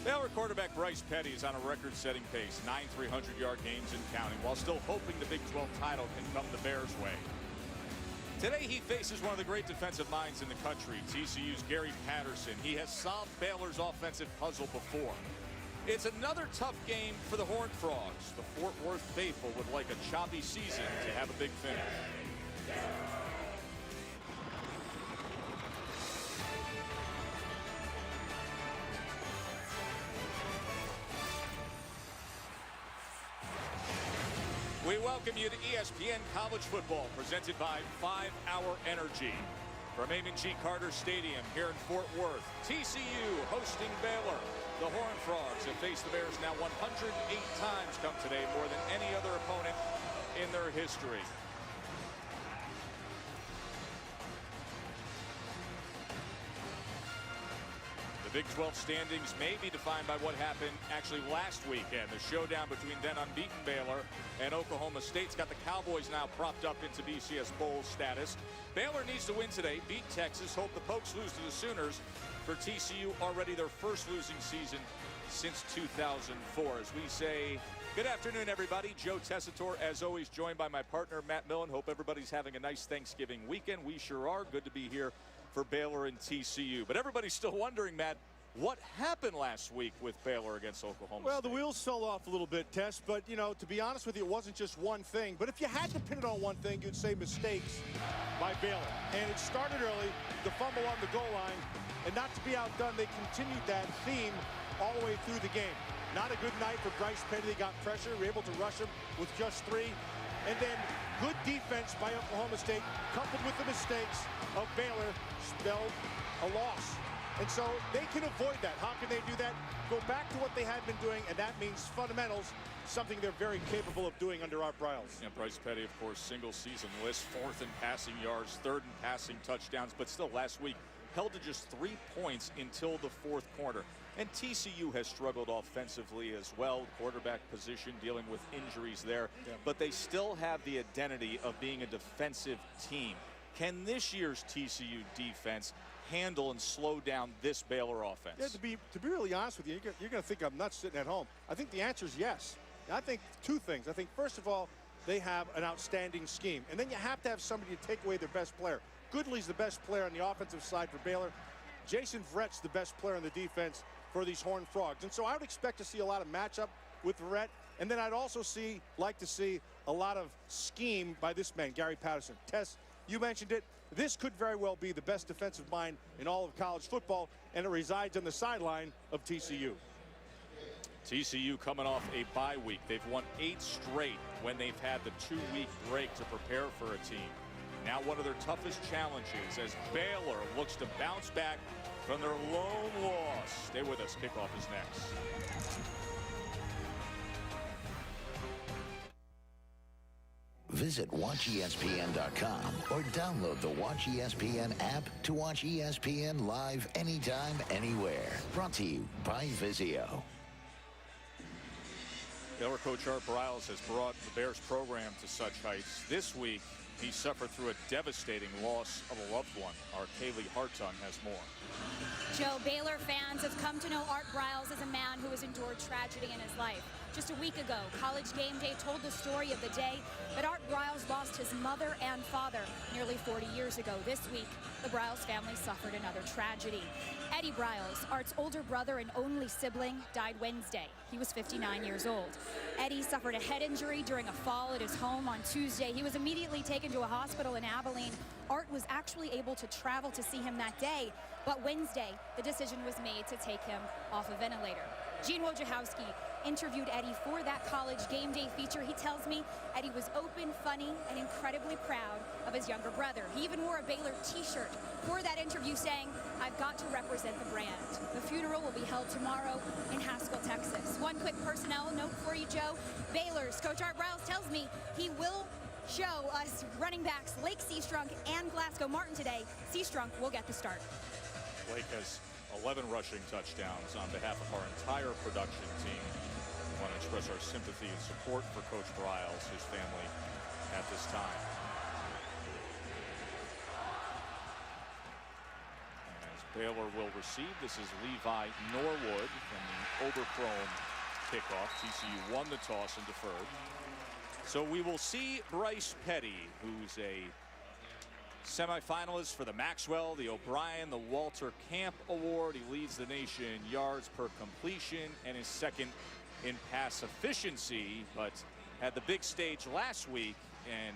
Baylor quarterback Bryce Petty is on a record-setting pace, 9 300-yard games and counting, while still hoping the Big 12 title can come the Bears' way. Today he faces one of the great defensive minds in the country, TCU's Gary Patterson. He has solved Baylor's offensive puzzle before. It's another tough game for the Horned Frogs. The Fort Worth faithful would like a choppy season to have a big finish. We welcome you to ESPN College Football, presented by 5 Hour Energy. From Amon G. Carter Stadium here in Fort Worth, TCU hosting Baylor. The Horned Frogs have faced the Bears now 108 times come today, more than any other opponent in their history. The Big 12 standings may be defined by what happened actually last weekend. The showdown between then unbeaten Baylor and Oklahoma State's got the Cowboys now propped up into BCS Bowl status. Baylor needs to win today, beat Texas, hope the Pokes lose to the Sooners. For TCU, already their first losing season since 2004. As we say, good afternoon, everybody. Joe Tessitore, as always, joined by my partner, Matt Millen. Hope everybody's having a nice Thanksgiving weekend. We sure are. Good to be here for Baylor and TCU. But everybody's still wondering, Matt, what happened last week with Baylor against Oklahoma State? Well, the wheels fell off a little bit, Tess, but, you know, to be honest with you, it wasn't just one thing. But if you had to pin it on one thing, you'd say mistakes by Baylor. And it started early, the fumble on the goal line, and not to be outdone, they continued that theme all the way through the game. Not a good night for Bryce Petty. They got pressure, were able to rush him with just 3. And then good defense by Oklahoma State, coupled with the mistakes of Baylor, spelled a loss. And so they can avoid that. How can they do that? Go back to what they had been doing, and that means fundamentals, something they're very capable of doing under Art Briles. Yeah, Bryce Petty, of course, single season list, 4th in passing yards, 3rd in passing touchdowns, but still last week held to just 3 points until the 4th quarter. And TCU has struggled offensively as well, quarterback position, dealing with injuries there. Yeah. But they still have the identity of being a defensive team. Can this year's TCU defense handle and slow down this Baylor offense? Yeah, to be really honest with you, you're going to think I'm nuts sitting at home. I think the answer is yes. I think 2 things. I think, first of all, they have an outstanding scheme. And then you have to have somebody to take away their best player. Goodley's the best player on the offensive side for Baylor. Jason Verrett's the best player on the defense for these Horned Frogs. And so I would expect to see a lot of matchup with Verrett. And then I'd also like to see a lot of scheme by this man, Gary Patterson. Tess, you mentioned it. This could very well be the best defensive mind in all of college football, and it resides on the sideline of TCU. TCU coming off a bye week. They've won 8 straight when they've had the 2-week break to prepare for a team. Now one of their toughest challenges as Baylor looks to bounce back from their lone loss. Stay with us. Kickoff is next. Visit WatchESPN.com or download the Watch ESPN app to watch ESPN live anytime, anywhere. Brought to you by Vizio. Baylor coach Art Briles has brought the Bears program to such heights. This week, he suffered through a devastating loss of a loved one. Our Kaylee Hartung has more. Joe, Baylor fans have come to know Art Briles as a man who has endured tragedy in his life. Just a week ago, College Game Day told the story of the day that Art Briles lost his mother and father nearly 40 years ago. This week, the Briles family suffered another tragedy. Eddie Briles, Art's older brother and only sibling, died Wednesday. He was 59 years old. Eddie suffered a head injury during a fall at his home on Tuesday. He was immediately taken to a hospital in Abilene. Art was actually able to travel to see him that day, but Wednesday, the decision was made to take him off a ventilator. Gene Wojciechowski interviewed Eddie for that College Game Day feature. He tells me Eddie was open, funny, and incredibly proud of his younger brother. He even wore a Baylor t-shirt for that interview saying, "I've got to represent the brand." The funeral will be held tomorrow in Haskell, Texas. One quick personnel note for you, Joe. Baylor's coach Art Briles tells me he will show us running backs Lake Seastrunk and Glasgow Martin today. Seastrunk will get the start. Lake has 11 rushing touchdowns on behalf of our entire production team. We want to express our sympathy and support for Coach Briles, his family, at this time. As Baylor will receive. This is Levi Norwood from the Oberchrome kickoff. TCU won the toss and deferred. So we will see Bryce Petty, who's a semifinalist for the Maxwell, the O'Brien, the Walter Camp Award. He leads the nation in yards per completion and is second in pass efficiency, but had the big stage last week and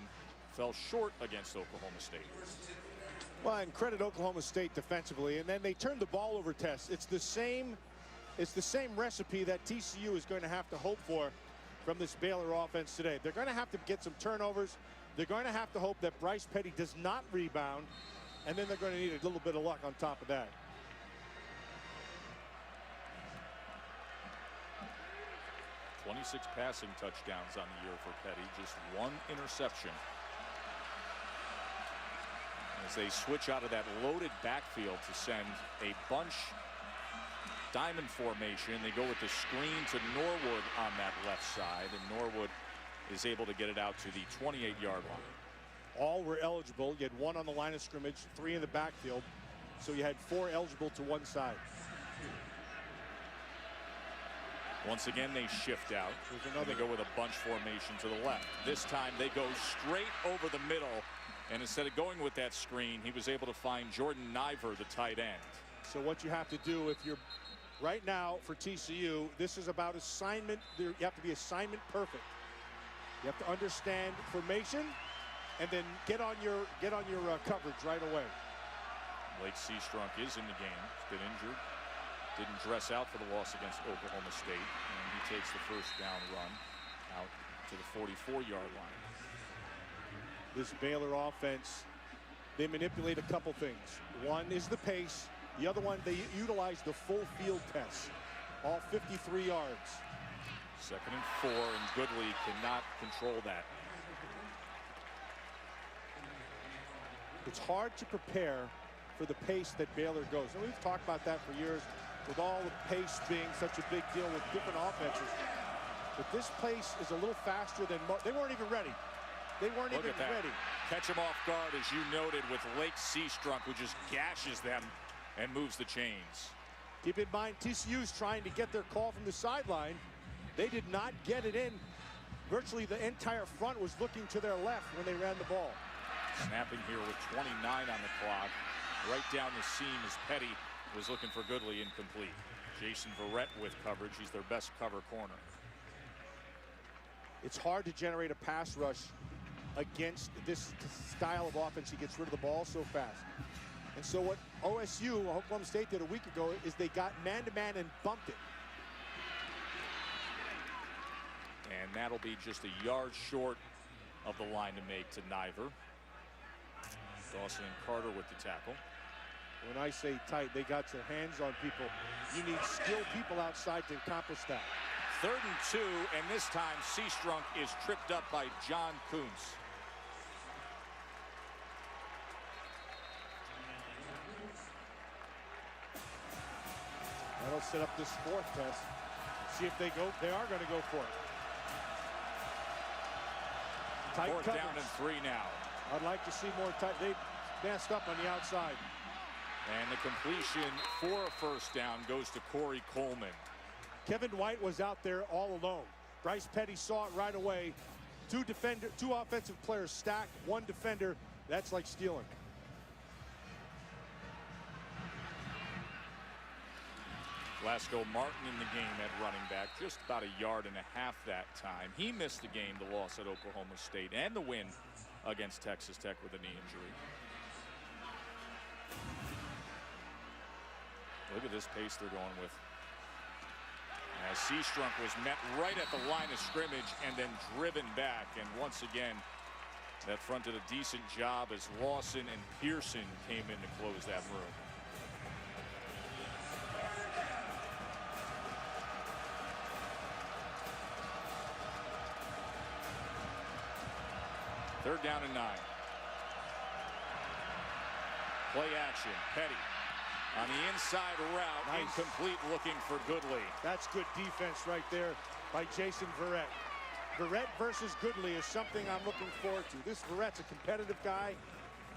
fell short against Oklahoma State. Well, and credit Oklahoma State defensively, and then they turned the ball over test. It's the same recipe that TCU is going to have to hope for from this Baylor offense today. They're going to have to get some turnovers. They're going to have to hope that Bryce Petty does not rebound, and then they're going to need a little bit of luck on top of that. "26 passing touchdowns on the year for Petty, just 1 interception. As they switch out of that loaded backfield to send a bunch diamond formation, they go with the screen to Norwood on that left side, and Norwood is able to get it out to the 28-yard line. All were eligible. You had 1 on the line of scrimmage, 3 in the backfield, so you had 4 eligible to one side. Once again, they shift out. They go with a bunch formation to the left. This time they go straight over the middle, and instead of going with that screen, he was able to find Jordan Niver, the tight end. So what you have to do, if you're right now for TCU, this is about assignment. You have to be assignment perfect. You have to understand formation and then get on your coverage right away. Blake Seastrunk is in the game. He's been injured. Didn't dress out for the loss against Oklahoma State. And he takes the first down run out to the 44-yard line. This Baylor offense, they manipulate a couple things. One is the pace. The other one, they utilize the full field test. All 53 yards. 2nd and 4, and Goodley cannot control that. It's hard to prepare for the pace that Baylor goes. And we've talked about that for years with all the pace being such a big deal with different offenses. But this pace is a little faster than they weren't even ready. They weren't even ready. Catch him off guard, as you noted, with Blake Seastrunk, who just gashes them and moves the chains. Keep in mind, TCU's trying to get their call from the sideline. They did not get it in. Virtually the entire front was looking to their left when they ran the ball. Snapping here with 29 on the clock. Right down the seam as Petty was looking for Goodley, incomplete. Jason Verrett with coverage. He's their best cover corner. It's hard to generate a pass rush against this style of offense. He gets rid of the ball so fast. And so what OSU, Oklahoma State, did a week ago is they got man-to-man and bumped it. And that'll be just a yard short of the line to make to Niver. Dawson and Carter with the tackle. When I say tight, they got their hands on people. You need skilled people outside to accomplish that. 3rd and 2, and this time Seastrunk is tripped up by John Kuntz. That'll set up this 4th test. See if they go. They are going to go for it. Tight 4th coverage. down and 3 now. I'd like to see more tight. They messed up on the outside. And the completion for a first down goes to Corey Coleman. Kevin White was out there all alone. Bryce Petty saw it right away. 2 offensive players stacked, 1 defender. That's like stealing. Glasgow Martin in the game at running back, just about a yard and a half that time. He missed the game, the loss at Oklahoma State, and the win against Texas Tech with a knee injury. Look at this pace they're going with. As Seastrunk was met right at the line of scrimmage and then driven back. And once again, that front did a decent job as Lawson and Pearson came in to close that room. Third down and 9. Play action. Petty on the inside route. Nice. Incomplete, looking for Goodley. That's good defense right there by Jason Verrett. Verrett versus Goodley is something I'm looking forward to. This Verrett's a competitive guy.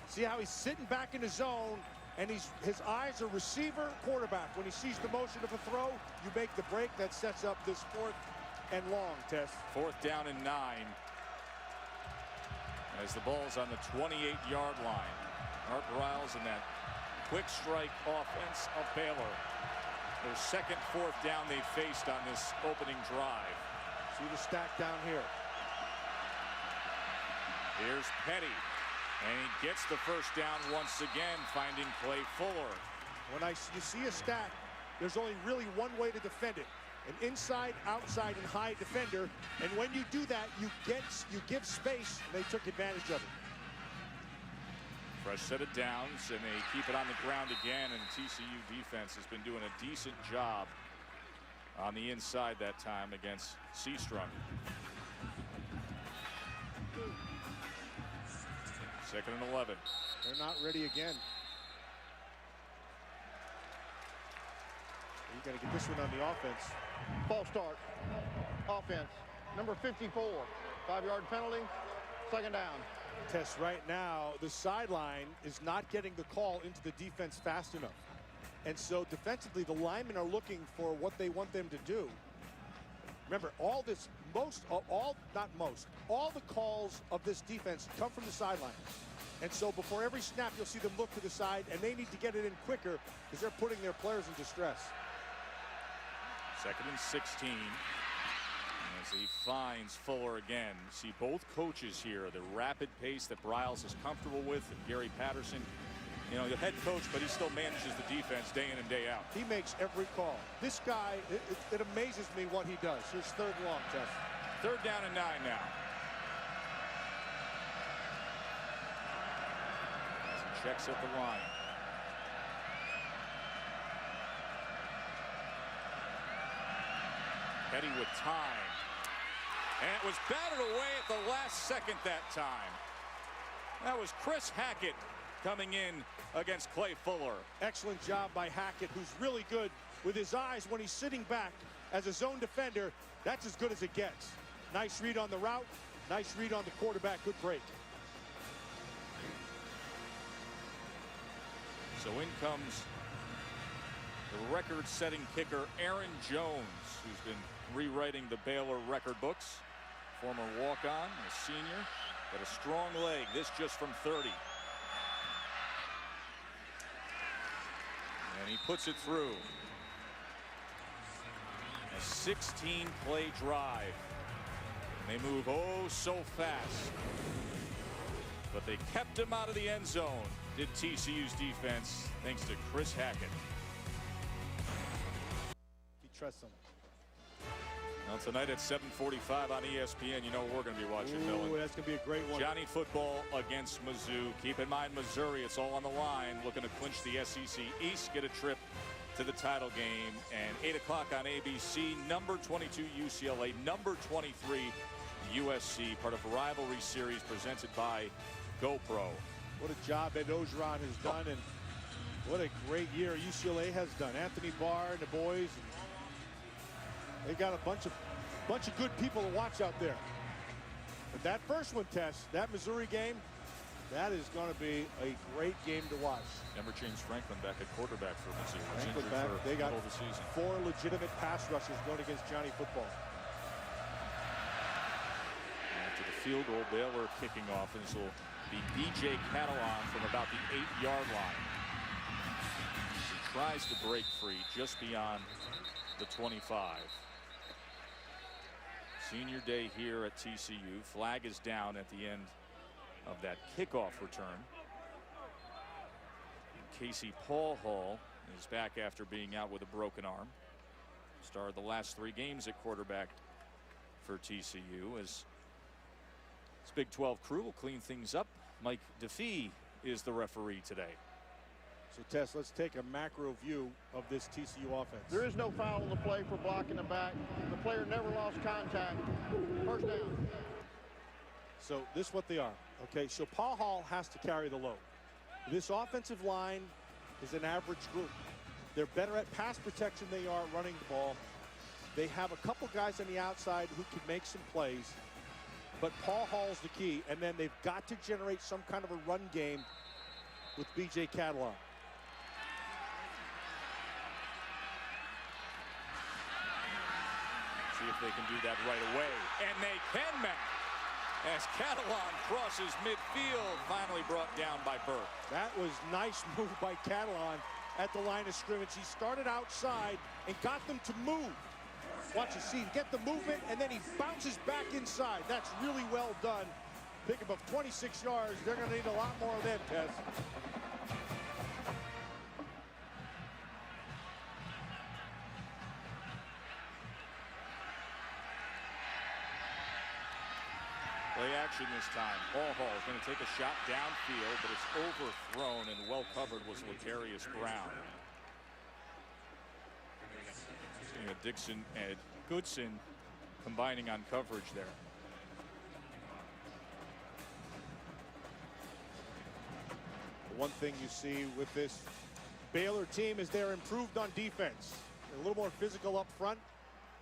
See how he's sitting back in the zone, and his eyes are receiver, quarterback. When he sees the motion of a throw, you make the break. That sets up this 4th and long, Tess. 4th down and 9. As the ball's on the 28-yard line. Art Briles and that quick strike offense of Baylor. Their second 4th down they faced on this opening drive. See the stack down here. Here's Petty. And he gets the first down once again, finding Clay Fuller. When you see a stack, there's only really one way to defend it. An inside, outside, and high defender. And when you do that, you give space. And they took advantage of it. Fresh set of downs, and they keep it on the ground again. And the TCU defense has been doing a decent job on the inside that time against Seastrunk. 2nd and 11. They're not ready again. You got to get this one on the offense. False start. Offense. Number 54. 5-yard penalty. 2nd down. Tess, right now, the sideline is not getting the call into the defense fast enough. And so defensively, the linemen are looking for what they want them to do. Remember, all the calls of this defense come from the sideline. And so before every snap, you'll see them look to the side, and they need to get it in quicker because they're putting their players in distress. 2nd and 16. As he finds Fuller again. See both coaches here, the rapid pace that Briles is comfortable with, and Gary Patterson, you know, the head coach, but he still manages the defense day in and day out. He makes every call. This guy, it amazes me what he does. Here's 3rd long, Jeff. 3rd down and 9 now. As he checks at the line. Petty with time. And it was batted away at the last second that time. That was Chris Hackett coming in against Clay Fuller. Excellent job by Hackett, who's really good with his eyes when he's sitting back as a zone defender. That's as good as it gets. Nice read on the route. Nice read on the quarterback. Good break. So in comes the record-setting kicker Aaron Jones, who's been rewriting the Baylor record books. Former walk-on, a senior, but a strong leg. This just from 30. And he puts it through. A 16-play drive. And they move oh so fast. But they kept him out of the end zone, did TCU's defense, thanks to Chris Hackett. He trusts him. Well, tonight at 7:45 on ESPN, you know we're going to be watching, Millen. That's going to be a great one. Johnny football against Mizzou. Keep in mind, Missouri, it's all on the line, looking to clinch the SEC East, get a trip to the title game. And 8 o'clock on ABC, number 22 UCLA, number 23 USC, part of a rivalry series presented by GoPro. What a job Ed Ogeron has done, and what a great year UCLA has done. Anthony Barr and the boys. They got a bunch of good people to watch out there. But that first one, Tess, that Missouri game, that is going to be a great game to watch. Remember James Franklin back at quarterback for Mizzou. Franklin back. They got the season. 4 legitimate pass rushers going against Johnny football. After the field goal, Baylor kicking off, and this will be B.J. Catalan from about the 8-yard line. He tries to break free just beyond the 25. Senior day here at TCU. Flag is down at the end of that kickoff return. And Casey Paul Hall is back after being out with a broken arm. Started the last 3 games at quarterback for TCU. As this Big 12 crew will clean things up. Mike DeFee is the referee today. So, Tess, let's take a macro view of this TCU offense. There is no foul on the play for blocking the back. The player never lost contact. First down. So this is what they are. Okay, so Paul Hall has to carry the load. This offensive line is an average group. They're better at pass protection than they are running the ball. They have a couple guys on the outside who can make some plays. But Paul Hall's the key. And then they've got to generate some kind of a run game with B.J. Catalan. if they can do that right away. And they can, Matt. As Catalan crosses midfield, finally brought down by Burke. That was nice move by Catalan at the line of scrimmage. He started outside and got them to move. Watch you see, get the movement, and then he bounces back inside. That's really well done. Pick up of 26 yards. They're going to need a lot more of them, Tess. Play action this time. Hall is going to take a shot downfield, but it's overthrown, and well covered was Latarius Brown. Dixon and Goodson combining on coverage there. The one thing you see with this Baylor team is they're improved on defense. They're a little more physical up front,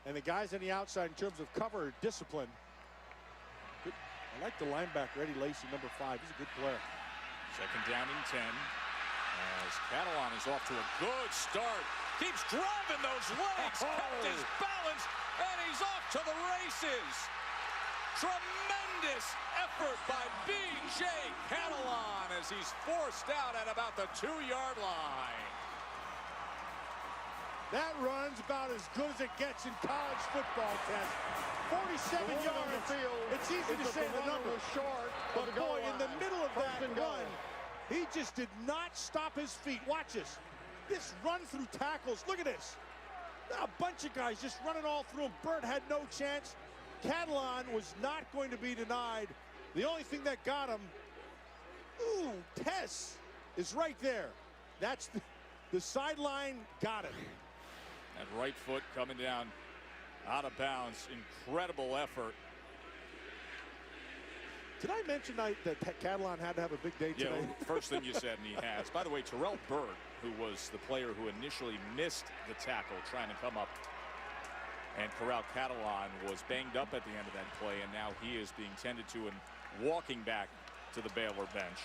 and the guys on the outside in terms of cover discipline. I like the linebacker, Eddie Lacy, number 5. He's a good player. Second down and 10. As Catalan is off to a good start. Keeps driving those legs. Kept his balance, and he's off to the races. Tremendous effort by B.J. Catalan as he's forced out at about the 2-yard line. That run's about as good as it gets in college football, Tess. 47 yards. It's easy to say the number, short, but boy, in the middle of that run, he just did not stop his feet. Watch this. This run through tackles. Look at this. A bunch of guys just running all through him. Burt had no chance. Catalan was not going to be denied. The only thing that got him, Tess is right there. That's the sideline got him. That right foot coming down out of bounds. Incredible effort. Did I mention that Catalan had to have a big day today? Yeah, first thing you said, and he has. By the way, Terrell Burt, who was the player who initially missed the tackle trying to come up and corral Catalan, was banged up at the end of that play, and now he is being tended to and walking back to the Baylor bench.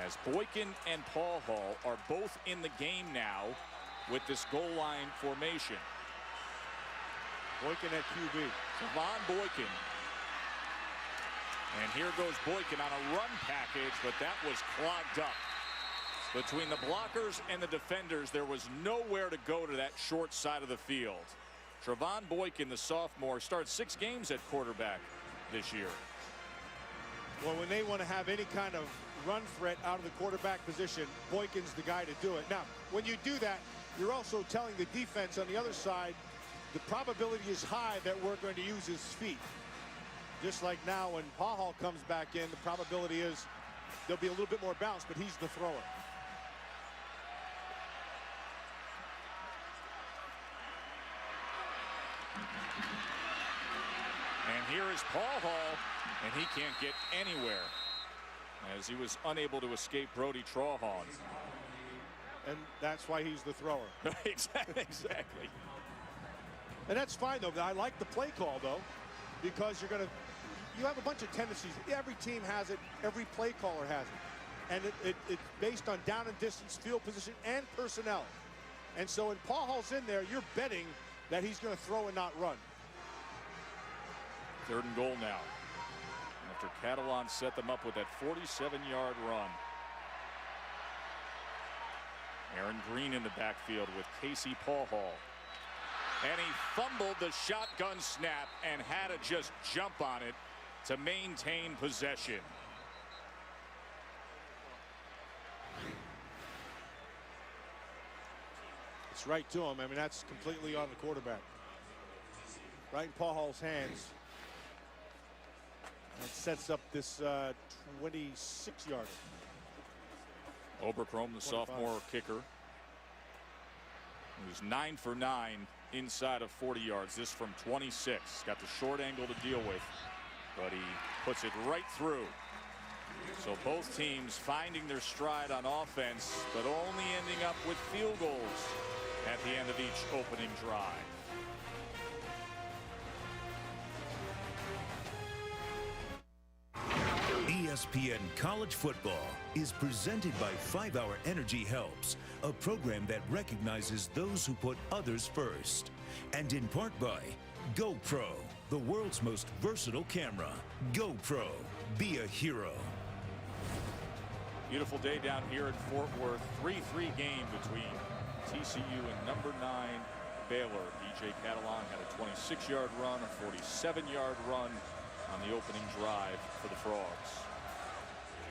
As Boykin and Paul Hall are both in the game now with this goal line formation. Boykin at QB. Trevon Boykin. And here goes Boykin on a run package, but that was clogged up. Between the blockers and the defenders, there was nowhere to go to that short side of the field. Trevon Boykin, the sophomore, starts 6 games at quarterback this year. Well, when they want to have any kind of run threat out of the quarterback position, Boykin's the guy to do it. Now, when you do that, you're also telling the defense on the other side, the probability is high that we're going to use his feet. Just like now when Paul comes back in, the probability is there'll be a little bit more bounce, but he's the thrower. And here is Paul Hall, and he can't get anywhere as he was unable to escape Brody Trawhon. And that's why he's the thrower. Exactly. And that's fine, though. I like the play call, though, because you have a bunch of tendencies. Every team has it. Every play caller has it. And it's based on down and distance, field position, and personnel. And so when Paul Hall's in there, you're betting that he's going to throw and not run. 3rd and goal now. After Catalan set them up with that 47-yard run. Aaron Green in the backfield with Casey Paul Hall. And he fumbled the shotgun snap and had to just jump on it to maintain possession. It's right to him. I mean, that's completely on the quarterback. Right in Paul Hall's hands. That sets up this 26-yarder. Oberkrom, the 25. sophomore kicker, who's 9 for 9 inside of 40 yards. This from 26. Got the short angle to deal with, but he puts it right through. So both teams finding their stride on offense, but only ending up with field goals at the end of each opening drive. ESPN College Football is presented by 5 Hour Energy Helps, a program that recognizes those who put others first. And in part by GoPro, the world's most versatile camera. GoPro, be a hero. Beautiful day down here in Fort Worth. 3-3 game between TCU and number 9 Baylor. DJ Catalan had a 26-yard run, a 47-yard run on the opening drive for the Frogs.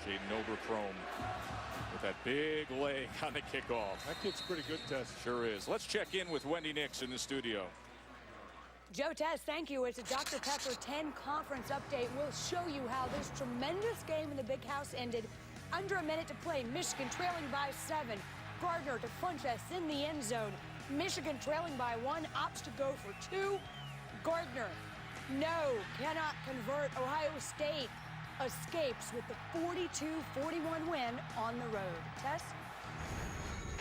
Jaden Oberchrome with that big leg on the kickoff. That kid's pretty good, Tess. Sure is. Let's check in with Wendy Nix in the studio. Joe, Tess, thank you. It's a Dr. Pepper 10 conference update. We'll show you how this tremendous game in the Big House ended. Under a minute to play, Michigan trailing by 7. Gardner to Funchess in the end zone. Michigan trailing by 1, opts to go for 2. Gardner, no, cannot convert. Ohio State escapes with the 42-41 win on the road. Tess?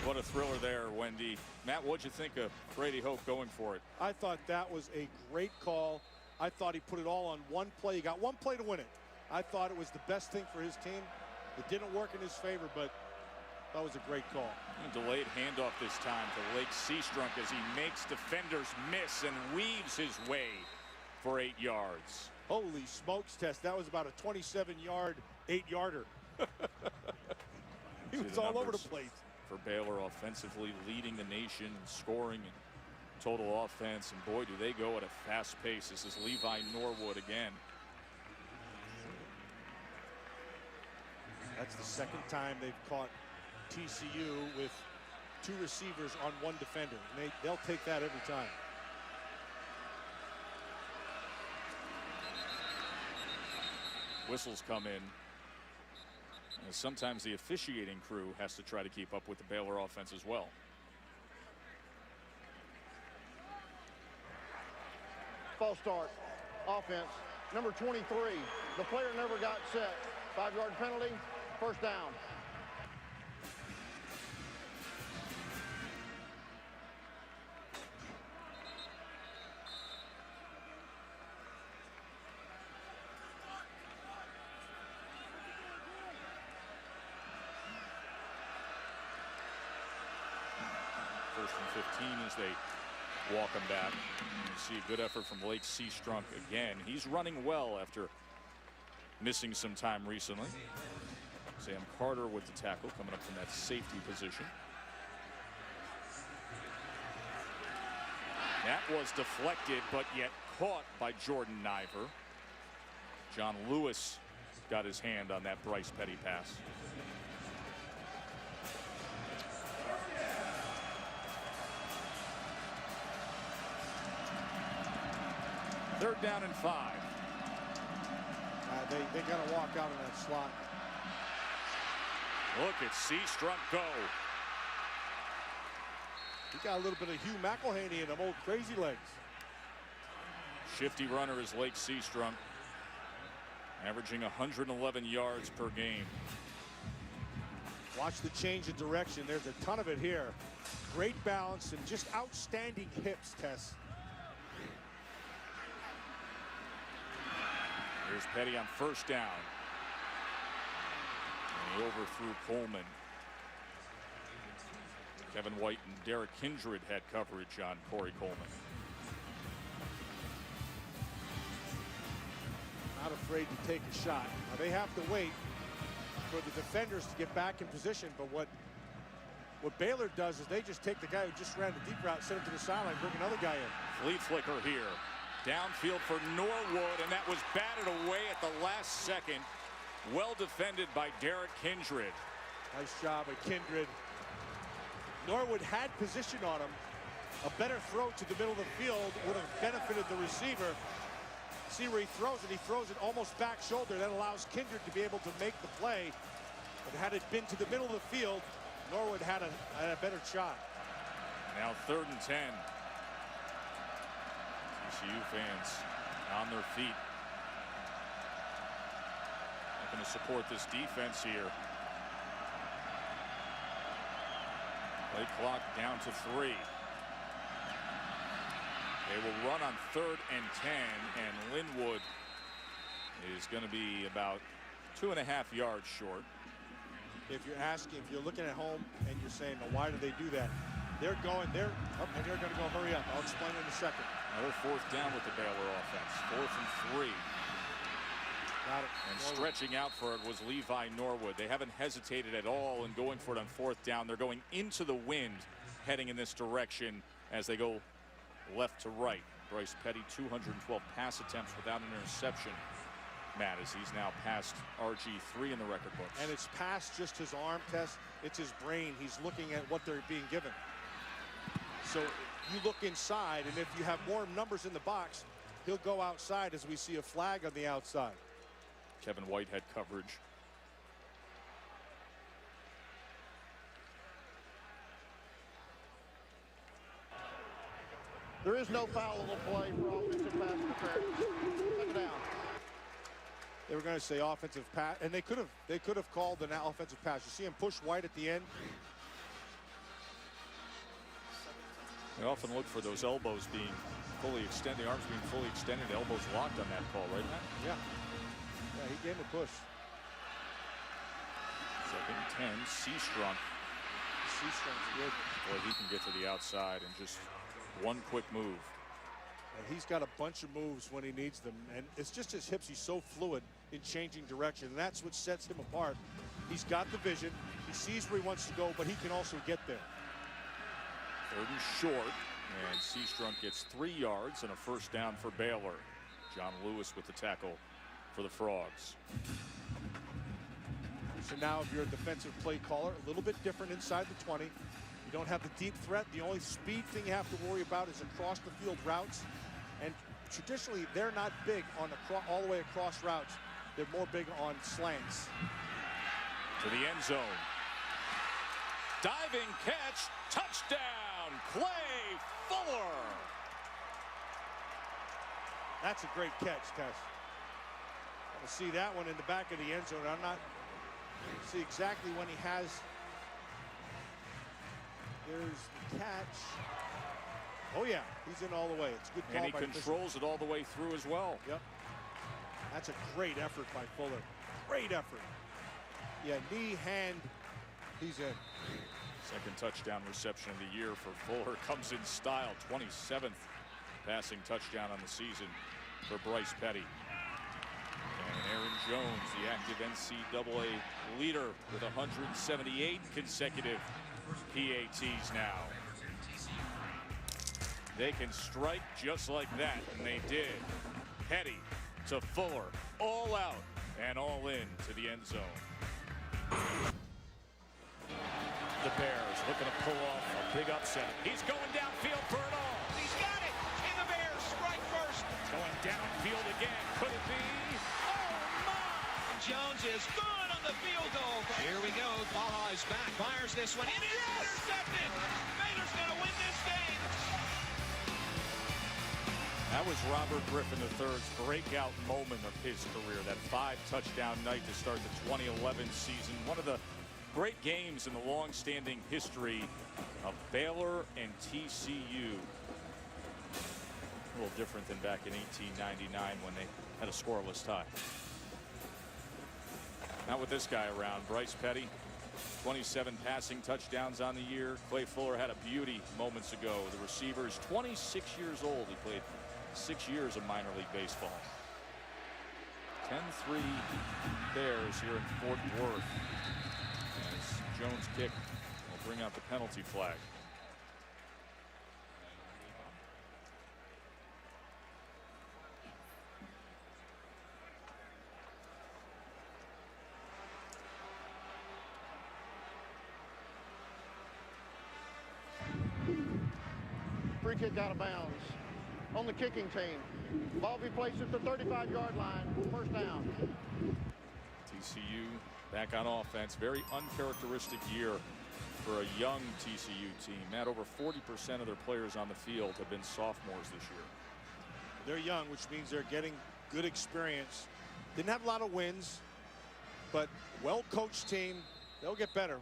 What a thriller there, Wendy. Matt, what'd you think of Brady Hoke going for it? I thought that was a great call. I thought he put it all on one play. He got one play to win it. I thought it was the best thing for his team. It didn't work in his favor, but that was a great call. Delayed handoff this time to Lake Seastrunk as he makes defenders miss and weaves his way for 8 yards. Holy smokes, Tess. That was about a 27-yard, 8-yarder. He was all over the place. For Baylor offensively, leading the nation, scoring and total offense. And boy, do they go at a fast pace. This is Levi Norwood again. That's the second time they've caught TCU with 2 receivers on 1 defender. And they'll take that every time. Whistles come in. And sometimes the officiating crew has to try to keep up with the Baylor offense as well. False start. Offense. Number 23. The player never got set. 5-yard penalty. First down. First and 15 as they walk him back. You see a good effort from Lake Seastrunk again. He's running well after missing some time recently. Sam Carter with the tackle coming up from that safety position. That was deflected, but yet caught by Jordan Niver. John Lewis got his hand on that Bryce Petty pass. Third down and 5. They got to walk out in that slot. Look at Seastrunk go. He got a little bit of Hugh McElhaney in them old crazy legs. Shifty runner is Lake Seastrunk, averaging 111 yards per game. Watch the change of direction. There's a ton of it here. Great balance and just outstanding hips, Tess. Here's Petty on first down. And he overthrew Coleman. Kevin White and Derek Kindred had coverage on Corey Coleman. Not afraid to take a shot. Now they have to wait for the defenders to get back in position, but what Baylor does is they just take the guy who just ran the deep route, send him to the sideline, bring another guy in. Flea flicker here. Downfield for Norwood, and that was batted away at the last second. Well defended by Derek Kindred. Nice job by Kindred. Norwood had position on him. A better throw to the middle of the field would have benefited the receiver. See where he throws it. He throws it almost back shoulder. That allows Kindred to be able to make the play. But had it been to the middle of the field, Norwood had a better shot. Now 3rd and 10. TCU fans on their feet. Not going to support this defense here. Play clock down to 3. They will run on 3rd and 10, and Linwood is going to be about 2.5 yards short. If you're looking at home and you're saying, well, why do they do that? They're going there, and they're going to go hurry up. I'll explain in a second. Another 4th down with the Baylor offense. 4th and 3. Got it. And Norwood. stretching out for it was Levi Norwood. They haven't hesitated at all in going for it on 4th down. They're going into the wind, heading in this direction as they go left to right. Bryce Petty, 212 pass attempts without an interception. Matt, as he's now past RG3 in the record books. And it's past just his arm test. It's his brain. He's looking at what they're being given. So you look inside, and if you have more numbers in the box, he'll go outside as we see a flag on the outside. Kevin Whitehead coverage. There is no foul on the play for offensive pass interference. Second down. They were going to say offensive pass, and they could have called an offensive pass. You see him push White at the end. They often look for those elbows being fully extended, the arms being fully extended, elbows locked on that call, right, Matt? Yeah. Yeah, he gave him a push. 2nd and 10, Seastrunk. Seastrunk's good. Boy, he can get to the outside and just one quick move. And he's got a bunch of moves when he needs them, and it's just his hips. He's so fluid in changing direction, and that's what sets him apart. He's got the vision. He sees where he wants to go, but he can also get there. 3rd and short, and Seastrunk gets 3 yards and a 1st down for Baylor. John Lewis with the tackle for the Frogs. So now if you're a defensive play caller, a little bit different inside the 20. You don't have the deep threat. The only speed thing you have to worry about is across the field routes. And traditionally, they're not big on all the way across routes. They're more big on slants. To the end zone. Diving catch, touchdown, Clay Fuller. That's a great catch, Tess. I see that one in the back of the end zone. I'm not see exactly when he has. There's the catch. Oh yeah, he's in all the way. It's a good call. And he by controls it all the way through as well. Yep. That's a great effort by Fuller. Great effort. Yeah, knee, hand, he's in. 2nd touchdown reception of the year for Fuller. Comes in style. 27th passing touchdown on the season for Bryce Petty. And Aaron Jones, the active NCAA leader, with 178 consecutive PATs now. They can strike just like that, and they did. Petty to Fuller, all out and all in to the end zone. The Bears looking to pull off a big upset. He's going downfield for it all. He's got it, and the Bears strike first. Going downfield again. Could it be? Oh, my! Jones is good on the field goal. Here we go. Ball is back. Fires this one. It is intercepted. Baylor's going to win this game. That was Robert Griffin III's breakout moment of his career. That 5-touchdown night to start the 2011 season. One of the great games in the long-standing history of Baylor and TCU. A little different than back in 1899 when they had a scoreless tie. Not with this guy around. Bryce Petty, 27 passing touchdowns on the year. Clay Fuller had a beauty moments ago. The receiver is 26 years old. He played 6 years of minor league baseball. 10-3 Bears here in Fort Worth. As Jones' kick will bring out the penalty flag. Free kick out of bounds on the kicking team. Ball be placed at the 35-yard line. 1st down. TCU back on offense. Very uncharacteristic year for a young TCU team. Matt, over 40% of their players on the field have been sophomores this year. They're young, which means they're getting good experience. Didn't have a lot of wins, but well-coached team. They'll get better.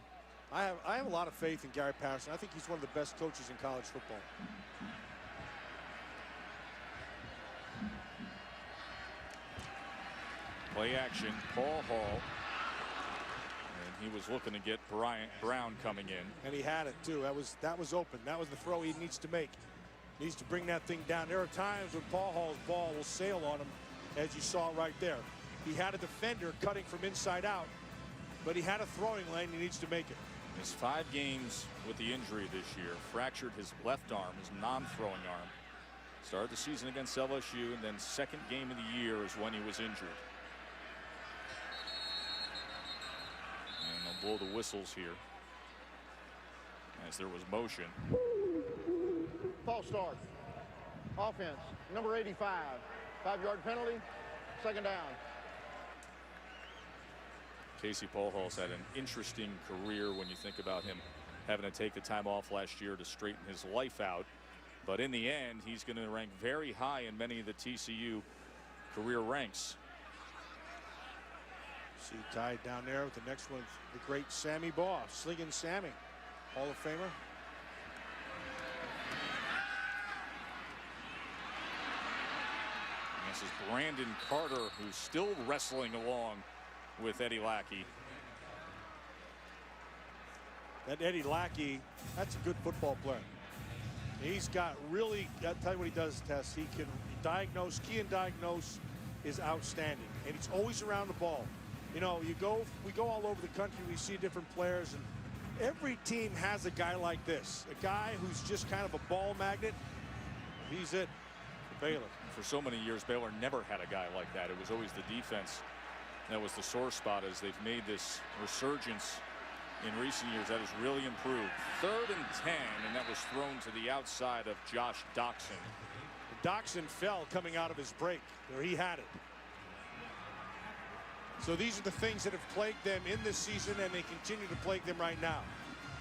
I have a lot of faith in Gary Patterson. I think he's one of the best coaches in college football. Play action, Paul Hall. And he was looking to get Brown coming in. And he had it too. That was open. That was the throw he needs to make. He needs to bring that thing down. There are times when Paul Hall's ball will sail on him, as you saw right there. He had a defender cutting from inside out, but he had a throwing lane. He needs to make it. His 5 games with the injury this year. Fractured his left arm, his non-throwing arm. Started the season against LSU, and then second game of the year is when he was injured. And they'll blow the whistles here as there was motion. False start. Offense, number 85. 5-yard penalty, second down. Casey Paul Hall's had an interesting career when you think about him having to take the time off last year to straighten his life out. But in the end, he's going to rank very high in many of the TCU career ranks. See tied down there with the next one, the great Sammy Baugh, Slinging Sammy, Hall of Famer. This is Brandon Carter, who's still wrestling along with Eddie Lackey. That Eddie Lackey, that's a good football player. He's got really, I'll tell you what he does, Tess. He can diagnose, key and diagnose is outstanding. And he's always around the ball. You know, we go all over the country, we see different players, and every team has a guy like this. A guy who's just kind of a ball magnet. He's it for Baylor. For so many years, Baylor never had a guy like that. It was always the defense that was the sore spot. As they've made this resurgence in recent years, that has really improved. 3rd and 10, and that was thrown to the outside of Josh Doxson. Doxson fell coming out of his break, where he had it. So these are the things that have plagued them in this season, and they continue to plague them right now.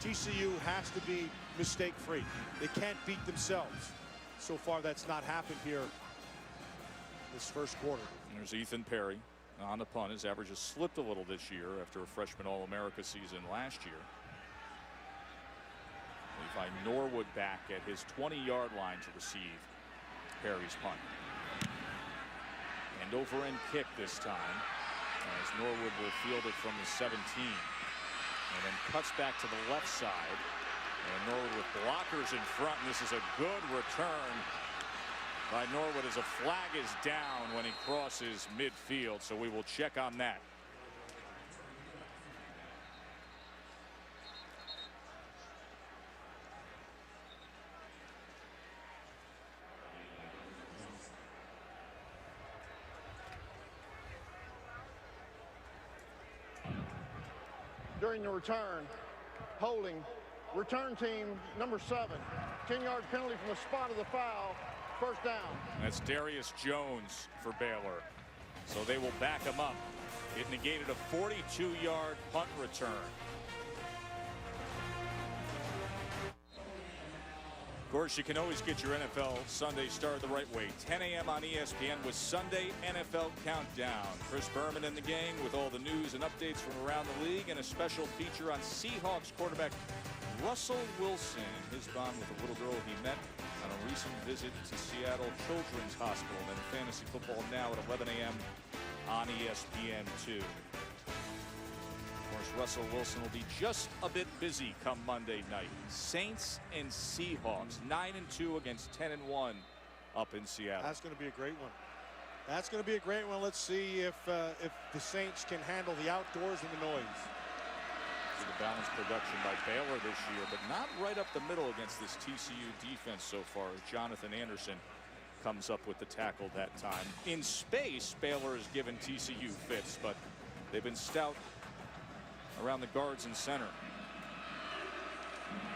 TCU has to be mistake-free. They can't beat themselves. So far, that's not happened here this first quarter. And there's Ethan Perry on the punt. His average has slipped a little this year after a freshman All-America season last year. We find Norwood back at his 20-yard line to receive Perry's punt. And over and kick this time, as Norwood will field it from the 17. And then cuts back to the left side. And Norwood with blockers in front. And this is a good return by Norwood as a flag is down when he crosses midfield. So we will check on that. During the return, holding, return team number 7, 10-yard penalty from the spot of the foul, first down. That's Darius Jones for Baylor. So they will back him up. It negated a 42-yard punt return. Of course, you can always get your NFL Sunday started the right way. 10 a.m. on ESPN with Sunday NFL Countdown. Chris Berman in the gang with all the news and updates from around the league, and a special feature on Seahawks quarterback Russell Wilson and his bond with a little girl he met on a recent visit to Seattle Children's Hospital. And then fantasy football now at 11 a.m. on ESPN2. Of course, Russell Wilson will be just a bit busy come Monday night. Saints and Seahawks, 9-2 against 10-1 up in Seattle. That's going to be a great one. That's going to be a great one. Let's see if the Saints can handle the outdoors and the noise. See the balanced production by Baylor this year, but not right up the middle against this TCU defense so far, as Jonathan Anderson comes up with the tackle that time. In space, Baylor has given TCU fits, but they've been stout around the guards and center.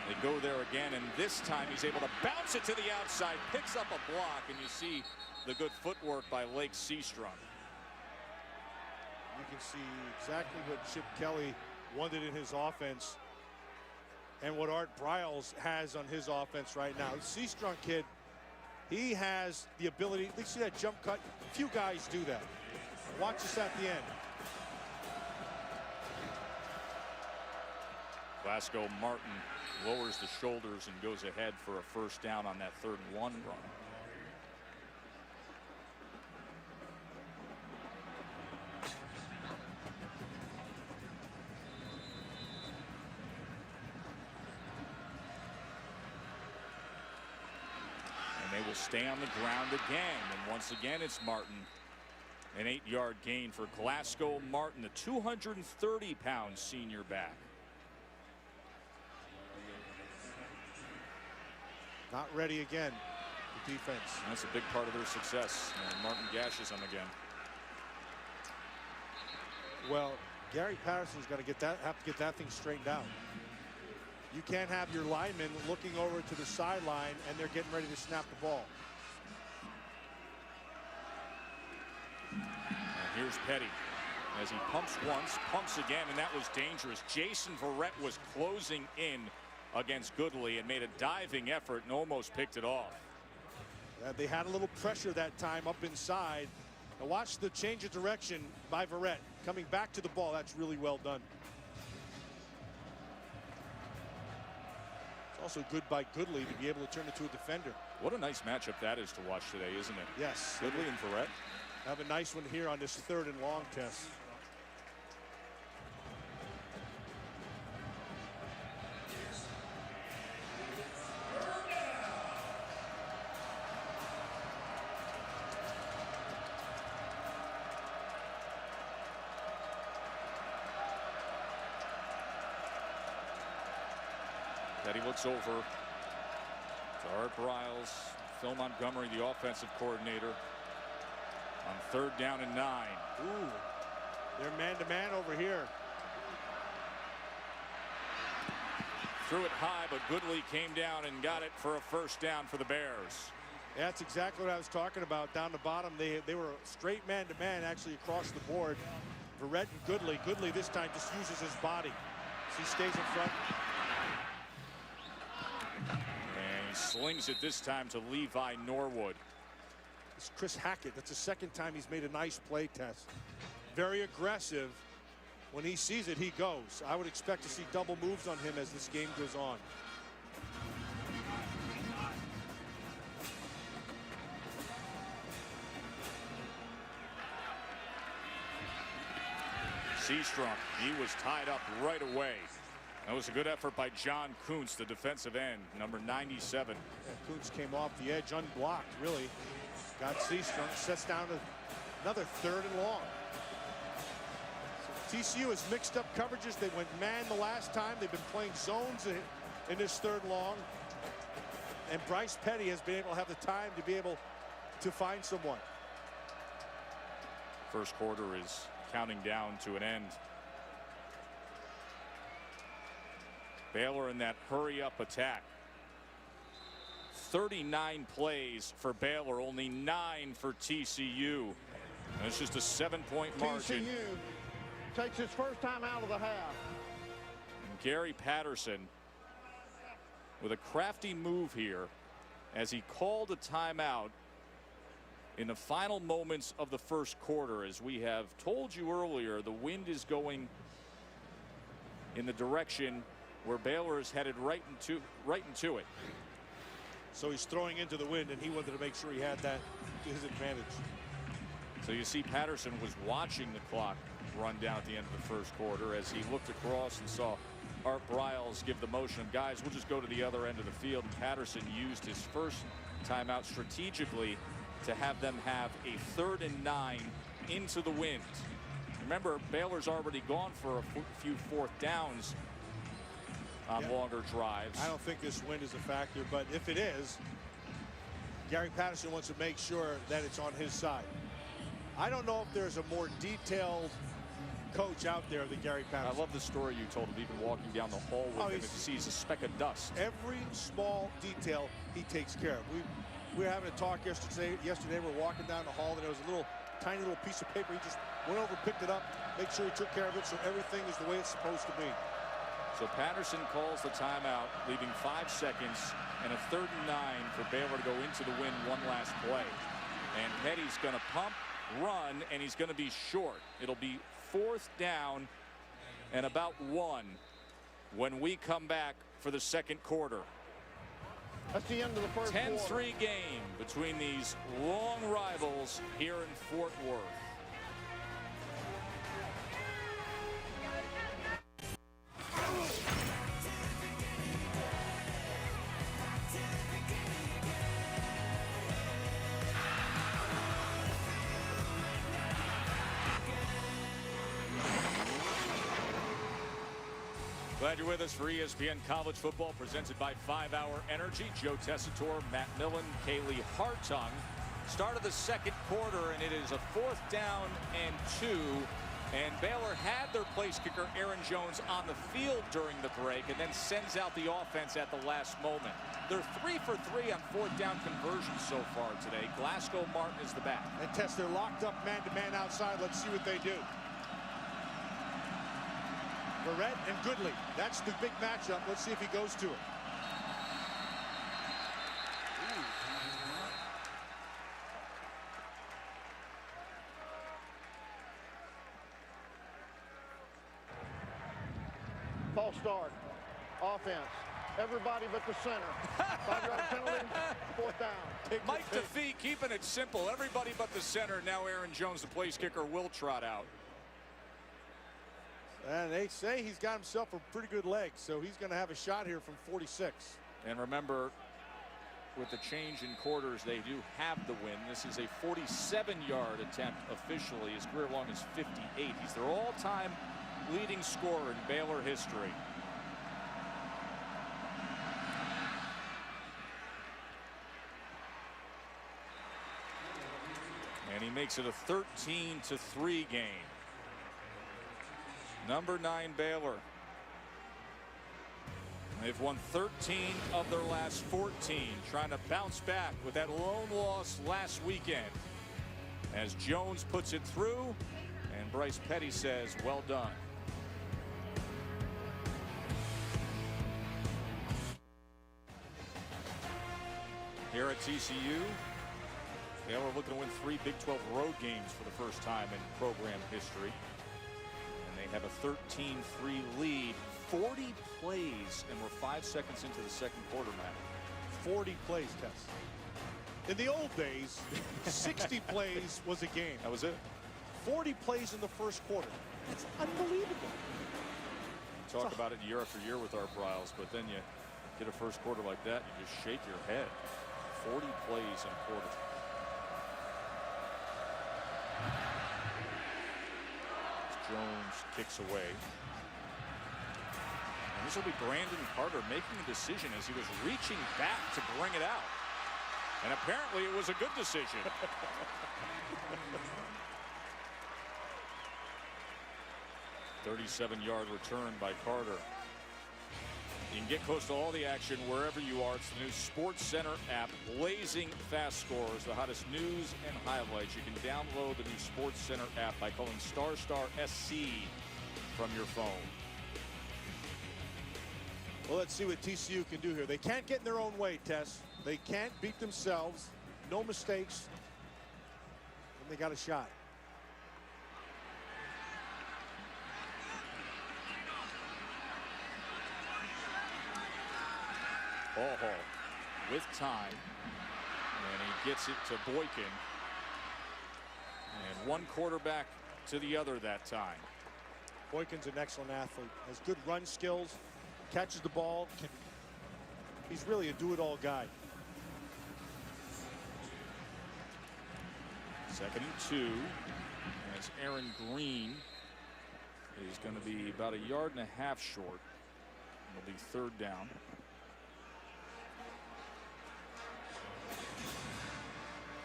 They go there again, and this time he's able to bounce it to the outside, picks up a block, and you see the good footwork by Lake Seastrunk. You can see exactly what Chip Kelly wanted in his offense and what Art Briles has on his offense right now. The Seastrunk kid, he has the ability. Let's see that jump cut. Few guys do that. Watch this at the end. Glasgow Martin lowers the shoulders and goes ahead for a first down on that 3rd and 1 run. will stay on the ground again, and once again it's Martin. An 8-yard gain for Glasgow Martin, the 230-pound senior back. Not ready again. The defense. That's a big part of their success. And Martin gashes them again. Well, Gary Patterson's got to have to get that thing straightened out. You can't have your linemen looking over to the sideline and they're getting ready to snap the ball. And here's Petty as he pumps once, pumps again, and that was dangerous. Jason Verrett was closing in against Goodley and made a diving effort and almost picked it off. They had a little pressure that time up inside. Now watch the change of direction by Verrett. Coming back to the ball, that's really well done. It's also good by Goodley to be able to turn it to a defender. What a nice matchup that is to watch today, isn't it? Yes. Goodley and Verrett. Have a nice one here on this 3rd and long test. Petty looks over to Art Briles, Phil Montgomery, the offensive coordinator, on 3rd down and 9. Ooh, they're man-to-man over here. Threw it high, but Goodley came down and got it for a 1st down for the Bears. That's exactly what I was talking about. Down the bottom, they were straight man-to-man actually across the board. Verrett and Goodley. Goodley this time just uses his body. So he stays in front. And he slings it this time to Levi Norwood. It's Chris Hackett. That's the 2nd time he's made a nice play test. Very aggressive. When he sees it, he goes. I would expect to see double moves on him as this game goes on. Seastrom, he was tied up right away. That was a good effort by John Kuntz, the defensive end, number 97. Yeah, Kuntz came off the edge unblocked, really. Got Seastrom, sets down to another 3rd and long. So TCU has mixed up coverages. They went man the last time. They've been playing zones in this 3rd long. And Bryce Petty has been able to have the time to be able to find someone. First quarter is counting down to an end. Baylor in that hurry-up attack. 39 plays for Baylor, only 9 for TCU. And it's just a 7-point margin. TCU takes its first time out of the half. And Gary Patterson with a crafty move here as he called a timeout in the final moments of the first quarter. As we have told you earlier, the wind is going in the direction where Baylor is headed right into it. So he's throwing into the wind, and he wanted to make sure he had that to his advantage. So you see Patterson was watching the clock run down at the end of the first quarter as he looked across and saw Art Briles give the motion of, guys, we'll just go to the other end of the field. And Patterson used his first timeout strategically to have them have a 3rd and 9 into the wind. Remember, Baylor's already gone for a few 4th downs on longer drives. I don't think this wind is a factor, but if it is, Gary Patterson wants to make sure that it's on his side. I don't know if there's a more detailed coach out there than Gary Patterson. I love the story you told of even walking down the hall with him if he sees a speck of dust. Every small detail he takes care of. We were having a talk yesterday. We're walking down the hall, and there was a tiny little piece of paper. He just went over, picked it up, make sure he took care of it, so everything is the way it's supposed to be. So Patterson calls the timeout, leaving 5 seconds and a 3rd and 9 for Baylor to go into the win one last play. And Petty's going to pump, run, and he's going to be short. It'll be 4th down and about 1 when we come back for the 2nd quarter. That's the end of the first quarter. 10-3 game between these long rivals here in Fort Worth. Glad you're with us for ESPN College Football, presented by 5 Hour Energy. Joe Tessitore, Matt Millen, Kaylee Hartung. Start of the second quarter, and it is a 4th down and 2. And Baylor had their place kicker, Aaron Jones, on the field during the break, and then sends out the offense at the last moment. They're 3 for 3 on 4th down conversions so far today. Glasgow Martin is the back. And Tess, they're locked up man-to-man outside. Let's see what they do. Barrett and Goodley. That's the big matchup. Let's see if he goes to it. False start. Offense. Everybody but the center. 5-yard penalty. 4th down. Mike DeFee keeping it simple. Everybody but the center. Now Aaron Jones, the place kicker, will trot out. And they say he's got himself a pretty good leg, so he's going to have a shot here from 46. And remember, with the change in quarters, they do have the win. This is a 47-yard attempt officially. His career long is 58. He's their all-time leading scorer in Baylor history. And he makes it a 13-3 game. Number 9 Baylor. They've won 13 of their last 14, trying to bounce back with that lone loss last weekend. As Jones puts it through, and Bryce Petty says, well done. Here at TCU, Baylor looking to win 3 Big 12 road games for the first time in program history. They have a 13-3 lead. 40 plays, and we're 5 seconds into the second quarter, Matt. 40 plays, Tess. In the old days, 60 plays was a game. That was it. 40 plays in the first quarter. That's unbelievable. Talk about it year after year with our Bryles, but then you get a first quarter like that, you just shake your head. 40 plays in a quarter. Jones kicks away. And this will be Brandon Carter making a decision as he was reaching back to bring it out. And apparently it was a good decision. 37-yard return by Carter. You can get close to all the action wherever you are. It's the new Sports Center app, blazing fast scores, the hottest news and highlights. You can download the new Sports Center app by calling *SC from your phone. Well, let's see what TCU can do here. They can't get in their own way, Tess. They can't beat themselves. No mistakes. And they got a shot. Ball Hall with time, and he gets it to Boykin, and one quarterback to the other that time. Boykin's an excellent athlete, has good run skills, catches the ball, he's really a do-it-all guy. 2nd and 2, and it's Aaron Green. He's going to be about 1.5 yards short. It'll be 3rd down.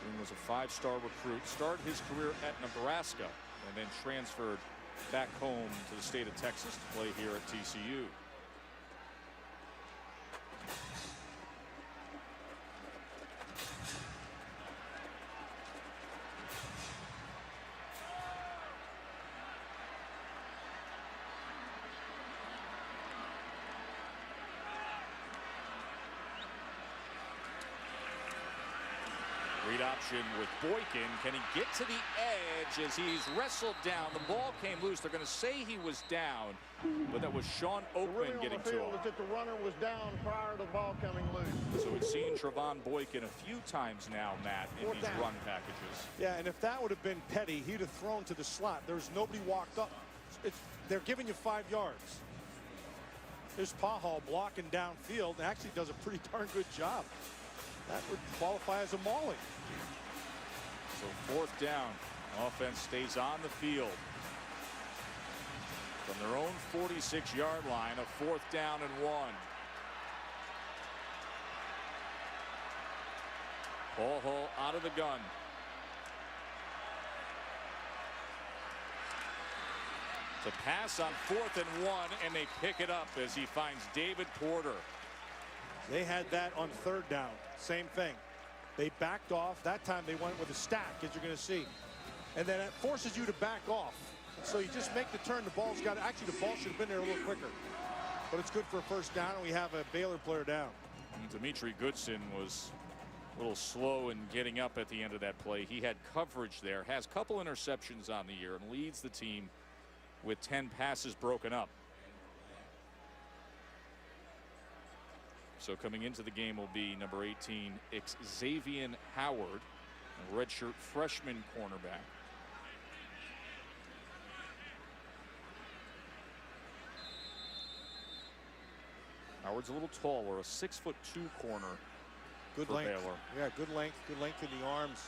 Green was a 5-star recruit, started his career at Nebraska, and then transferred back home to the state of Texas to play here at TCU. Read option with Boykin. Can he get to the edge as he's wrestled down? The ball came loose. They're going to say he was down, but that was Sean Oakman getting to him. That the runner was down prior to the ball coming loose. So we've seen Trevon Boykin a few times now, Matt, in these run packages. Yeah, and if that would have been Petty, he'd have thrown to the slot. There's nobody walked up. They're giving you 5 yards. There's Pahal blocking downfield and actually does a pretty darn good job. That would qualify as a mauling. So 4th down. Offense stays on the field. from their own 46-yard line, a 4th down and 1. Paul Hall out of the gun. To pass on 4th and 1, and they pick it up as he finds David Porter. They had that on 3rd down. Same thing. They backed off. That time they went with a stack, as you're going to see. And then it forces you to back off. So you just make the turn. The ball's got – actually, the ball should have been there a little quicker. But it's good for a 1st down, and we have a Baylor player down. And Dimitri Goodson was a little slow in getting up at the end of that play. He had coverage there, has a couple interceptions on the year, and leads the team with 10 passes broken up. So coming into the game will be number 18, Xavier Howard, a redshirt freshman cornerback. Howard's a little taller, a 6'2" corner. Good for length. Baylor. Yeah, good length in the arms.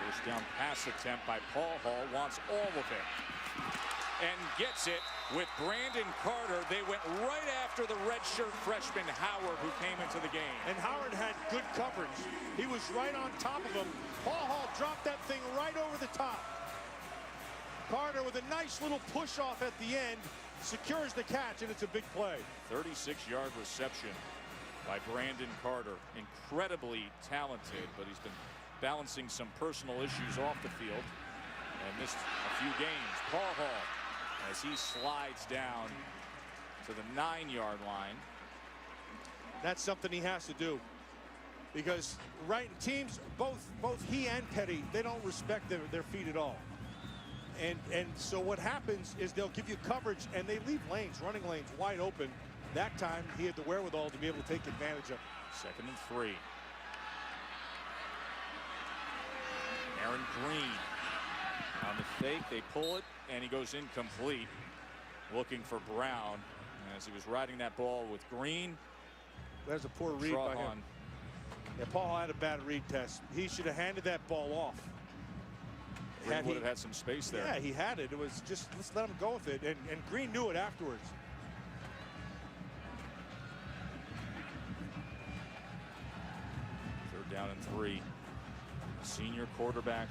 First down pass attempt by Paul Hall, wants all of it and gets it with Brandon Carter. They went right after the redshirt freshman Howard, who came into the game. And Howard had good coverage. He was right on top of him. Paul Hall dropped that thing right over the top. Carter with a nice little push off at the end secures the catch, and it's a big play. 36-yard reception by Brandon Carter. Incredibly talented, but he's been balancing some personal issues off the field and missed a few games. Paul Hall, as he slides down to the 9-yard line. That's something he has to do, because teams, both he and Petty, they don't respect their feet at all. And so what happens is they'll give you coverage and they leave lanes, running lanes, wide open. That time he had the wherewithal to be able to take advantage of it. 2nd and 3. Aaron Green on the fake. They pull it, and he goes incomplete. Looking for Brown as he was riding that ball with Green. There's a poor read by him. Yeah, Paul had a bad read test. He should have handed that ball off. Green would have had some space there. Yeah, he had it. It was just, let's let him go with it. And Green knew it afterwards. Third down and 3. Senior quarterback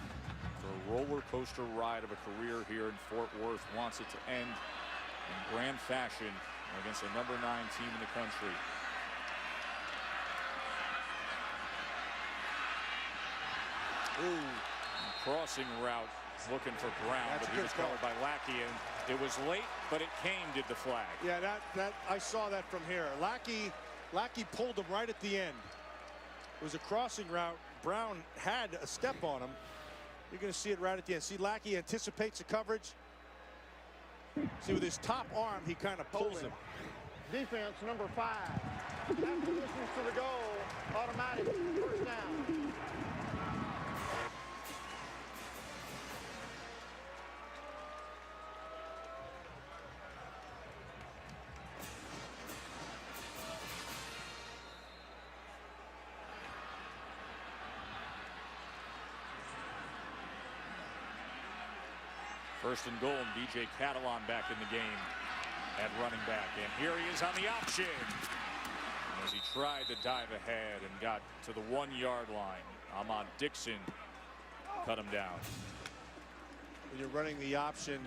for a roller coaster ride of a career here in Fort Worth wants it to end in grand fashion against the number 9 team in the country. Ooh. Crossing route looking for Brown, but he was covered by Lackey, and it was late, but it came, did the flag. Yeah, that I saw that from here. Lackey pulled him right at the end. It was a crossing route. Brown had a step on him. You're going to see it right at the end. See, Lackey anticipates the coverage. See, with his top arm, he kind of pulls him. Defense number 5. After distance to the goal, automatic 1st down. First and goal, and B.J. Catalan back in the game at running back. And here he is on the option as he tried to dive ahead and got to the 1-yard line. Ahmad Dixon cut him down. When you're running the option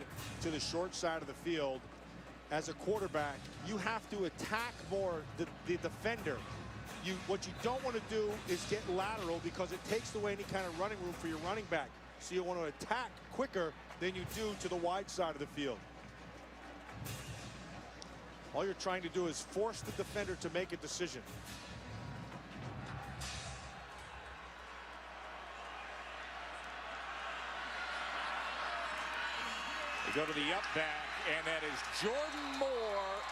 to the short side of the field, as a quarterback, you have to attack more the defender. What you don't want to do is get lateral, because it takes away any kind of running room for your running back. So you want to attack quicker than you do to the wide side of the field. All you're trying to do is force the defender to make a decision. They go to the up back, and that is Jordan Moore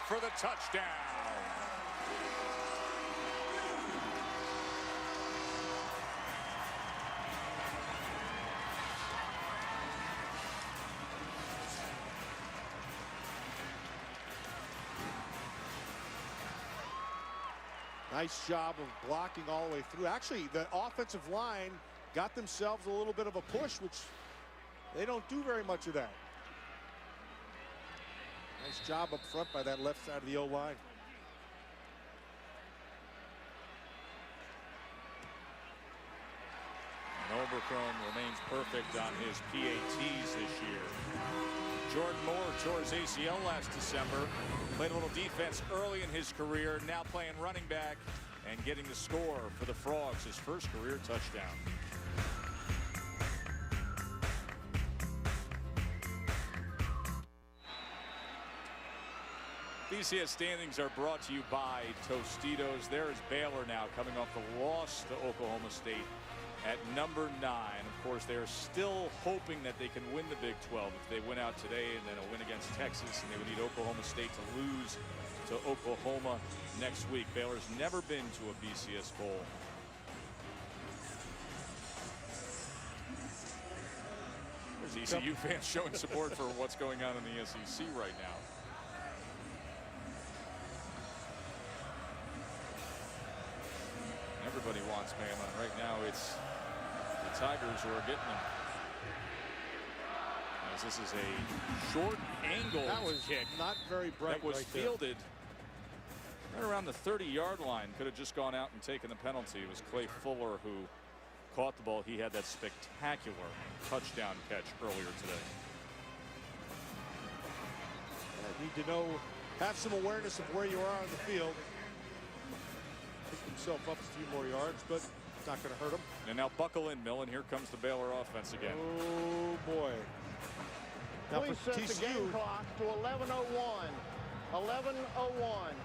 for the touchdown. Nice job of blocking all the way through. Actually, the offensive line got themselves a little bit of a push, which they don't do very much of that. Nice job up front by that left side of the O-line. Overcombe remains perfect on his PATs this year. Jordan Moore tore his ACL last December. Played a little defense early in his career. Now playing running back and getting the score for the Frogs, his first career touchdown. BCS standings are brought to you by Tostitos. There is Baylor now coming off the loss to Oklahoma State at number 9. Of course, they're still hoping that they can win the Big 12 if they win out today and then a win against Texas, and they would need Oklahoma State to lose to Oklahoma next week. Baylor's never been to a BCS Bowl. There's ECU fans showing support for what's going on in the SEC right now. Everybody wants Bama, and right now it's the Tigers who are getting them. As this is a short angle kick. Not very bright. That was right fielded right around the 30-yard line. Could have just gone out and taken the penalty. It was Clay Fuller who caught the ball. He had that spectacular touchdown catch earlier today. Need to know, have some awareness of where you are on the field. Pick himself up a few more yards, but it's not going to hurt him. And now buckle in, Millen. Here comes the Baylor offense again. Oh boy. Now Please for set TCU, the game clock to 11:01. 11:01.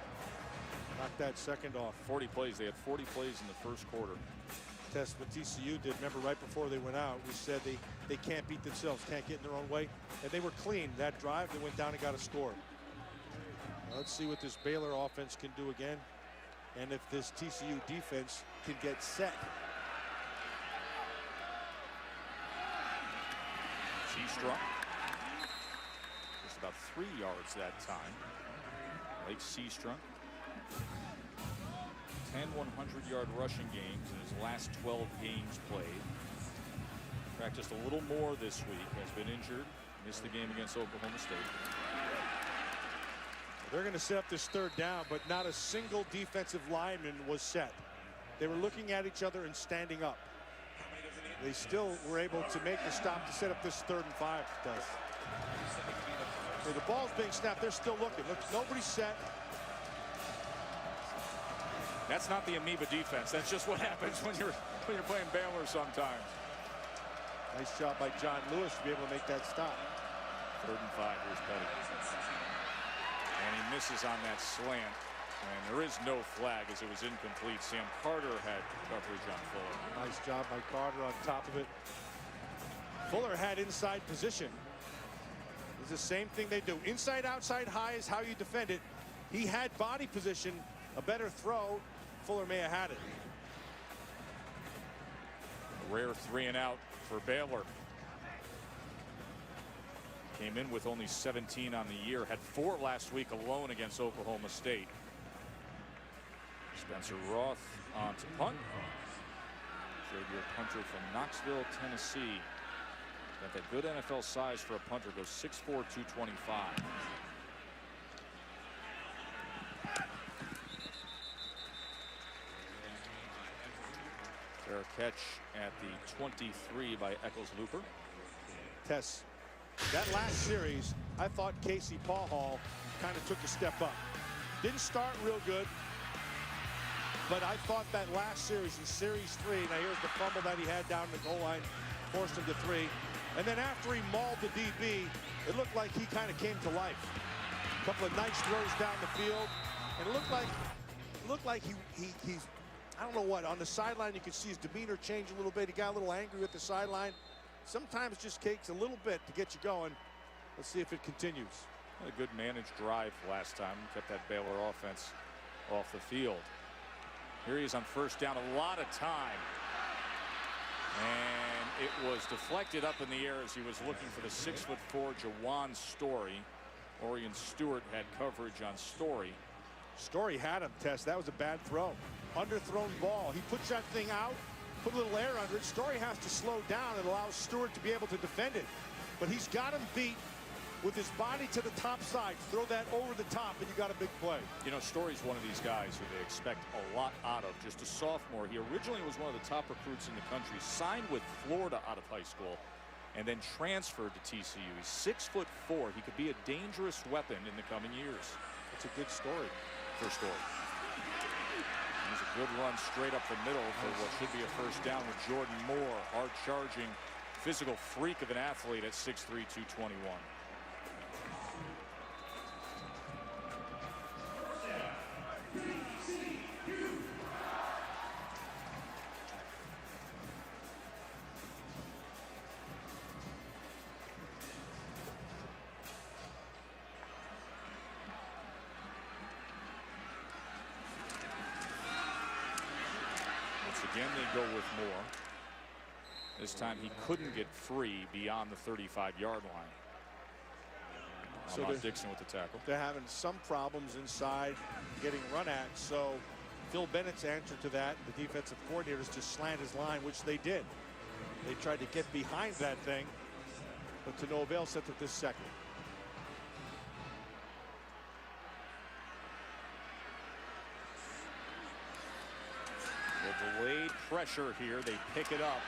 knock that second off. 40 plays. They had 40 plays in the first quarter. Test what TCU did. Remember, right before they went out, we said they can't beat themselves, can't get in their own way. And they were clean that drive. They went down and got a score. Now let's see what this Baylor offense can do again, and if this TCU defense can get set. Seastrunk. Just about 3 yards that time. Lake Seastrunk. 10 100-yard rushing games in his last 12 games played. Practiced a little more this week. Has been injured. Missed the game against Oklahoma State. They're going to set up this third down, but not a single defensive lineman was set. They were looking at each other and standing up. They still were able to make the stop to set up this 3rd and 5. The ball's being snapped. They're still looking. Look, nobody's set. That's not the amoeba defense. That's just what happens when you're playing Baylor sometimes. Nice job by John Lewis to be able to make that stop. 3rd and 5. Here's Petty. And he misses on that slant. And there is no flag as it was incomplete. Sam Carter had coverage on Fuller. Nice job by Carter on top of it. Fuller had inside position. It's the same thing they do. Inside, outside, high is how you defend it. He had body position. A better throw. Fuller may have had it. A rare 3 and out for Baylor. Came in with only 17 on the year. Had 4 last week alone against Oklahoma State. Spencer Roth on to punt. Xavier punter from Knoxville, Tennessee. Got that good NFL size for a punter. Goes 6'4", 225. Fair catch at the 23 by Eccles Looper. Tess, that last series, I thought Casey Paul kind of took a step up. Didn't start real good, but I thought that last series, in series 3, now here's the fumble that he had down the goal line, forced him to 3. And then after he mauled the DB, it looked like he kind of came to life. A couple of nice throws down the field, and it looked like he's, I don't know what, on the sideline you could see his demeanor change a little bit. He got a little angry with the sideline. Sometimes it just takes a little bit to get you going. Let's see if it continues. A good managed drive last time. Kept that Baylor offense off the field. Here he is on 1st down. A lot of time. And it was deflected up in the air as he was looking for the 6'4" Jawan Story. Orion Stewart had coverage on Story. Story had him, Tess. That was a bad throw. Underthrown ball. He puts that thing out, put a little air under it. Story has to slow down and allows Stewart to be able to defend it. But he's got him beat with his body to the top side. Throw that over the top, and you got a big play. You know, Story's one of these guys who they expect a lot out of. Just a sophomore. He originally was one of the top recruits in the country, signed with Florida out of high school, and then transferred to TCU. He's 6'4". He could be a dangerous weapon in the coming years. It's a good story for Story. There's a good run straight up the middle for what should be a first down with Jordan Moore. Hard-charging, physical freak of an athlete at 6'3", 221. Again, they go with Moore. This time he couldn't get free beyond the 35-yard line. So Dixon with the tackle. They're having some problems inside getting run at. So Phil Bennett's answer to that, the defensive coordinators, to slant his line, which they did. They tried to get behind that thing, but to no avail, set with this second. Delayed pressure here. They pick it up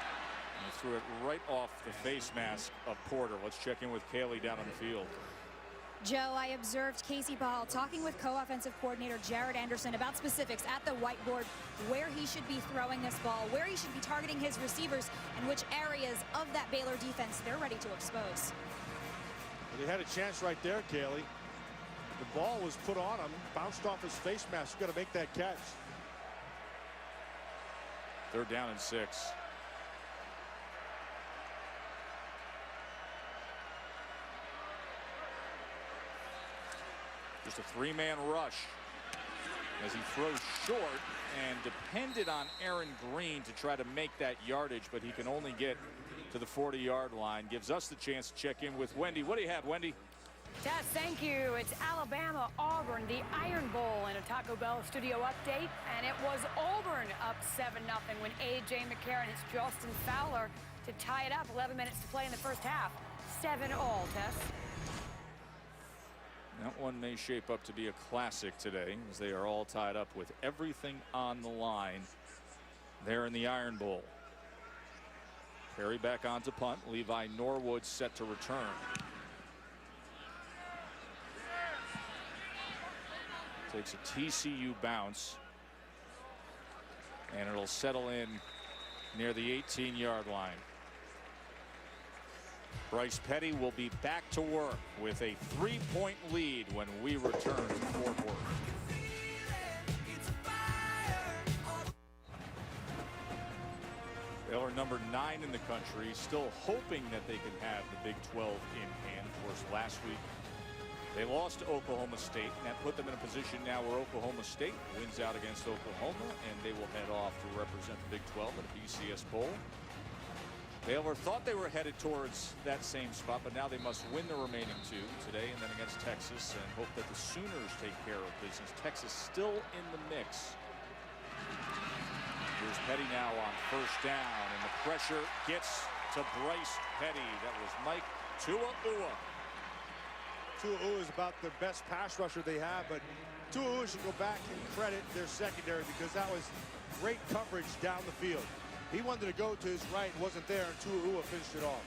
and threw it right off the face mask of Porter. Let's check in with Kaylee down on the field. Joe, I observed Casey Ball talking with co-offensive coordinator Jared Anderson about specifics at the whiteboard, where he should be throwing this ball, where he should be targeting his receivers, and which areas of that Baylor defense they're ready to expose. Well, they had a chance right there, Kaylee. The ball was put on him, bounced off his face mask. You got to make that catch. 3rd down and 6. Just a 3-man rush as he throws short and depended on Aaron Green to try to make that yardage, but he can only get to the 40-yard line. Gives us the chance to check in with Wendy. What do you have, Wendy? Tess, thank you. It's Alabama, Auburn, the Iron Bowl, and a Taco Bell studio update. And it was Auburn up 7-0 when A.J. McCarron hits Justin Fowler to tie it up. 11 minutes to play in the first half. 7-all, Tess. That one may shape up to be a classic today, as they are all tied up with everything on the line there in the Iron Bowl. Perry back onto punt. Levi Norwood set to return. Takes a TCU bounce, and it'll settle in near the 18-yard line. Bryce Petty will be back to work with a 3-point lead when we return to Fort Worth. Baylor number 9 in the country, still hoping that they can have the Big 12 in hand. Of course, last week they lost to Oklahoma State, and that put them in a position now where Oklahoma State wins out against Oklahoma, and they will head off to represent the Big 12 at a BCS Bowl. Baylor thought they were headed towards that same spot, but now they must win the remaining 2 today and then against Texas, and hope that the Sooners take care of business. Texas still in the mix. Here's Petty now on 1st down, and the pressure gets to Bryce Petty. That was Mike Tua'ua. Tua'ua is about the best pass rusher they have, but Tua'ua should go back and credit their secondary, because that was great coverage down the field. He wanted to go to his right, wasn't there, and Tua'ua finished it off.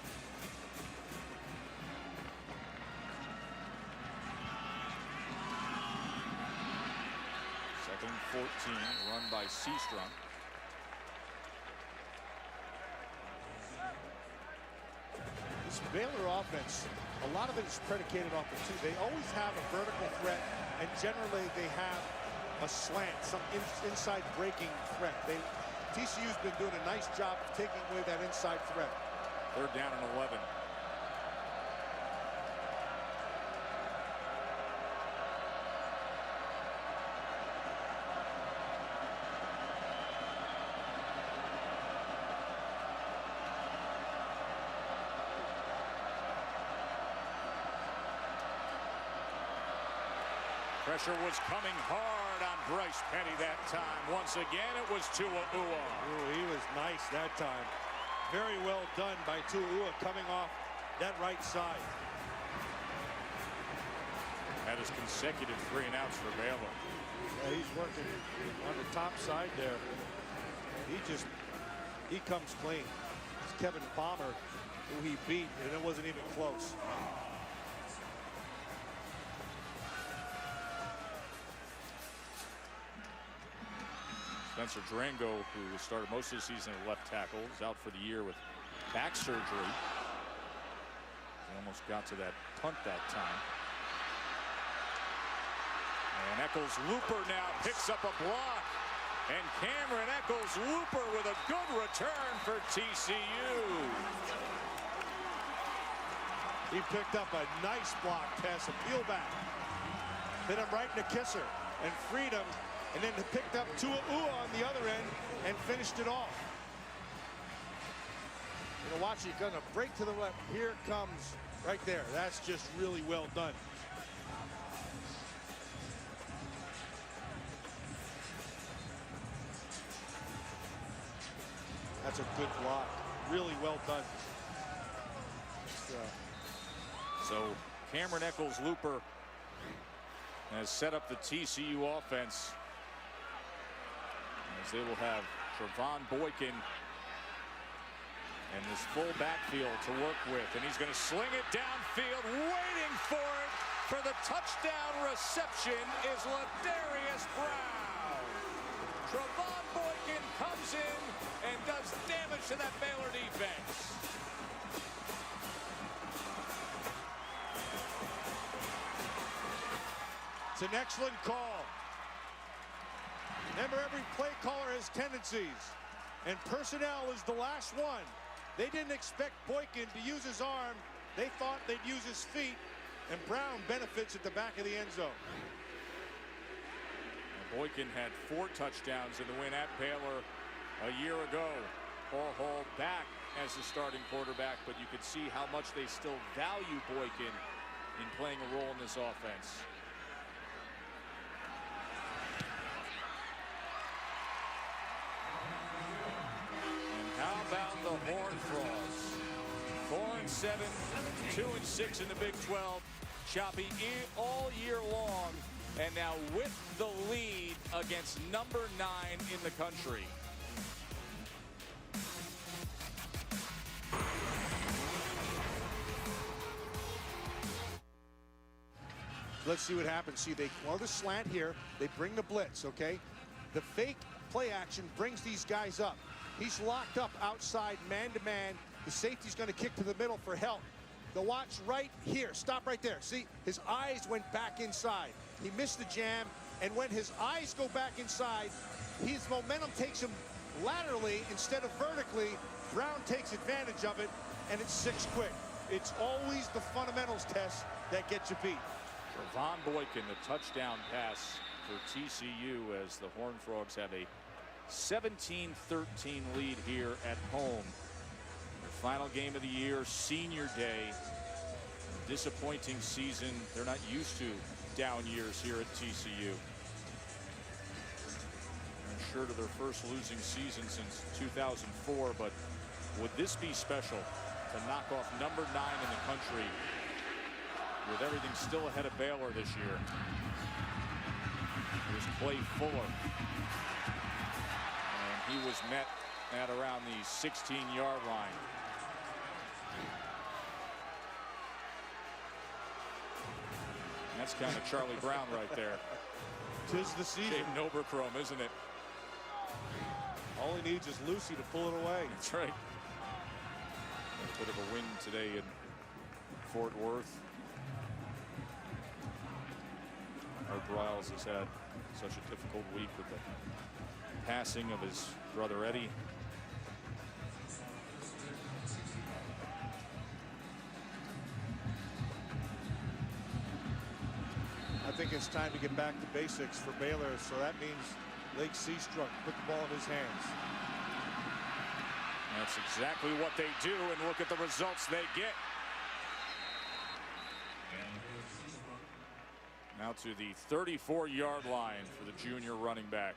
Second and 14, run by Seastrom. This Baylor offense, a lot of it is predicated off the 2. They always have a vertical threat, and generally they have a slant, some inside breaking threat. TCU's been doing a nice job of taking away that inside threat. 3rd down and 11. Pressure was coming hard on Bryce Petty that time. Once again, it was Tua. Ooh, he was nice that time. Very well done by Tua coming off that right side. That is consecutive 3 and outs for Baylor. Yeah, he's working on the top side there. He comes clean. It's Kevin Palmer who he beat, and it wasn't even close. Spencer Drango, who started most of the season at left tackle, is out for the year with back surgery. He almost got to that punt that time. And Eccles-Looper now picks up a block. And Cameron Eccles-Looper with a good return for TCU. He picked up a nice block pass, a peel back. Hit him right in the kisser and freed him. And then picked up Tua on the other end and finished it off. You know, watch, he's gonna break to the left. Here it comes right there. That's just really well done. That's a good block. Really well done. So Cameron Eccles-Looper has set up the TCU offense, as they will have Trevon Boykin and this full backfield to work with. And he's going to sling it downfield, waiting for it for the touchdown reception is Ladarius Brown. Trevon Boykin comes in and does damage to that Baylor defense. It's an excellent call. Remember, every play caller has tendencies, and personnel is the last one. They didn't expect Boykin to use his arm. They thought they'd use his feet, and Brown benefits at the back of the end zone. Boykin had 4 touchdowns in the win at Baylor a year ago. Paul Hall back as the starting quarterback, but you could see how much they still value Boykin in playing a role in this offense. How about the Horned Frogs? 4-7, 2-6 in the Big 12. Choppy all year long, and now with the lead against number 9 in the country. Let's see what happens. See, they call the slant here. They bring the blitz, okay? The fake play action brings these guys up. He's locked up outside, man-to-man. The safety's going to kick to the middle for help. The watch right here. Stop right there. See, his eyes went back inside. He missed the jam, and when his eyes go back inside, his momentum takes him laterally instead of vertically. Brown takes advantage of it, and it's 6 quick. It's always the fundamentals test that gets you beat. Trevon Boykin, the touchdown pass for TCU, as the Horned Frogs have a 17-13 lead here at home. Their final game of the year, senior day. Disappointing season. They're not used to down years here at TCU. They're sure to their first losing season since 2004, but would this be special to knock off number 9 in the country with everything still ahead of Baylor this year? Here's Clay Fuller. He was met at around the 16-yard line. That's kind of Charlie Brown right there. 'Tis the season. Dave Noberchrome, isn't it? All he needs is Lucy to pull it away. That's right. A bit of a win today in Fort Worth. Art Briles has had such a difficult week with the passing of his brother Eddie. I think it's time to get back to basics for Baylor, so that means Lake Seastruck put the ball in his hands. That's exactly what they do, and look at the results they get. Now to the 34-yard line for the junior running back.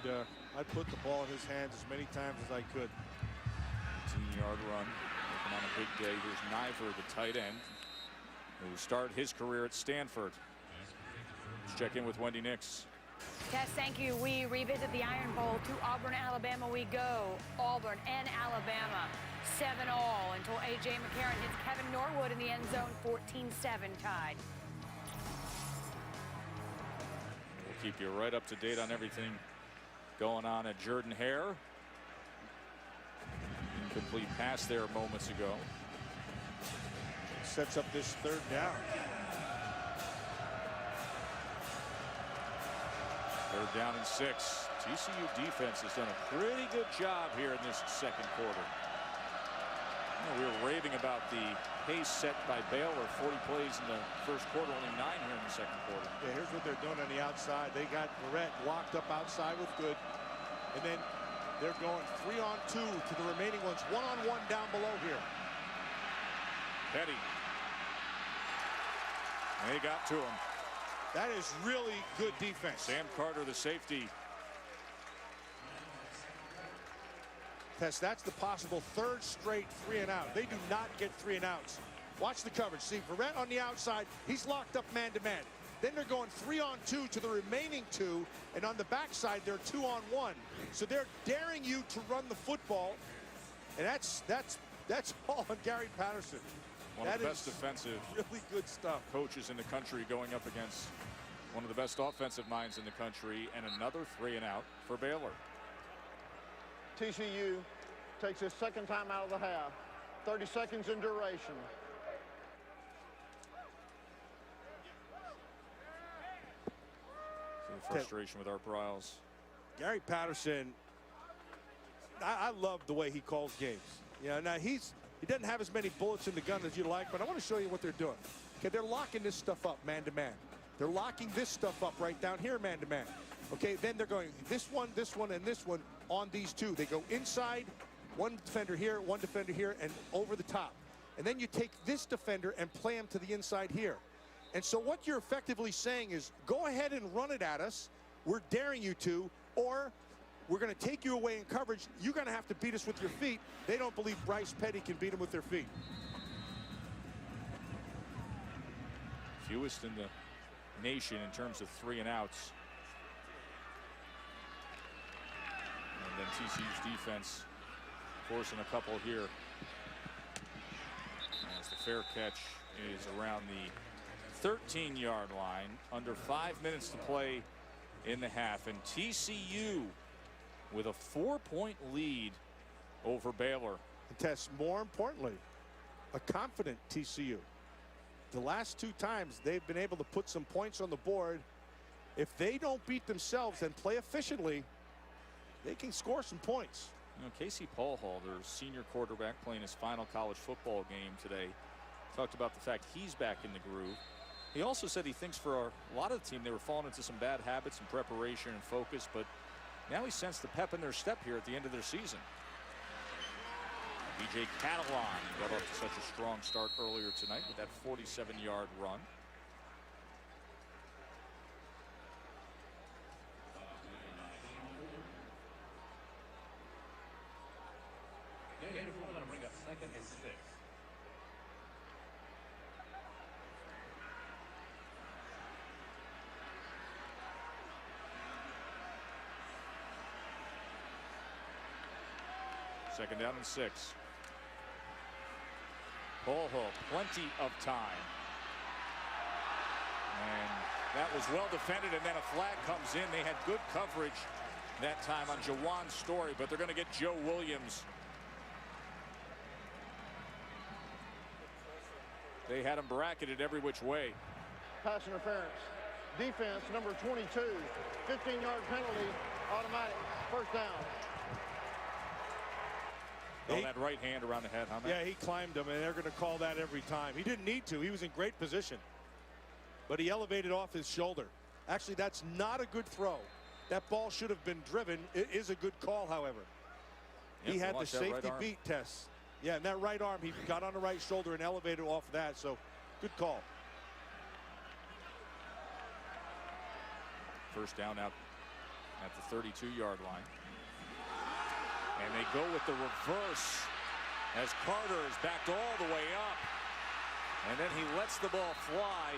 Yeah, I'd put the ball in his hands as many times as I could. 18-yard run. Looking on a big day. Here's Niver, the tight end, who started his career at Stanford. Let's check in with Wendy Nix. Tess, thank you. We revisit the Iron Bowl. To Auburn, Alabama we go. Auburn and Alabama, 7-all until A.J. McCarron hits Kevin Norwood in the end zone, 14-7 tied. We'll keep you right up to date on everything going on at Jordan-Hare. Incomplete pass there moments ago. Sets up this third down. Third down and 6. TCU defense has done a pretty good job here in this second quarter. We were raving about the pace set by Baylor. 40 plays in the first quarter, only 9 here in the second quarter. Yeah, here's what they're doing on the outside. They got Barrett locked up outside with Good. And then they're going 3-on-2 to the remaining ones. 1-on-1 down below here. Petty. They got to him. That is really good defense. Sam Carter, the safety. Tess, that's the possible third straight 3-and-out. They do not get 3-and-outs. Watch the coverage. See, Barrett on the outside, he's locked up man-to-man. Then they're going 3-on-2 to the remaining 2, and on the backside, they're 2-on-1. So they're daring you to run the football, and that's all on Gary Patterson. One of the best defensive really good stuff. Coaches in the country going up against one of the best offensive minds in the country, and another 3-and-out for Baylor. TCU takes his second time out of the half. 30 seconds in duration. The frustration with Art Briles. Gary Patterson, I love the way he calls games. Yeah, now he doesn't have as many bullets in the gun as you like, but I want to show you what they're doing. Okay, they're locking this stuff up man-to-man. They're locking this stuff up right down here man-to-man. Okay, then they're going this one, and this one on these 2. They go inside, one defender here, and over the top. And then you take this defender and play him to the inside here. And so what you're effectively saying is, go ahead and run it at us. We're daring you to, or we're going to take you away in coverage. You're going to have to beat us with your feet. They don't believe Bryce Petty can beat them with their feet. Fewest in the nation in terms of 3-and-outs. And then TCU's defense forcing a couple here. As the fair catch is around the 13-yard line. Under 5 minutes to play in the half. And TCU with a 4-point lead over Baylor. And Tess, more importantly, a confident TCU. The last 2 times they've been able to put some points on the board. If they don't beat themselves and play efficiently, they can score some points. You know, Casey Paulhall, their senior quarterback, playing his final college football game today, talked about the fact he's back in the groove. He also said he thinks for a lot of the team they were falling into some bad habits and preparation and focus, but now he sensed the pep in their step here at the end of their season. B.J. Catalan got off to such a strong start earlier tonight with that 47-yard run. We're going to bring up 2nd and 6. Second down and 6. Paulhall, plenty of time. And that was well defended, and then a flag comes in. They had good coverage that time on Jawan Story, but they're going to get Joe Williams. They had him bracketed every which way. Pass interference. Defense, number 22. 15-yard penalty, automatic. First down. Oh, that right hand around the head, huh, man? Yeah, he climbed him, and they're going to call that every time. He didn't need to. He was in great position. But he elevated off his shoulder. Actually, that's not a good throw. That ball should have been driven. It is a good call, however. Yep, he had the safety right beat test. Yeah, and that right arm, he got on the right shoulder and elevated off of that, so good call. first down out at the 32-yard line. And they go with the reverse as Carter is backed all the way up. And then he lets the ball fly.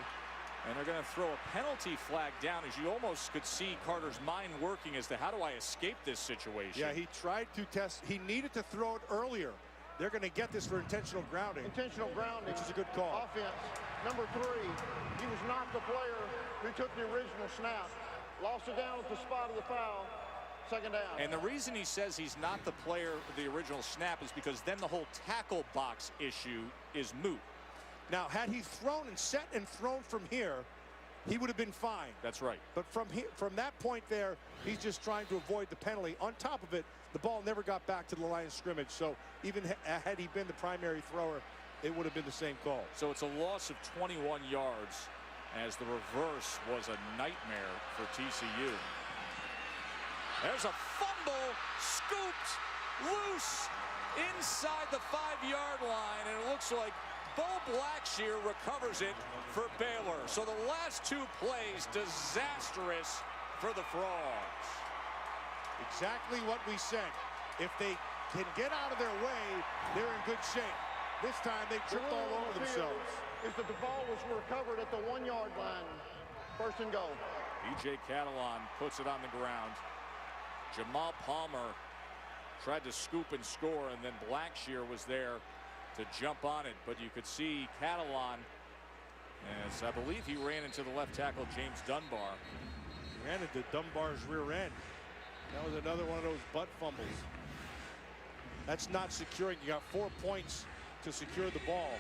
And they're going to throw a penalty flag down, as you almost could see Carter's mind working as to how do I escape this situation. Yeah, he tried to test. He needed to throw it earlier. They're going to get this for intentional grounding. Intentional grounding. Which is a good call. Offense. Number 3, he was not the player who took the original snap. Lost it down at the spot of the foul. Second down. And the reason he says he's not the player of the original snap is because then the whole tackle box issue is moot. Now, had he thrown and set and thrown from here, he would have been fine. That's right. But from that point there, he's just trying to avoid the penalty. On top of it, the ball never got back to the line of scrimmage. So even had he been the primary thrower, it would have been the same call. So it's a loss of 21 yards, as the reverse was a nightmare for TCU. There's a fumble, scooped, loose, inside the 5-yard line, and it looks like Bo Blackshear recovers it for Baylor. So the last 2 plays, disastrous for the Frogs. Exactly what we said. If they can get out of their way, they're in good shape. This time they tripped all over themselves. Is that the ball was recovered at the 1-yard line. First and goal. B.J. Catalon puts it on the ground. Jamal Palmer tried to scoop and score, and then Blackshear was there to jump on it, but you could see Catalon, as I believe he ran into the left tackle James Dunbar. He ran into Dunbar's rear end. That was another one of those butt fumbles. That's not securing. You got 4 points to secure the ball.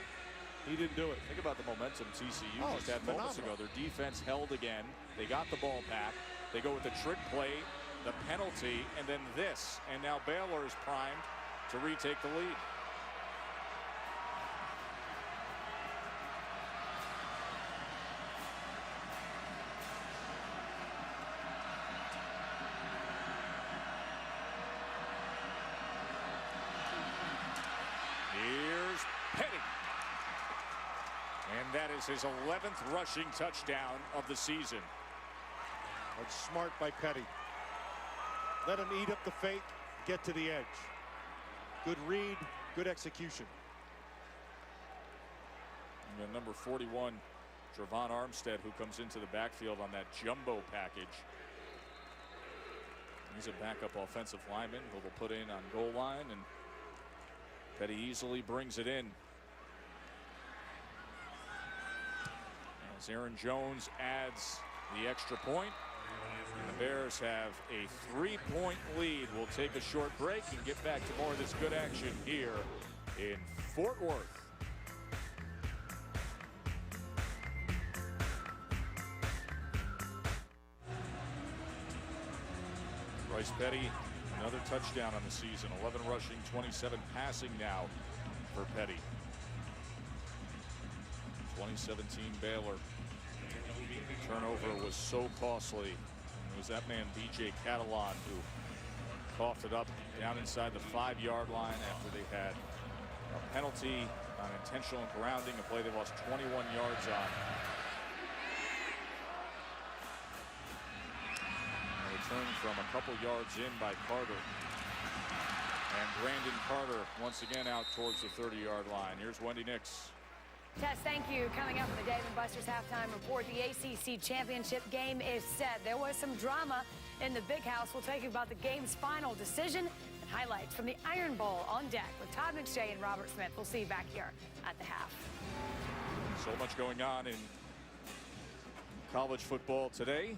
He didn't do it. Think about the momentum TCU just had phenomenal. moments ago. Their defense held again. They got the ball back. They go with the trick play, the penalty, and then this. And now Baylor is primed to retake the lead. Here's Petty. And that is his 11th rushing touchdown of the season. That's smart by Petty. Let him eat up the fake, get to the edge. Good read, good execution. And then number 41, Trevon Armstead, who comes into the backfield on that jumbo package. He's a backup offensive lineman who will put in on goal line, and Petty easily brings it in. As Aaron Jones adds the extra point, and the Bears have a 3-point lead. We'll take a short break and get back to more of this good action here in Fort Worth. Bryce Petty, another touchdown on the season. 11 rushing, 27 passing now for Petty. 2017 Baylor. Turnover was so costly. It was that man B.J. Catalon who coughed it up down inside the 5-yard line after they had a penalty on intentional grounding, a play they lost 21 yards on. A return from a couple yards in by Carter. And Brandon Carter once again out towards the 30-yard line. Here's Wendy Nix. Tess, thank you. Coming up on the Dave & Buster's halftime report, the ACC championship game is set. There was some drama in the Big House. We'll tell you about the game's final decision and highlights from the Iron Bowl on deck with Todd McShay and Robert Smith. We'll see you back here at the half. So much going on in college football today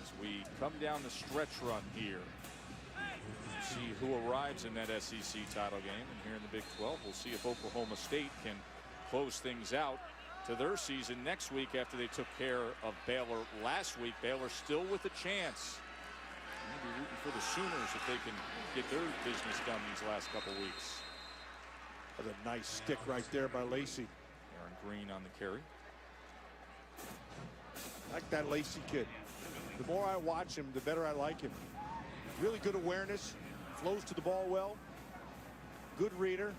as we come down the stretch run here. See who arrives in that SEC title game, and here in the Big 12 we'll see if Oklahoma State can close things out to their season next week after they took care of Baylor last week. Baylor still with a chance. Maybe rooting for the Sooners if they can get their business done these last couple weeks. That's a nice stick right there by Lacey. Aaron Green on the carry. I like that Lacey kid. The more I watch him, the better I like him. Really good awareness, flows to the ball well, good reader.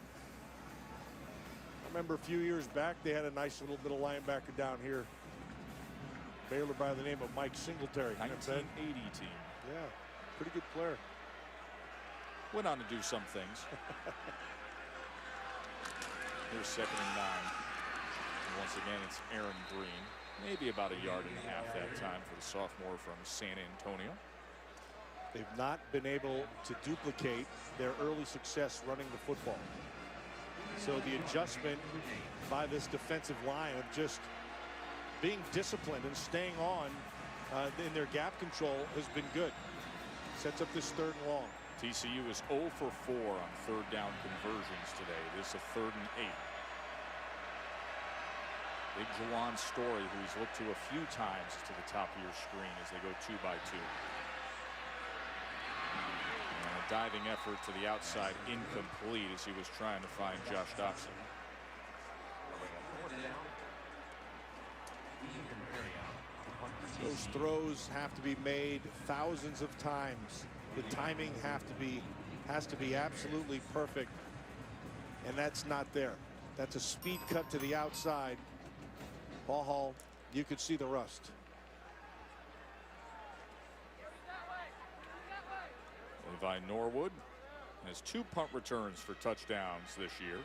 I remember a few years back they had a nice little middle linebacker down here. Baylor by the name of Mike Singletary. 1980 team. Yeah, pretty good player. Went on to do some things. Here's 2nd and 9. Once again, it's Aaron Green. Maybe about 1.5 yards that time for the sophomore from San Antonio. They've not been able to duplicate their early success running the football. So the adjustment by this defensive line of just being disciplined and staying on in their gap control has been good. Sets up this 3rd and long. TCU is 0 for 4 on 3rd down conversions today. This is a 3rd and 8. Big Jawan Story, who he's looked to a few times, to the top of your screen as they go 2 by 2. And a diving effort to the outside, incomplete, as he was trying to find Josh Dobson. Those throws have to be made thousands of times. The timing has to be absolutely perfect, and that's not there. That's a speed cut to the outside. Hall, you could see the rust. Levi Norwood has 2 punt returns for touchdowns this year.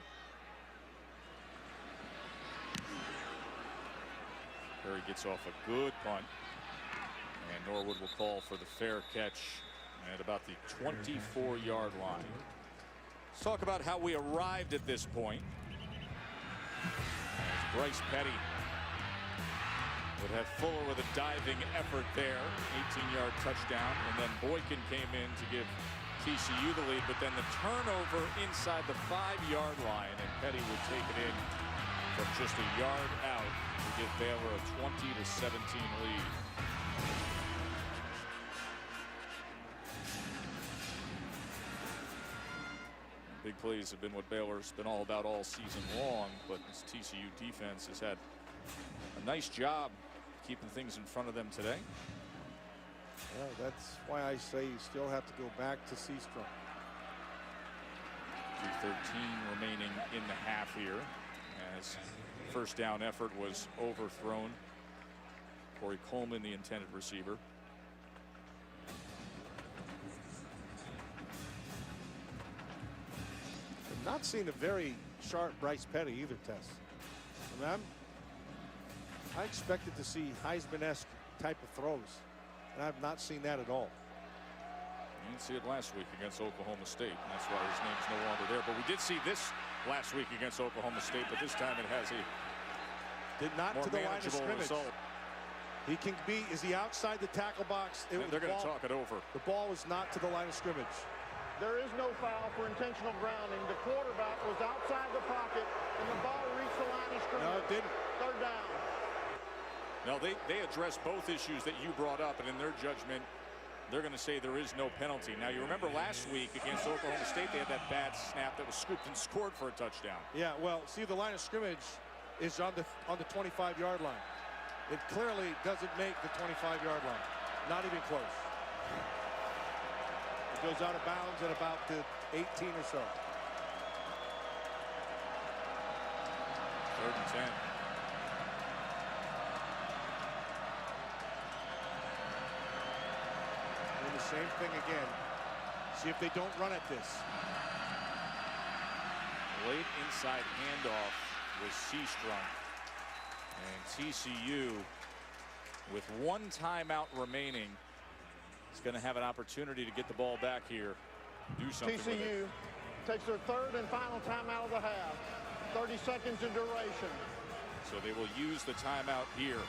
Perry gets off a good punt, and Norwood will call for the fair catch at about the 24-yard line. Let's talk about how we arrived at this point. As Bryce Petty would have Fuller with a diving effort there, 18-yard touchdown, and then Boykin came in to give TCU the lead, but then the turnover inside the 5-yard line, and Petty would take it in from just a yard out to give Baylor a 20-17 lead. Big plays have been what Baylor's been all about all season long, but this TCU defense has had a nice job keeping things in front of them today. Well, that's why I say you still have to go back to Seastrom. 3:13 remaining in the half here, as first down effort was overthrown. Corey Coleman, the intended receiver. I'm not seeing a very sharp Bryce Petty either, Tess. I mean, I expected to see Heisman-esque type of throws, and I've not seen that at all. You didn't see it last week against Oklahoma State, and that's why his name's no longer there. But we did see this last week against Oklahoma State, but this time it has a more to the line of manageable scrimmage. result. He can be, is he outside the tackle box? They're going to talk it over. The ball was not to the line of scrimmage. There is no foul for intentional grounding. The quarterback was outside the pocket, and the ball reached the line of scrimmage. No, it didn't. 3rd down. No, they addressed both issues that you brought up, and in their judgment, they're going to say there is no penalty. Now, you remember last week against Oklahoma State, they had that bad snap that was scooped and scored for a touchdown. Yeah, well, see, the line of scrimmage is on the 25-yard line. It clearly doesn't make the 25-yard line. Not even close. It goes out of bounds at about the 18 or so. 3rd and 10. Doing the same thing again. See if they don't run at this. Late inside handoff with Seastrunk. And TCU, with 1 timeout remaining, is going to have an opportunity to get the ball back here. Do something with it. TCU takes their 3rd and final timeout of the half. 30 seconds in duration. So they will use the timeout here.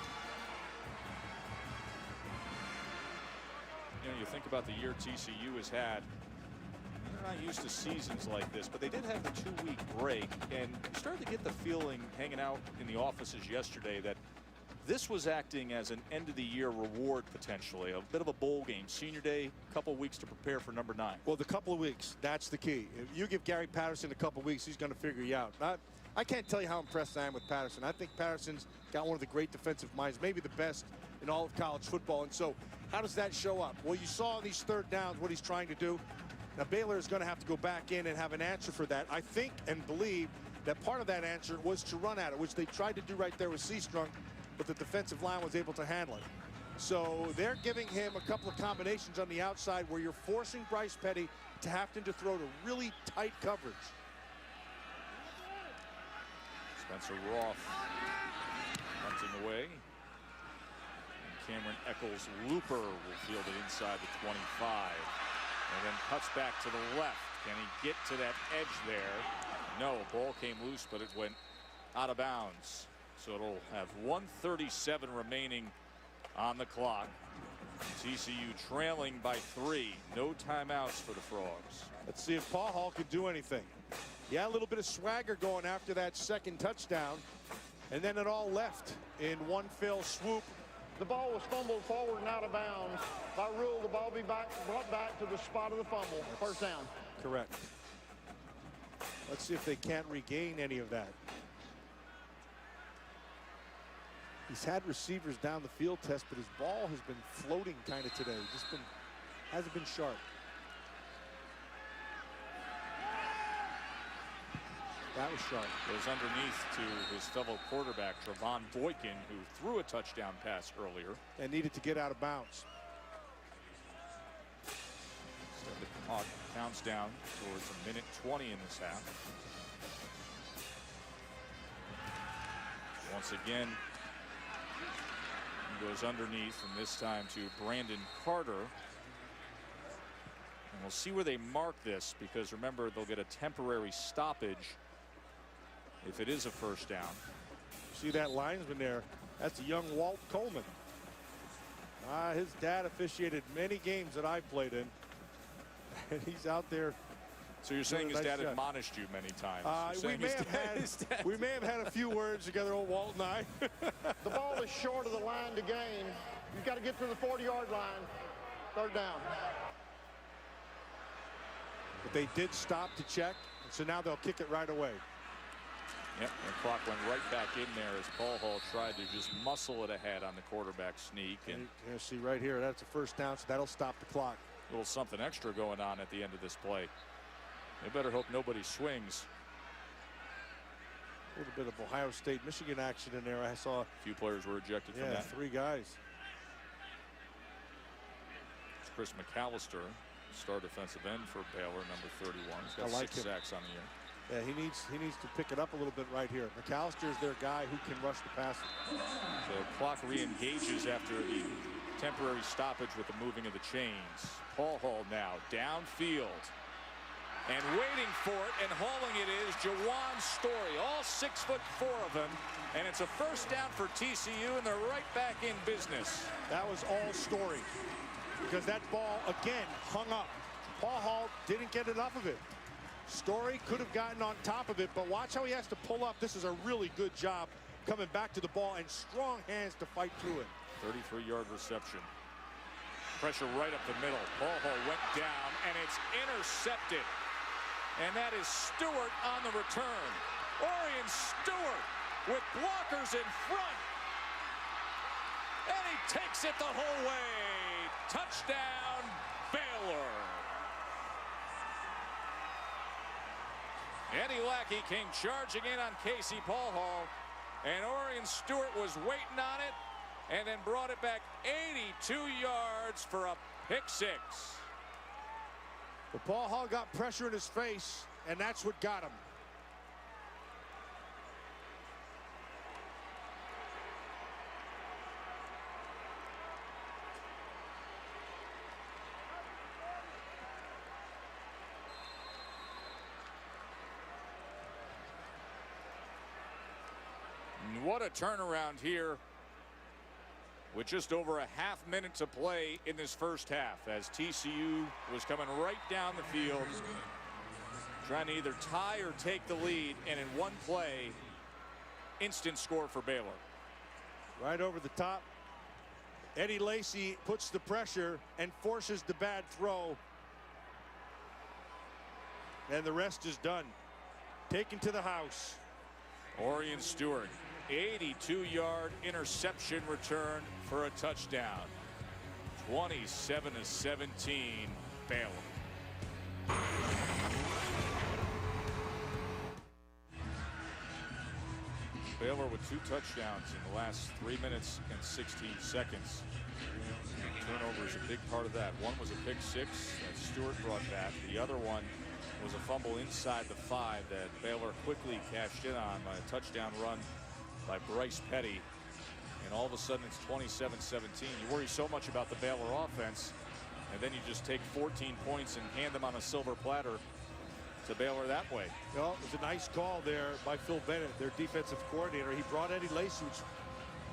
You know, you think about the year TCU has had. They're not used to seasons like this, but they did have the 2-week break, and you started to get the feeling hanging out in the offices yesterday that this was acting as an end-of-the-year reward, potentially. A bit of a bowl game. Senior day, a couple weeks to prepare for number 9. Well, the couple of weeks, that's the key. If you give Gary Patterson a couple of weeks, he's going to figure you out. I can't tell you how impressed I am with Patterson. I think Patterson's got one of the great defensive minds, maybe the best in all of college football. And so how does that show up? Well, you saw in these 3rd downs what he's trying to do. Now, Baylor is going to have to go back in and have an answer for that. I think and believe that part of that answer was to run at it, which they tried to do right there with Seastrunk. but the defensive line was able to handle it. So they're giving him a couple of combinations on the outside where you're forcing Bryce Petty to have to throw to really tight coverage. Spencer Roth punting away. Cameron Eccles Looper will field it inside the 25. And then cuts back to the left. Can he get to that edge there? No, ball came loose, but it went out of bounds. So it'll have 1:37 remaining on the clock. TCU trailing by 3. No timeouts for the Frogs. Let's see if Paul Hall can do anything. Yeah, a little bit of swagger going after that second touchdown. And then it all left in one fell swoop. The ball was fumbled forward and out of bounds. By rule, the ball be brought back to the spot of the fumble. First down. Correct. Let's see if they can't regain any of that. He's had receivers down the field test, but his ball has been floating kind of today. Just hasn't been sharp. That was sharp. Goes underneath to his fellow quarterback, Trevon Boykin, who threw a touchdown pass earlier. And needed to get out of bounds. So the clock counts down towards 1:20 in this half. Once again, he goes underneath, and this time to Brandon Carter. And we'll see where they mark this, because remember, they'll get a temporary stoppage if it is a first down. See that linesman there? That's a young Walt Coleman. His dad officiated many games that I played in. And he's out there. So you're saying his dad admonished you many times? We may have had a few words together, old Walt and I. The ball is short of the line to gain. You've got to get to the 40-yard line. Third down. But they did stop to check, so now they'll kick it right away. Yep, the clock went right back in there as Paul Hall tried to just muscle it ahead on the quarterback sneak. And you see right here, that's a first down, so that'll stop the clock. A little something extra going on at the end of this play. They better hope nobody swings. A little bit of Ohio State, Michigan action in there. I saw a few players were ejected from that. 3 guys. It's Chris McAllister, star defensive end for Baylor, number 31. He's got 6 sacks on the year. Yeah, he needs to pick it up a little bit right here. McAllister is their guy who can rush the passer. So clock re-engages after the temporary stoppage with the moving of the chains. Paul Hall now downfield. And waiting for it and hauling it is Jawan Story. All 6'4" of them. And it's a first down for TCU, and they're right back in business. That was all Story. Because that ball, again, hung up. Paul Hall didn't get enough of it. Story could have gotten on top of it, but watch how he has to pull up. This is a really good job coming back to the ball and strong hands to fight through it. 33-yard reception. Pressure right up the middle. Paul Hall went down, and it's intercepted. And that is Stewart on the return. Orion Stewart with blockers in front. And he takes it the whole way. Touchdown, Baylor. Eddie Lackey came charging in on Casey Paul Hall, and Orion Stewart was waiting on it and then brought it back 82 yards for a pick 6. But Paul Hall got pressure in his face, and that's what got him. What a turnaround here with just over a half minute to play in this first half, as TCU was coming right down the field trying to either tie or take the lead, and in one play, instant score for Baylor. Right over the top. Eddie Lacy puts the pressure and forces the bad throw, and the rest is done. Taken to the house. Orion Stewart, 82-yard interception return for a touchdown. 27-17 Baylor. Baylor with 2 touchdowns in the last 3 minutes and 16 seconds. Turnover is a big part of that. One was a pick 6 that Stewart brought back. The other one was a fumble inside the 5 that Baylor quickly cashed in on by a touchdown run by Bryce Petty. And all of a sudden it's 27-17. You worry so much about the Baylor offense, and then you just take 14 points and hand them on a silver platter to Baylor that way. Well, it was a nice call there by Phil Bennett, their defensive coordinator. He brought Eddie Lacy,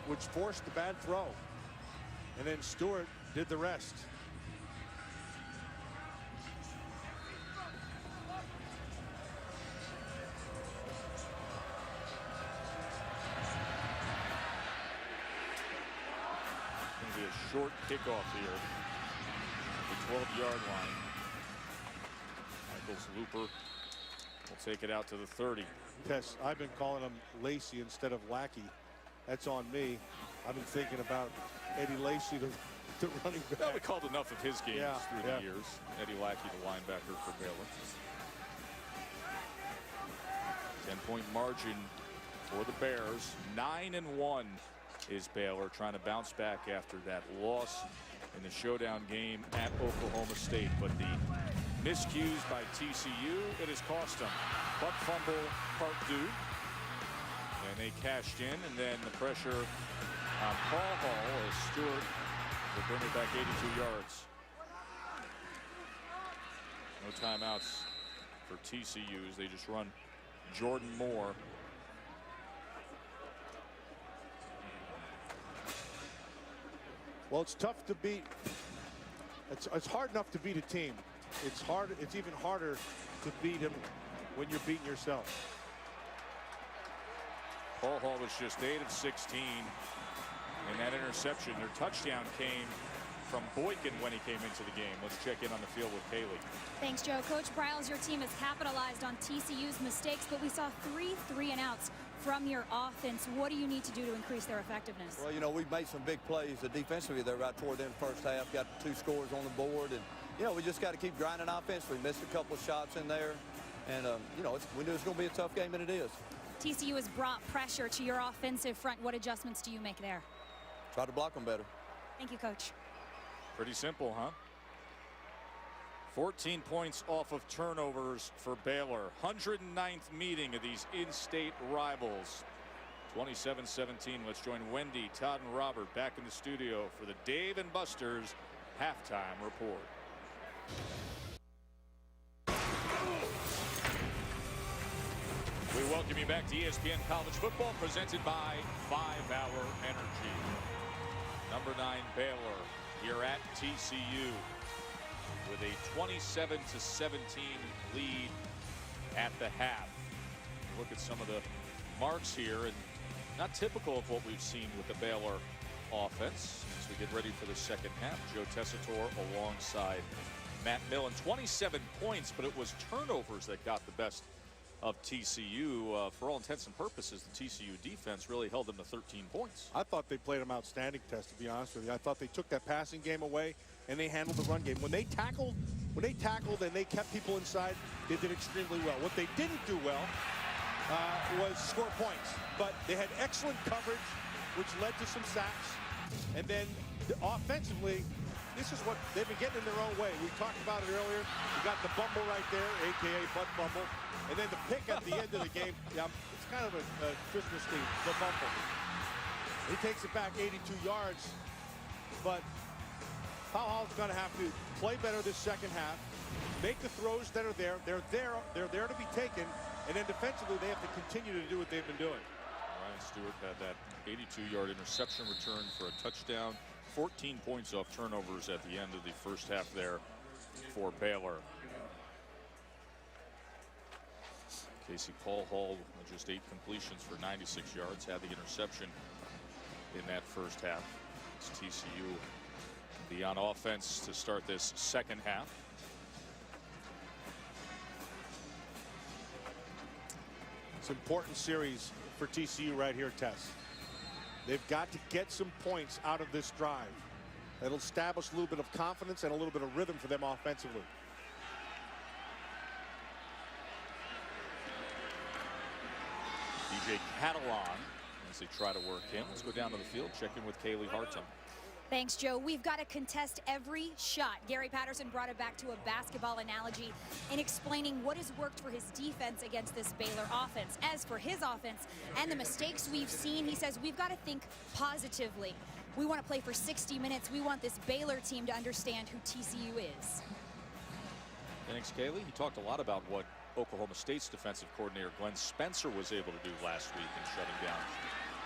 which forced the bad throw. And then Stewart did the rest. It's going to be a short kickoff here at the 12-yard line. Michaels Looper will take it out to the 30. Yes, I've been calling him Lacy instead of Lackey. That's on me. I've been thinking about Eddie Lacy, the running back. Well, we called enough of his games through the years. Eddie Lackey, the linebacker for Baylor. 10-point margin for the Bears. 9-1 is Baylor, trying to bounce back after that loss in the showdown game at Oklahoma State. But the miscues by TCU, it has cost them. Buck fumble, part due. And they cashed in, and then the pressure on Paul Hall as Stewart will bring it back 82 yards. No timeouts for TCU's. They just run Jordan Moore. Well, it's tough to beat. It's hard enough to beat a team. It's hard. It's even harder to beat him when you're beating yourself. Paul Hall was just 8 of 16 in that interception. Their touchdown came from Boykin when he came into the game. Let's check in on the field with Kaylee. Thanks, Joe. Coach Bryles, your team has capitalized on TCU's mistakes, but we saw 3 3-and-outs from your offense. What do you need to do to increase their effectiveness? Well, you know, we've made some big plays defensively there right toward the end of the first half. Got 2 scores on the board, and you know, we just got to keep grinding offense. We missed a couple of shots in there, and you know, we knew it's going to be a tough game, and it is. TCU has brought pressure to your offensive front. What adjustments do you make there? Try to block them better. Thank you, Coach. Pretty simple, huh? 14 points off of turnovers for Baylor. 109th meeting of these in-state rivals. 27-17. Let's join Wendy, Todd, and Robert back in the studio for the Dave and Buster's halftime report. We welcome you back to ESPN College Football, presented by 5-Hour Energy. Number 9 Baylor here at TCU with a 27-17 lead at the half. Look at some of the marks here, and not typical of what we've seen with the Baylor offense as we get ready for the second half. Joe Tessitore alongside Matt Millen. 27 points, but it was turnovers that got the best of TCU. For all intents and purposes, the TCU defense really held them to 13 points. I thought they played them outstanding, Tess, to be honest with you. I thought they took that passing game away and they handled the run game. When they tackled and they kept people inside, they did extremely well. What they didn't do well was score points, but they had excellent coverage, which led to some sacks. And then offensively, this is what they've been getting in their own way. We talked about it earlier. You got the bumble right there, a.k.a. butt bumble. And then the pick at the end of the game, it's kind of a Christmas theme, the bumble. He takes it back 82 yards, but Paul Hall's going to have to play better this second half, make the throws that are there. They're there to be taken, and then defensively they have to continue to do what they've been doing. Ryan Stewart had that 82-yard interception return for a touchdown. 14 points off turnovers at the end of the first half there for Baylor. Casey Paul Hall with just 8 completions for 96 yards, had the interception in that first half. It's TCU be on offense to start this second half. It's an important series for TCU right here, Tess. They've got to get some points out of this drive. That'll establish a little bit of confidence and a little bit of rhythm for them offensively. DJ Catalan as they try to work him. Let's go down to the field, check in with Kaylee Hartung. Thanks, Joe. We've got to contest every shot. Gary Patterson brought it back to a basketball analogy in explaining what has worked for his defense against this Baylor offense. As for his offense and the mistakes we've seen, he says we've got to think positively. We want to play for 60 minutes. We want this Baylor team to understand who TCU is. Thanks, Kaylee. He talked a lot about what Oklahoma State's defensive coordinator Glenn Spencer was able to do last week in shutting down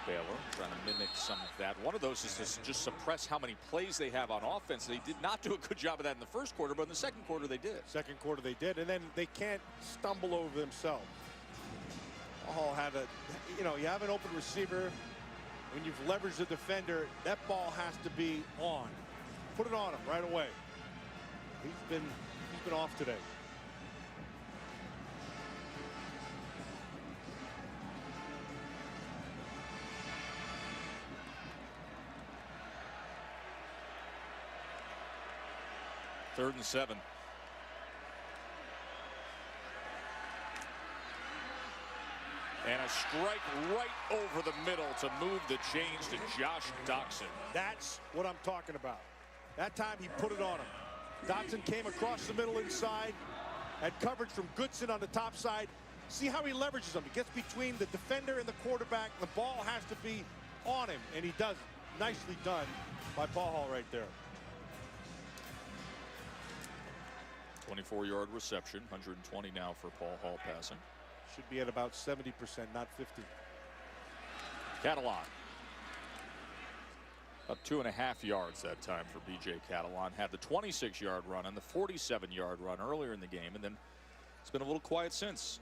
Baylor, trying to mimic some of that. One of those is to just suppress how many plays they have on offense. They did not do a good job of that in the first quarter, but in the second quarter they did. Second quarter they did, and then they can't stumble over themselves. Paul had a, you have an open receiver. When you've leveraged the defender, that ball has to be on. Put it on him right away. He's been off today. Third and 7. And a strike right over the middle to move the change to Josh Doxson. That's what I'm talking about. That time he put it on him. Doxson came across the middle inside, had coverage from Goodson on the top side. See how he leverages him. He gets between the defender and the quarterback. The ball has to be on him, and he does it. Nicely done by Paul Hall right there. 24-yard reception, 120 now for Paul Hall passing. Should be at about 70%, not 50. Catalan. About 2.5 yards that time for B.J. Catalan. Had the 26-yard run and the 47-yard run earlier in the game, and then it's been a little quiet since.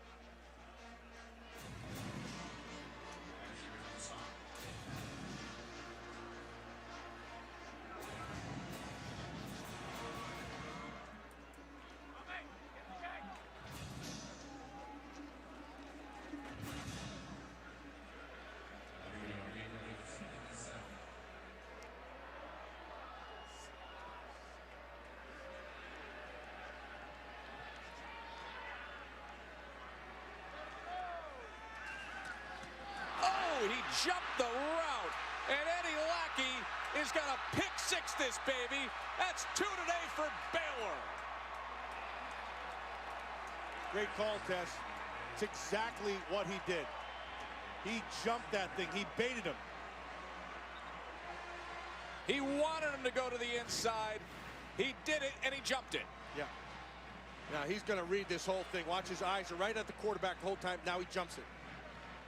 He jumped the route, and Eddie Lackey is going to pick six this baby. That's 2 today for Baylor. Great call, Tess. It's exactly what he did. He jumped that thing. He baited him. He wanted him to go to the inside. He did it, and he jumped it. Yeah. Now he's going to read this whole thing. Watch, his eyes are right at the quarterback the whole time. Now he jumps it.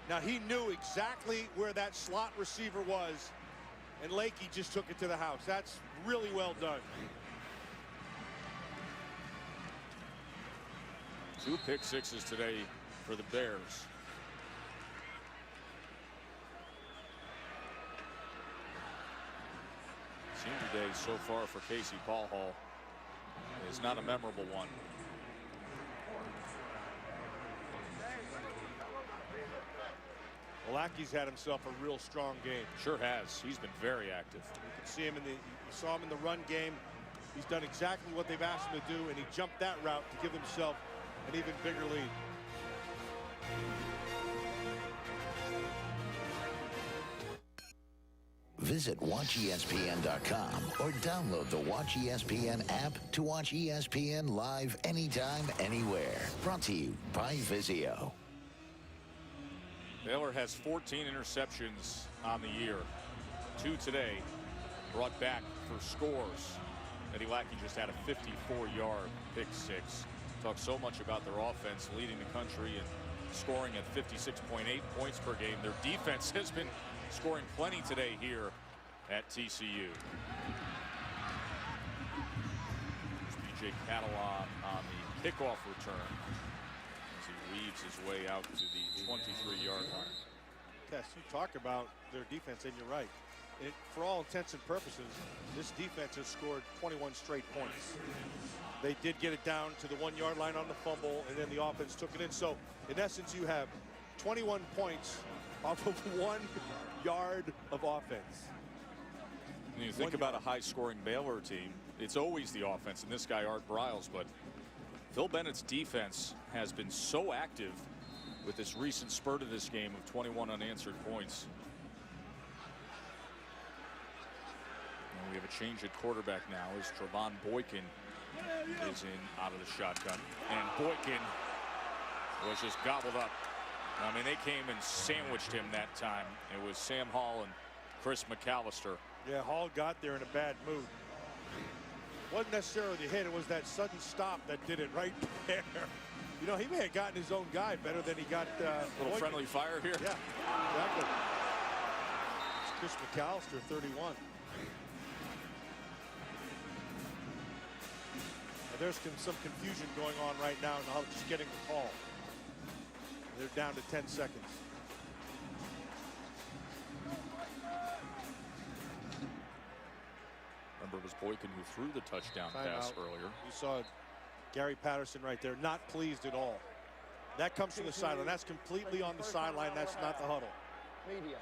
Now he knew exactly where that slot receiver was, and Lakey just took it to the house. That's really well done. 2 pick sixes today for the Bears. Senior day so far for Casey Paul Hall is not a memorable one. Lackey's had himself a real strong game. Sure has. He's been very active. You can see him you saw him in the run game. He's done exactly what they've asked him to do, and he jumped that route to give himself an even bigger lead. Visit WatchESPN.com or download the Watch ESPN app to watch ESPN live anytime, anywhere. Brought to you by Vizio. Baylor has 14 interceptions on the year. 2 today brought back for scores. Eddie Lackey just had a 54-yard pick six. Talk so much about their offense leading the country and scoring at 56.8 points per game. Their defense has been scoring plenty today here at TCU. B.J. Catalan on the kickoff return as he weaves his way out to the 23-yard line. Tess, you talk about their defense, and you're right. For all intents and purposes, this defense has scored 21 straight points. They did get it down to the 1-yard line on the fumble, and then the offense took it in. So, in essence, you have 21 points off of 1 yard of offense. When you think about a high-scoring Baylor team, it's always the offense, and this guy, Art Briles. But Phil Bennett's defense has been so active with this recent spurt of this game of 21 unanswered points. we have a change at quarterback now as Trevon Boykin is in out of the shotgun. And Boykin was just gobbled up. I mean, they came and sandwiched him that time. It was Sam Hall and Chris McAllister. Yeah, Hall got there in a bad mood. Wasn't necessarily the hit, it was that sudden stop that did it right there. You know, he may have gotten his own guy better than he got. Little friendly fire here. Yeah, exactly. It's Chris McAllister, 31. There's some confusion going on right now, and I'm just getting the call. They're down to 10 seconds. Remember, it was Boykin who threw the touchdown pass earlier. You saw Gary Patterson right there, not pleased at all. That comes from the sideline. That's completely on the sideline. That's not the huddle. Media.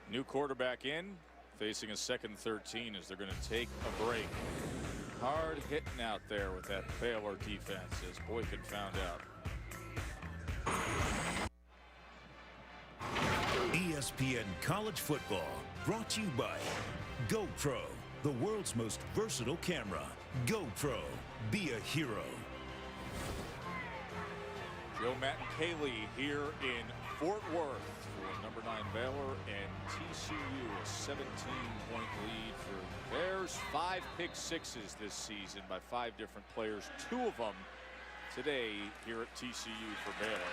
New quarterback in, facing a 2nd and 13 as they're going to take a break. Hard hitting out there with that Baylor defense, as Boykin found out. ESPN College Football, brought to you by GoPro, the world's most versatile camera. GoPro, be a hero. Joe Matt-Caley here in Fort Worth for number 9 Baylor and TCU, a 17-point lead for Bears. 5 pick sixes this season by 5 different players. 2 of them today here at TCU for Baylor.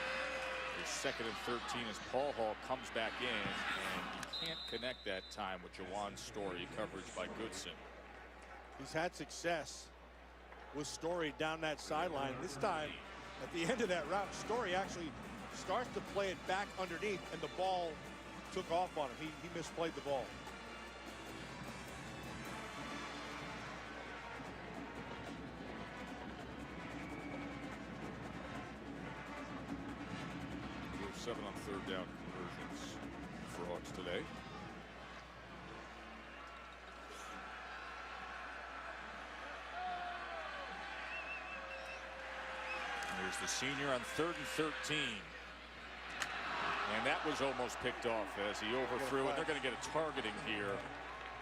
His 2nd and 13 as Paul Hall comes back in, and you can't connect that time with Jawan Story. Coverage by Goodson. He's had success with Story down that sideline. This time, at the end of that route, Story actually starts to play it back underneath, and the ball took off on him. He misplayed the ball. We have 7 on 3rd down conversions for Hawks today. Here's the senior on 3rd and 13. And that was almost picked off as he overthrew it. They're going to get a targeting here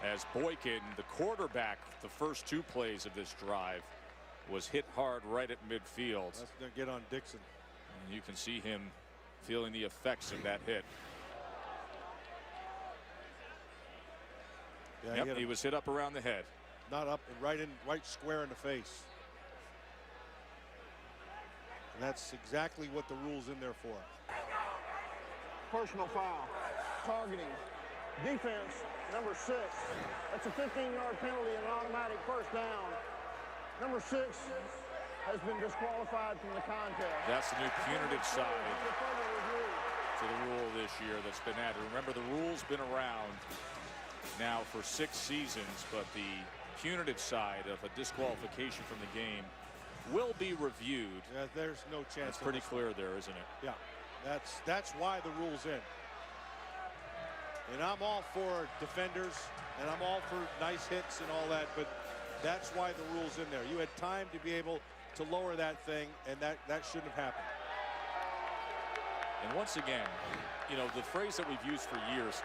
as Boykin, the quarterback, the first 2 plays of this drive, was hit hard right at midfield. That's going to get on Dixon. And you can see him feeling the effects of that hit. Yeah, yep, he was hit up around the head. Not up, and right square in the face. And that's exactly what the rule's in there for. Personal foul. Targeting. Defense, number 6. That's a 15-yard penalty and an automatic first down. Number 6 has been disqualified from the contest. That's the new punitive side to the rule this year that's been added. Remember, the rule's been around now for 6 seasons, but the punitive side of a disqualification from the game will be reviewed. Yeah, there's no chance. It's pretty clear there, isn't it? Yeah, that's why the rule's in. And I'm all for defenders, and I'm all for nice hits and all that, but that's why the rule's in there. You had time to be able to lower that thing, and that shouldn't have happened. And once again, you know, the phrase that we've used for years.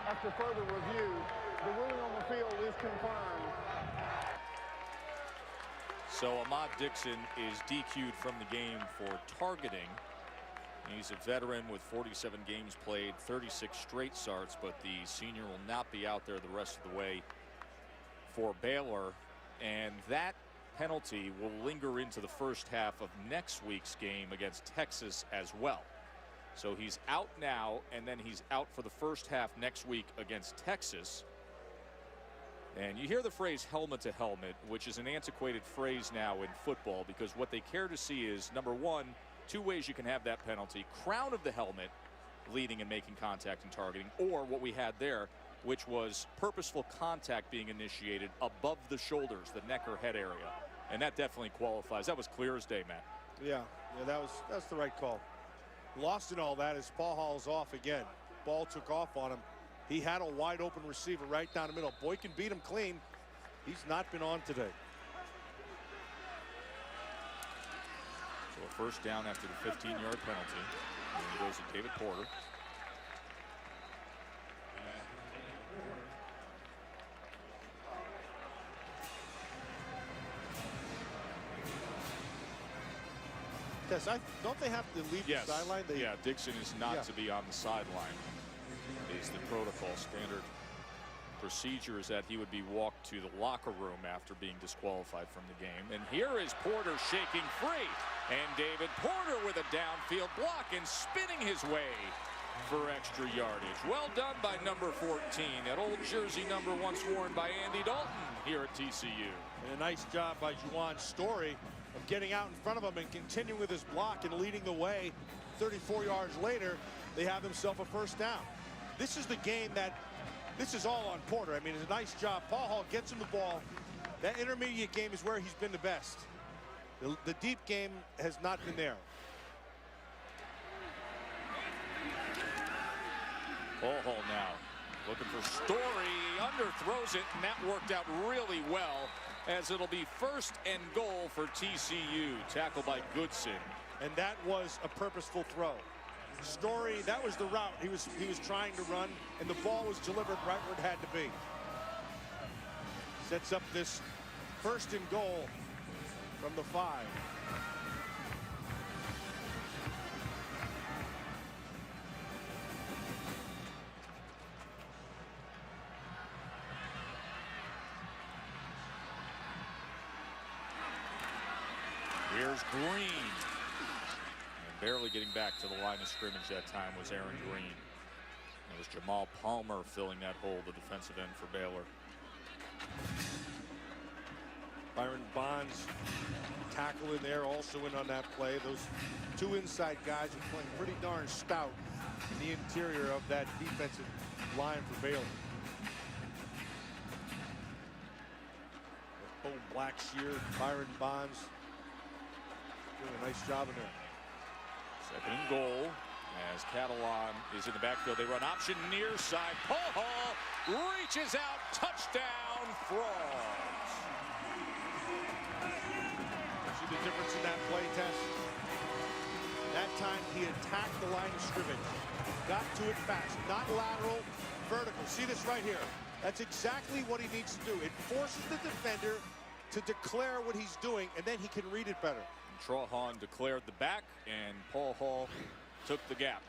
After further review, the ruling on the field is confirmed. So Ahmad Dixon is DQ'd from the game for targeting. He's a veteran with 47 games played, 36 straight starts, but the senior will not be out there the rest of the way for Baylor. And that penalty will linger into the first half of next week's game against Texas as well. So he's out now, and then he's out for the first half next week against Texas. And you hear the phrase helmet to helmet, which is an antiquated phrase now in football, because what they care to see is, number 1, 2 ways you can have that penalty: crown of the helmet, leading and making contact and targeting, or what we had there, which was purposeful contact being initiated above the shoulders, the neck or head area. And that definitely qualifies. That was clear as day, Matt. Yeah, that's the right call. Lost in all that is Paul Hall's off again. Ball took off on him. He had a wide open receiver right down the middle. Boykin beat him clean. He's not been on today. So a first down after the 15-yard penalty. And he goes to David Porter. Yes, don't they have to leave the sideline? Yeah, Dixon is not to be on the sideline. Is the protocol. Standard procedure is that he would be walked to the locker room after being disqualified from the game. And here is Porter shaking free. And David Porter with a downfield block and spinning his way for extra yardage. Well done by number 14. That old jersey number once worn by Andy Dalton here at TCU. And a nice job by Juwan Story of getting out in front of him and continuing with his block and leading the way. 34 yards later, they have themselves a first down. This is the game this is all on Porter. I mean, it's a nice job. Paul Hall gets him the ball. That intermediate game is where he's been the best. The deep game has not been there. Paul Hall now looking for Story. Underthrows it, and that worked out really well, as it'll be 1st and goal for TCU. Tackled by Goodson. And that was a purposeful throw. Story, that was the route he was trying to run, and the ball was delivered right where it had to be. Sets up this 1st and goal from the 5. Here's Green. Barely getting back to the line of scrimmage that time was Aaron Green. It was Jamal Palmer filling that hole, the defensive end for Baylor. Byron Bonds tackle in there, also in on that play. Those two inside guys are playing pretty darn stout in the interior of that defensive line for Baylor. Oh, Blackshear, Byron Bonds doing a nice job in there. 2nd and goal as Catalan is in the backfield. They run option near side. Paul Hall reaches out. Touchdown, Frogs. See the difference in that play test? That time he attacked the line of scrimmage. Got to it fast. Not lateral, vertical. See this right here? That's exactly what he needs to do. It forces the defender to declare what he's doing, and then he can read it better. Trahan declared the back, and Paul Hall took the gap.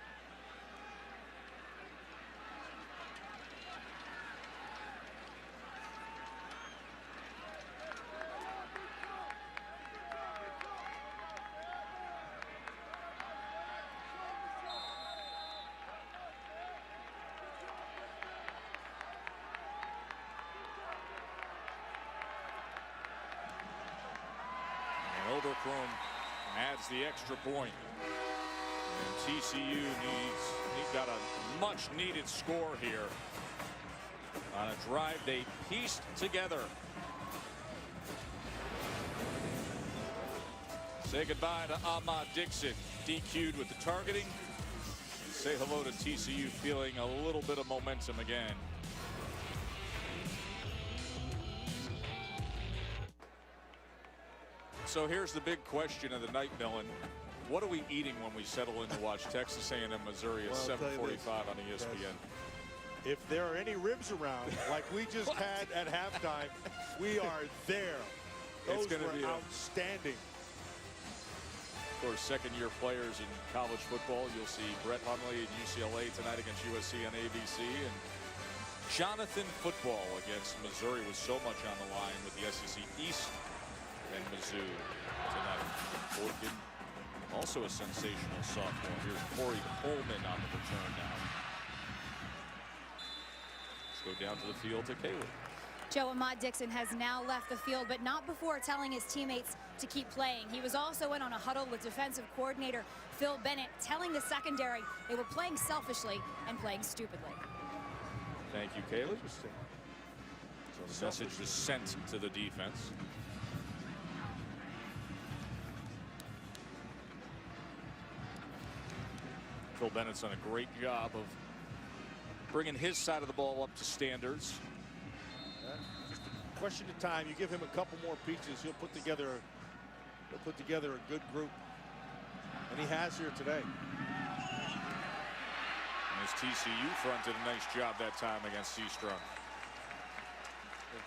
Overcrome adds the extra point. And TCU got a much needed score here on a drive they pieced together. Say goodbye to Ahmad Dixon, DQ'd with the targeting. And say hello to TCU feeling a little bit of momentum again. So here's the big question of the night, Millen. What are we eating when we settle in to watch Texas A&M Missouri at 7:45 on ESPN? If there are any ribs around, like we just had at halftime, we are there. Those were outstanding. Of course, second-year players in college football. You'll see Brett Hundley at UCLA tonight against USC on ABC, and Jonathan football against Missouri with so much on the line with the SEC East and Mizzou tonight. Boykin, also a sensational sophomore. Here's Corey Coleman on the return now. Let's go down to the field to Caleb. Joe, Ahmad Dixon has now left the field, but not before telling his teammates to keep playing. He was also in on a huddle with defensive coordinator Phil Bennett, telling the secondary they were playing selfishly and playing stupidly. Thank you, Caleb. So the message was sent to the defense. Phil Bennett's done a great job of bringing his side of the ball up to standards. Just a question of time. You give him a couple more pieces, he'll put together a good group. And he has here today. And his TCU front did a nice job that time against Seastrunk.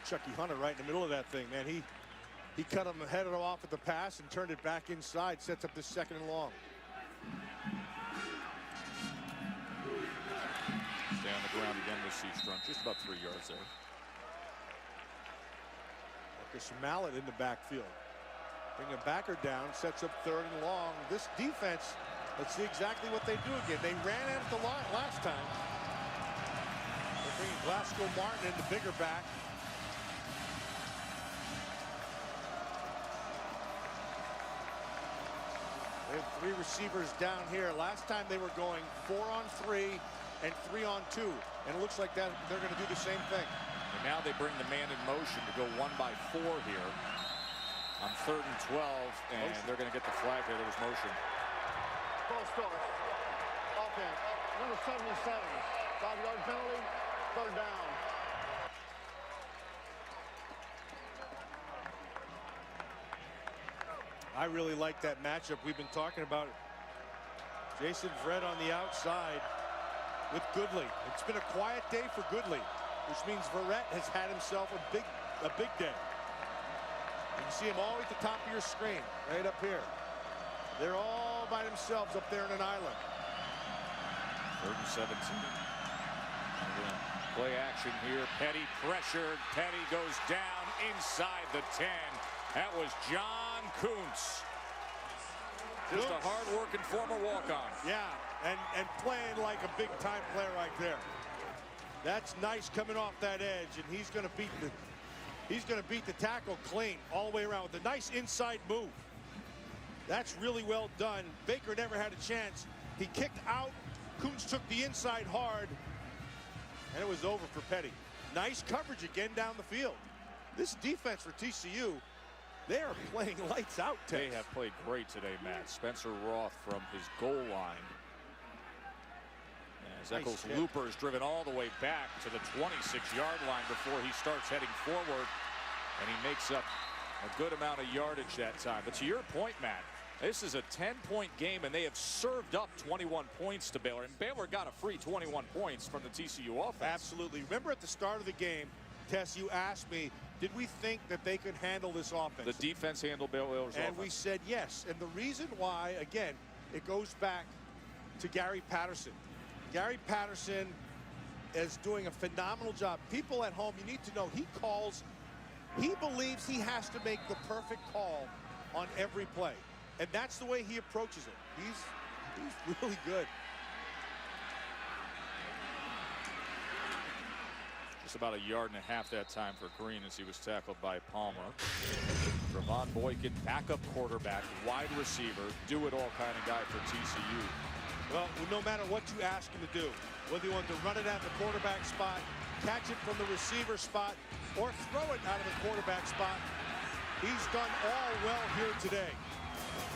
Chucky Hunter right in the middle of that thing, man. He cut him, headed off at the pass and turned it back inside, sets up this 2nd and long. Stay on the ground again with Seastrunk, just about 3 yards there. Marcus Mallet in the backfield. Bring a backer down, sets up 3rd and long. This defense, let's see exactly what they do again. They ran at the line last time. They're bringing Glasgow Martin in, the bigger back. They have 3 receivers down here. Last time they were going 4-on-3 and 3-on-2. And it looks like that they're going to do the same thing. And now they bring the man in motion to go 1-by-4 here on 3rd and 12. And they're going to get the flag here. There was motion. False start. Offense. Number 77. 5-yard penalty. 3rd down. I really like that matchup we've been talking about. Jason Verrett on the outside with Goodley. It's been a quiet day for Goodley, which means Verrett has had himself a big day. You can see him all at the top of your screen, right up here. They're all by themselves up there in an island. 3rd and 17. Play action here. Petty pressured. Petty goes down inside the 10. That was John Kuntz. Just a hard-working former walk-on. Yeah, and playing like a big-time player right there. That's nice coming off that edge, and he's going to beat the tackle clean all the way around with a nice inside move. That's really well done. Baker never had a chance. He kicked out. Kuntz took the inside hard, and it was over for Petty. Nice coverage again down the field. This defense for TCU, they are playing lights out. They have played great today, Matt. Spencer Roth from his goal line. As Eccles Looper is driven all the way back to the 26-yard line before he starts heading forward. And he makes up a good amount of yardage that time. But to your point, Matt, this is a 10-point game, and they have served up 21 points to Baylor. And Baylor got a free 21 points from the TCU offense. Absolutely. Remember at the start of the game, Tess, you asked me, did we think that they could handle this offense? The defense handled Baylor's offense. And we said yes. And the reason why, again, it goes back to Gary Patterson. Gary Patterson is doing a phenomenal job. People at home, you need to know, he believes he has to make the perfect call on every play. And that's the way he approaches it. He's really good. Just about 1.5 yards that time for Green as he was tackled by Palmer. Trevon Boykin, backup quarterback, wide receiver, do-it-all kind of guy for TCU. Well, no matter what you ask him to do, whether you want to run it at the quarterback spot, catch it from the receiver spot, or throw it out of the quarterback spot, he's done all well here today.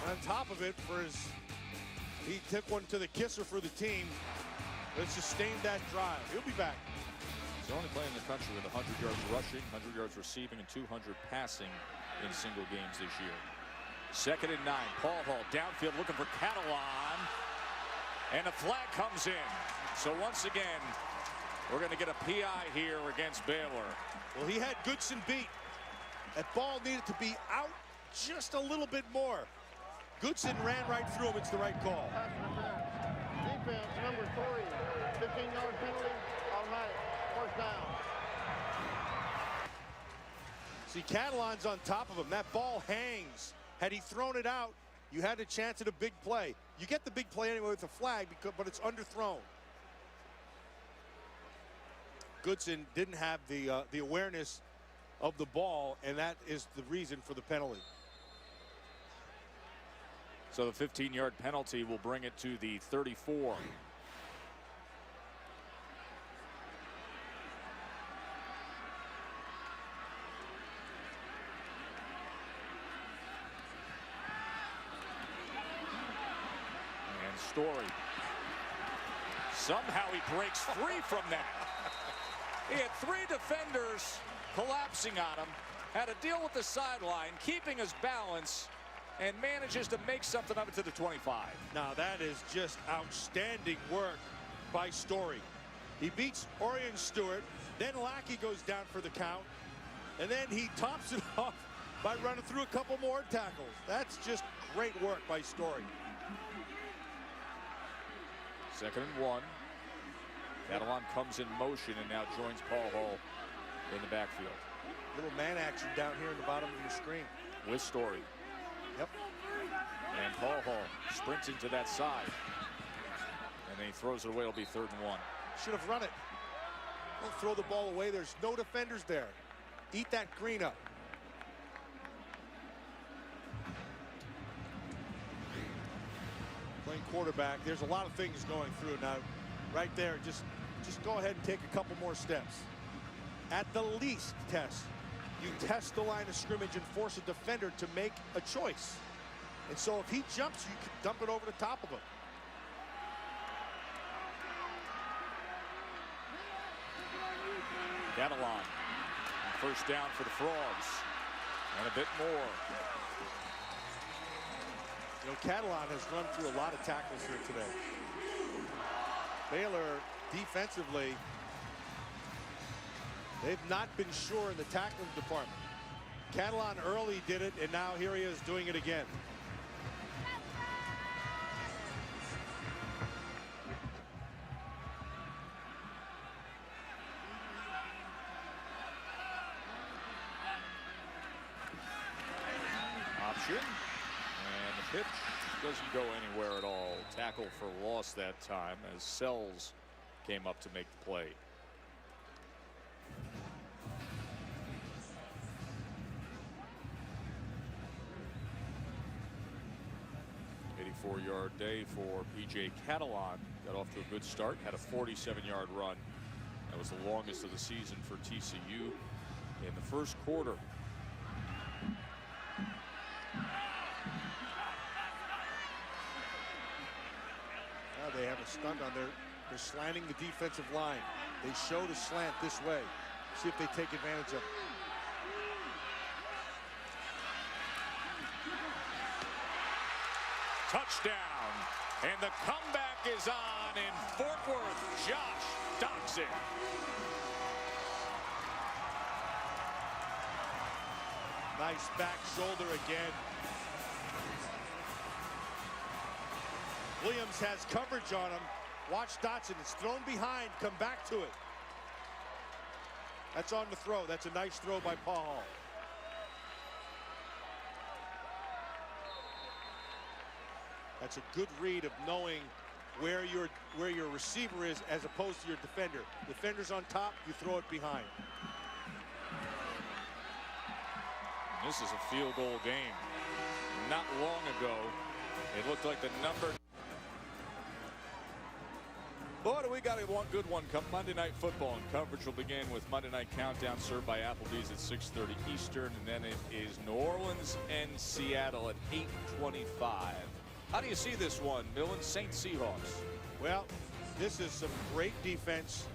And on top of it, he took one to the kisser for the team. Let's sustain that drive. He'll be back. He's the only player in the country with 100 yards rushing, 100 yards receiving, and 200 passing in single games this year. 2nd and 9. Paul Hall downfield looking for Catalan. And a flag comes in. So once again, we're going to get a PI here against Baylor. Well, he had Goodson beat. That ball needed to be out just a little bit more. Goodson ran right through him. It's the right call. Defense, number 3. 15-yard penalty, automatic. 1st down. See, Catalan's on top of him. That ball hangs. Had he thrown it out, you had a chance at a big play. You get the big play anyway with a flag, but it's underthrown. Goodson didn't have the awareness of the ball, and that is the reason for the penalty. So the 15-yard penalty will bring it to the 34. Story. Somehow he breaks free from that. He had 3 defenders collapsing on him, had to deal with the sideline, keeping his balance, and manages to make something of it to the 25. Now that is just outstanding work by Story. He beats Orion Stewart, then Lackey goes down for the count, and then he tops it off by running through a couple more tackles. That's just great work by Story. 2nd and 1. Catalan comes in motion and now joins Paul Hall in the backfield. Little man action down here in the bottom of your screen. With Story. Yep. And Paul Hall sprints into that side. And then he throws it away. It'll be 3rd and 1. Should have run it. Don't throw the ball away. There's no defenders there. Eat that green up. Playing quarterback, there's a lot of things going through now. Right there, just go ahead and take a couple more steps. At the least, Tess, you test the line of scrimmage and force a defender to make a choice. And so if he jumps, you can dump it over the top of him. Catalan. 1st down for the Frogs. And a bit more. You know, Catalan has run through a lot of tackles here today. Baylor, defensively, they've not been sure in the tackling department. Catalan early did it, and now here he is doing it again. Option. And the pitch doesn't go anywhere at all. Tackle for loss that time as Sells came up to make the play. Yard day for P.J. Catalan. Got off to a good start. Had a 47-yard run. That was the longest of the season for TCU in the 1st quarter. Now they have a stunt on there. They're slanting the defensive line. They show the slant this way. See if they take advantage of it. Touchdown, and the comeback is on in Fort Worth. Josh Doxson. Nice back shoulder again. Williams has coverage on him. Watch Dotson. It's thrown behind. Come back to it. That's on the throw. That's a nice throw by Paul. That's a good read of knowing where your receiver is as opposed to your defender. Defender's on top, you throw it behind. This is a field goal game. Not long ago, it looked like the number. Boy, do we got a good one come Monday Night Football, and coverage will begin with Monday Night Countdown served by Applebee's at 6:30 Eastern, and then it is New Orleans and Seattle at 8:25. How do you see this one, Millen? Saint Seahawks. Well, this is some great defense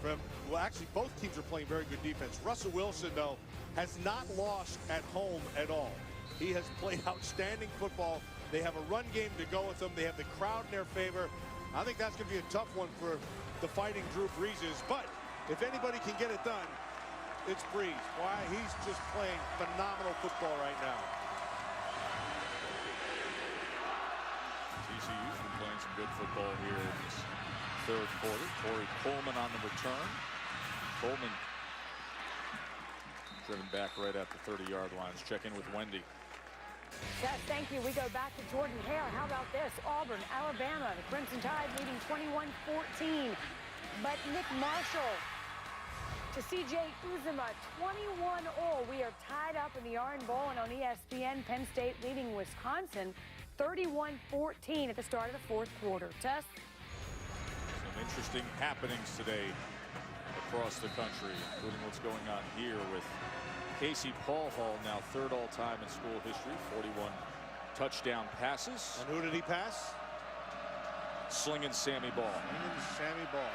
from, well, actually both teams are playing very good defense. Russell Wilson, though, has not lost at home at all. He has played outstanding football. They have a run game to go with them. They have the crowd in their favor. I think that's going to be a tough one for the Fighting Drew Breeses. But if anybody can get it done, it's Breeze. Why? He's just playing phenomenal football right now. TCU's been playing some good football here in this 3rd quarter. Corey Coleman on the return. Coleman driven back right at the 30-yard line. Let's check in with Wendy. Yes, thank you. We go back to Jordan Hare. How about this? Auburn, Alabama. The Crimson Tide leading 21-14. But Nick Marshall to C.J. Uzuma, 21-all. We are tied up in the Iron Bowl, and on ESPN, Penn State leading Wisconsin 31-14 at the start of the 4th quarter. Tess? Some interesting happenings today across the country, including what's going on here with Casey Paul Hall, now 3rd all-time in school history, 41 touchdown passes. And who did he pass? Slinging Sammy Ball. Slinging Sammy Ball.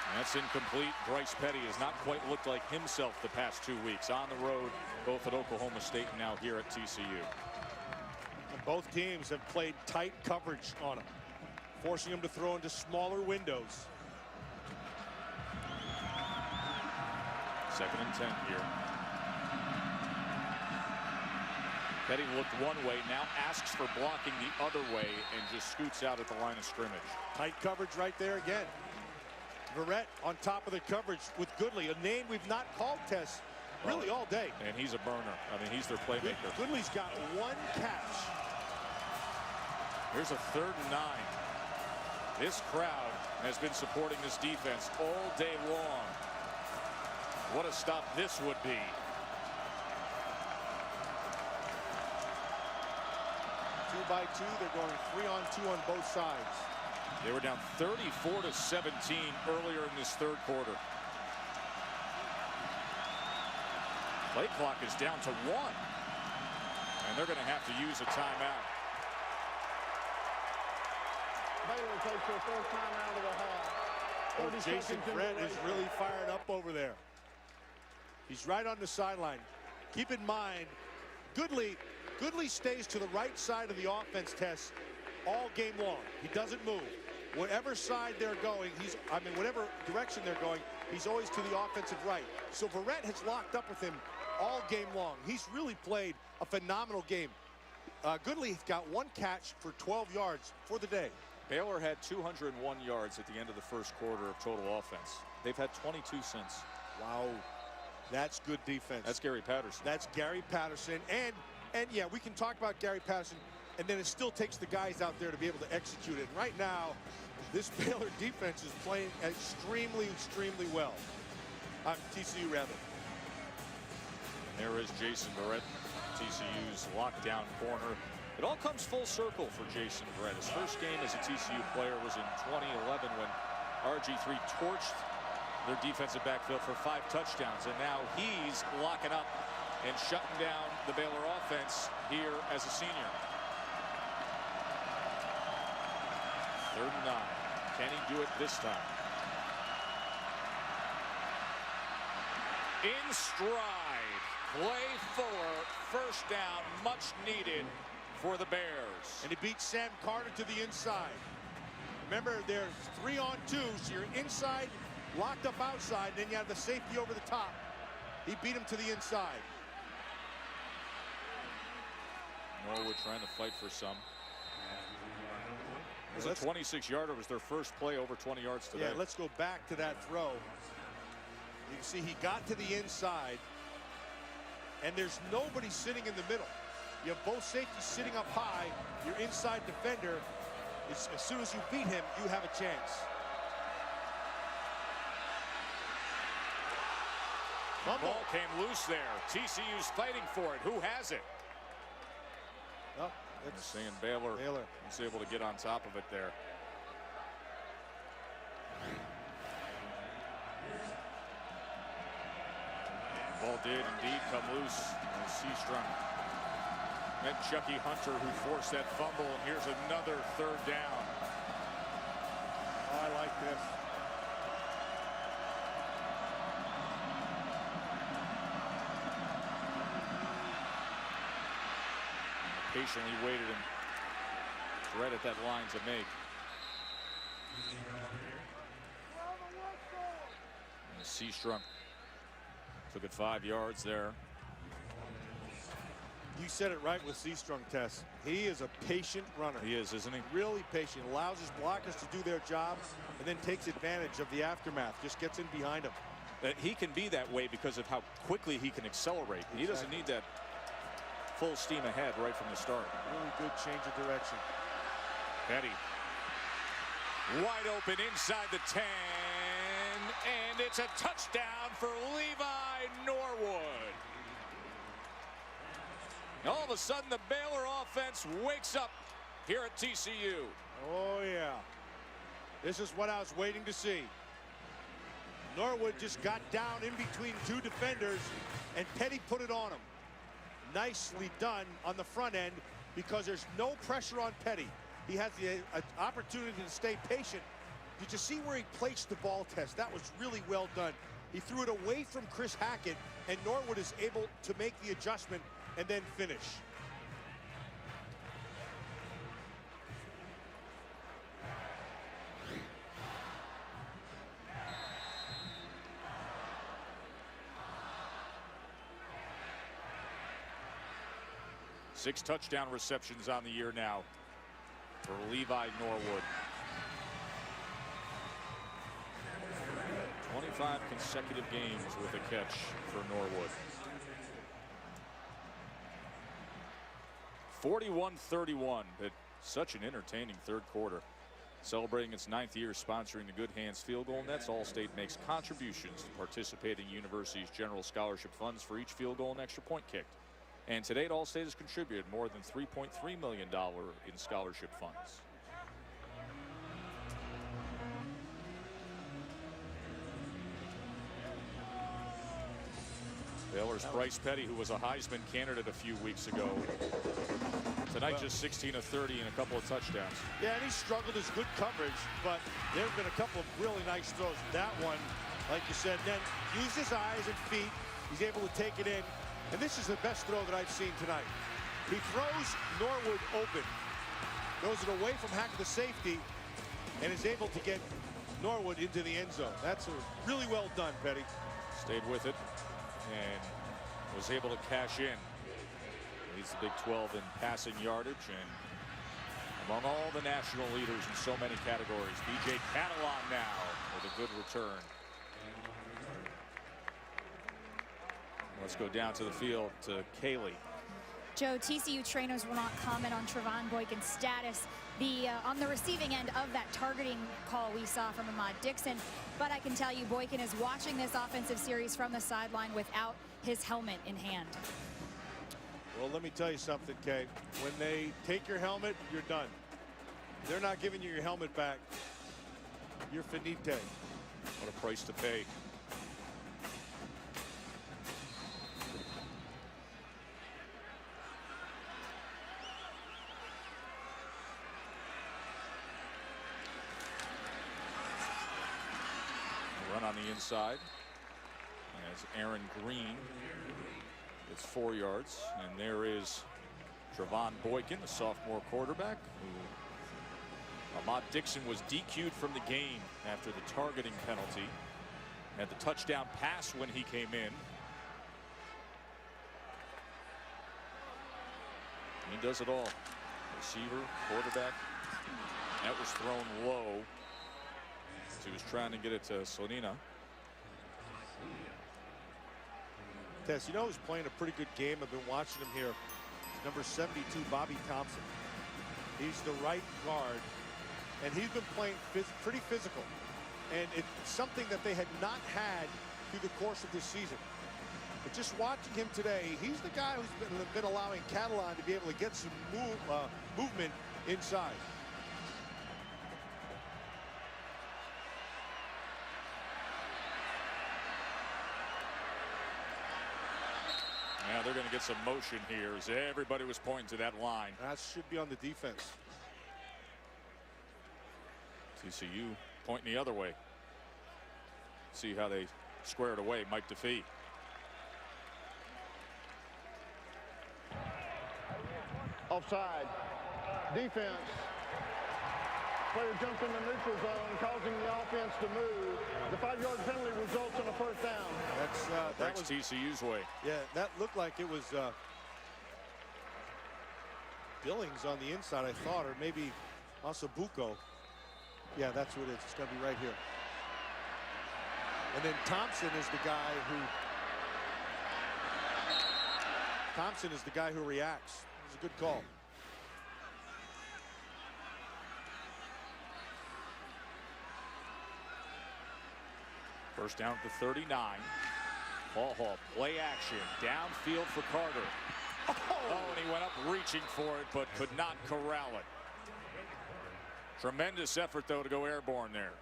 And that's incomplete. Bryce Petty has not quite looked like himself the past 2 weeks. On the road, both at Oklahoma State and now here at TCU. Both teams have played tight coverage on him, forcing him to throw into smaller windows. 2nd and 10 here. Petty looked one way, now asks for blocking the other way and just scoots out at the line of scrimmage. Tight coverage right there again. Verrett on top of the coverage with Goodley, a name we've not called Tess really all day. And he's a burner. I mean, he's their playmaker. Goodley's got one catch. Here's a 3rd and 9. This crowd has been supporting this defense all day long. What a stop this would be. 2 by 2. They're going 3-on-2 on both sides. They were down 34-17 earlier in this 3rd quarter. Play clock is down to 1. And they're going to have to use a timeout. Baylor takes their first timeout of the half. Oh, 30 Jason seconds Brett into is the really fired up over there. He's right on the sideline. Keep in mind, Goodley stays to the right side of the offense, Tess, all game long. He doesn't move. Whatever side they're going, whatever direction they're going, he's always to the offensive right. So Verrett has locked up with him all game long. He's really played a phenomenal game. Goodley's got 1 catch for 12 yards for the day. Baylor had 201 yards at the end of the 1st quarter of total offense. They've had 22 since. Wow. That's good defense. That's Gary Patterson. That's Gary Patterson. And yeah, we can talk about Gary Patterson, and then it still takes the guys out there to be able to execute it. And right now, this Baylor defense is playing extremely, extremely well. TCU, rather. And there is Jason Verrett, TCU's lockdown corner. It all comes full circle for Jason Verrett. His first game as a TCU player was in 2011 when RG3 torched their defensive backfield for 5 touchdowns. And now he's locking up and shutting down the Baylor offense here as a senior. 3rd and 9. Can he do it this time? In stride. Play Fuller. First down. Much needed for the Bears. And he beat Sam Carter to the inside. Remember, there's 3-on-2, so you're inside, locked up outside, then you have the safety over the top. He beat him to the inside. Norwood trying to fight for some. It was a 26-yarder. Was their first play over 20 yards today. Yeah, let's go back to that throw. You can see he got to the inside, and there's nobody sitting in the middle. You have both safeties sitting up high. Your inside defender, as soon as you beat him, you have a chance. Ball came loose there. TCU's fighting for it. Who has it? Oh, it's saying Baylor was able to get on top of it there. Ball did indeed come loose. Seastrunk met Chucky Hunter, who forced that fumble. And here's another 3rd down. Oh, I like this. Patiently waited and right at that line to make. And Seastrunk took it 5 yards there. You said it right with Seastrunk, Tess. He is a patient runner. He is, isn't he? Really patient. Allows his blockers to do their job and then takes advantage of the aftermath. Just gets in behind him. He can be that way because of how quickly he can accelerate. Exactly. He doesn't need that full steam ahead right from the start. Really good change of direction. Petty. Wide open inside the 10. And it's a touchdown for Levi Norwood. All of a sudden, the Baylor offense wakes up here at TCU. Oh, yeah. This is what I was waiting to see. Norwood just got down in between 2 defenders, and Petty put it on him. Nicely done on the front end because there's no pressure on Petty. He has the opportunity to stay patient. Did you see where he placed the ball, Test? That was really well done. He threw it away from Chris Hackett, and Norwood is able to make the adjustment and then finish. 6 touchdown receptions on the year now for Levi Norwood. 25 consecutive games with a catch for Norwood. 41-31, but such an entertaining third quarter. Celebrating its 9th year sponsoring the Good Hands Field Goal Nets, Allstate makes contributions to participating universities' general scholarship funds for each field goal and extra point kicked. And to date, Allstate has contributed more than $3.3 million in scholarship funds. Baylor's Bryce Petty, who was a Heisman candidate a few weeks ago. Tonight, just 16 of 30 and a couple of touchdowns. Yeah, and he struggled his good coverage, but there have been a couple of really nice throws. That one, like you said, then used his eyes and feet. He's able to take it in. And this is the best throw that I've seen tonight. He throws Norwood open, throws it away from Hackett, the safety, and is able to get Norwood into the end zone. That's really well done, Petty. Stayed with it and was able to cash in. He's the Big 12 in passing yardage and among all the national leaders in so many categories. B.J. Catalan now with a good return. Let's go down to the field to Kaylee. Joe, TCU trainers will not comment on Trevon Boykin's status on the receiving end of that targeting call we saw from Ahmad Dixon. But I can tell you Boykin is watching this offensive series from the sideline without his helmet in hand. Well, let me tell you something, Kay. When they take your helmet, you're done. They're not giving you your helmet back. You're finite. What a price to pay. Run on the inside as Aaron Green gets 4 yards, and there is Trevon Boykin, the sophomore quarterback, who Ahmad Dixon was DQ'd from the game after the targeting penalty. Had the touchdown pass when he came in. He does it all. Receiver, quarterback. That was thrown low. He was trying to get it to Sonina. Tess, you know who's playing a pretty good game? I've been watching him here. Number 72, Bobby Thompson. He's the right guard, and he's been playing pretty physical. And it's something that they had not had through the course of this season. But just watching him today, he's the guy who's been allowing Catalan to be able to get some movement inside. Now they're going to get some motion here as everybody was pointing to that line. That should be on the defense. TCU pointing the other way. See how they square it away. Mike DeFee. Offside. Defense. Player jumped in the neutral zone, causing the offense to move. The 5-yard penalty results in a first down. That was TCU's way. Yeah, that looked like it was Billings on the inside, I thought, or maybe Masabuco. Yeah, that's what it is. It's going to be right here. And then Thompson is the guy who reacts. It's a good call. First down at the 39. Ball Hall, play action, downfield for Carter. Oh, and he went up reaching for it, but could not corral it. Tremendous effort, though, to go airborne there.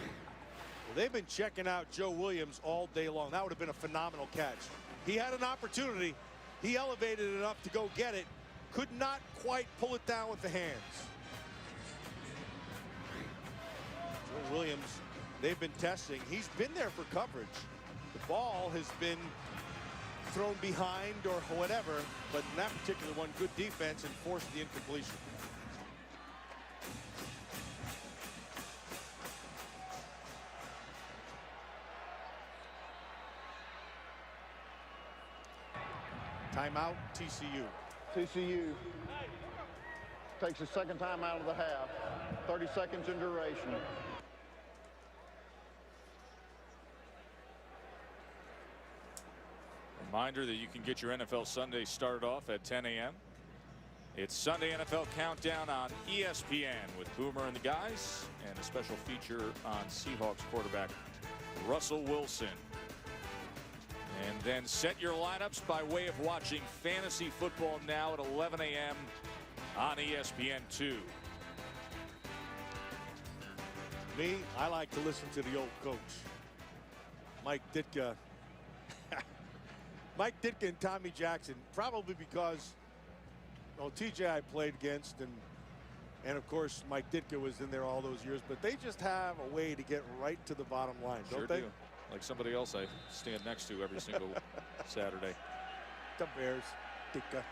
Well, they've been checking out Joe Williams all day long. That would have been a phenomenal catch. He had an opportunity. He elevated it up to go get it. Could not quite pull it down with the hands. Joe Williams, they've been testing. He's been there for coverage. The ball has been thrown behind or whatever, but in that particular one, good defense and forced the incompletion. Timeout, TCU. TCU takes the second time out of the half. 30 seconds in duration. Reminder that you can get your NFL Sunday started off at 10 a.m. It's Sunday NFL Countdown on ESPN with Boomer and the guys, and a special feature on Seahawks quarterback Russell Wilson. And then set your lineups by way of watching fantasy football now at 11 a.m. on ESPN2. Me, I like to listen to the old coach, Mike Ditka. Mike Ditka and Tommy Jackson, probably because, well, TJ I played against, and of course Mike Ditka was in there all those years, but they just have a way to get right to the bottom line, don't they? Do. Like somebody else I stand next to every single Saturday. The Bears, Ditka.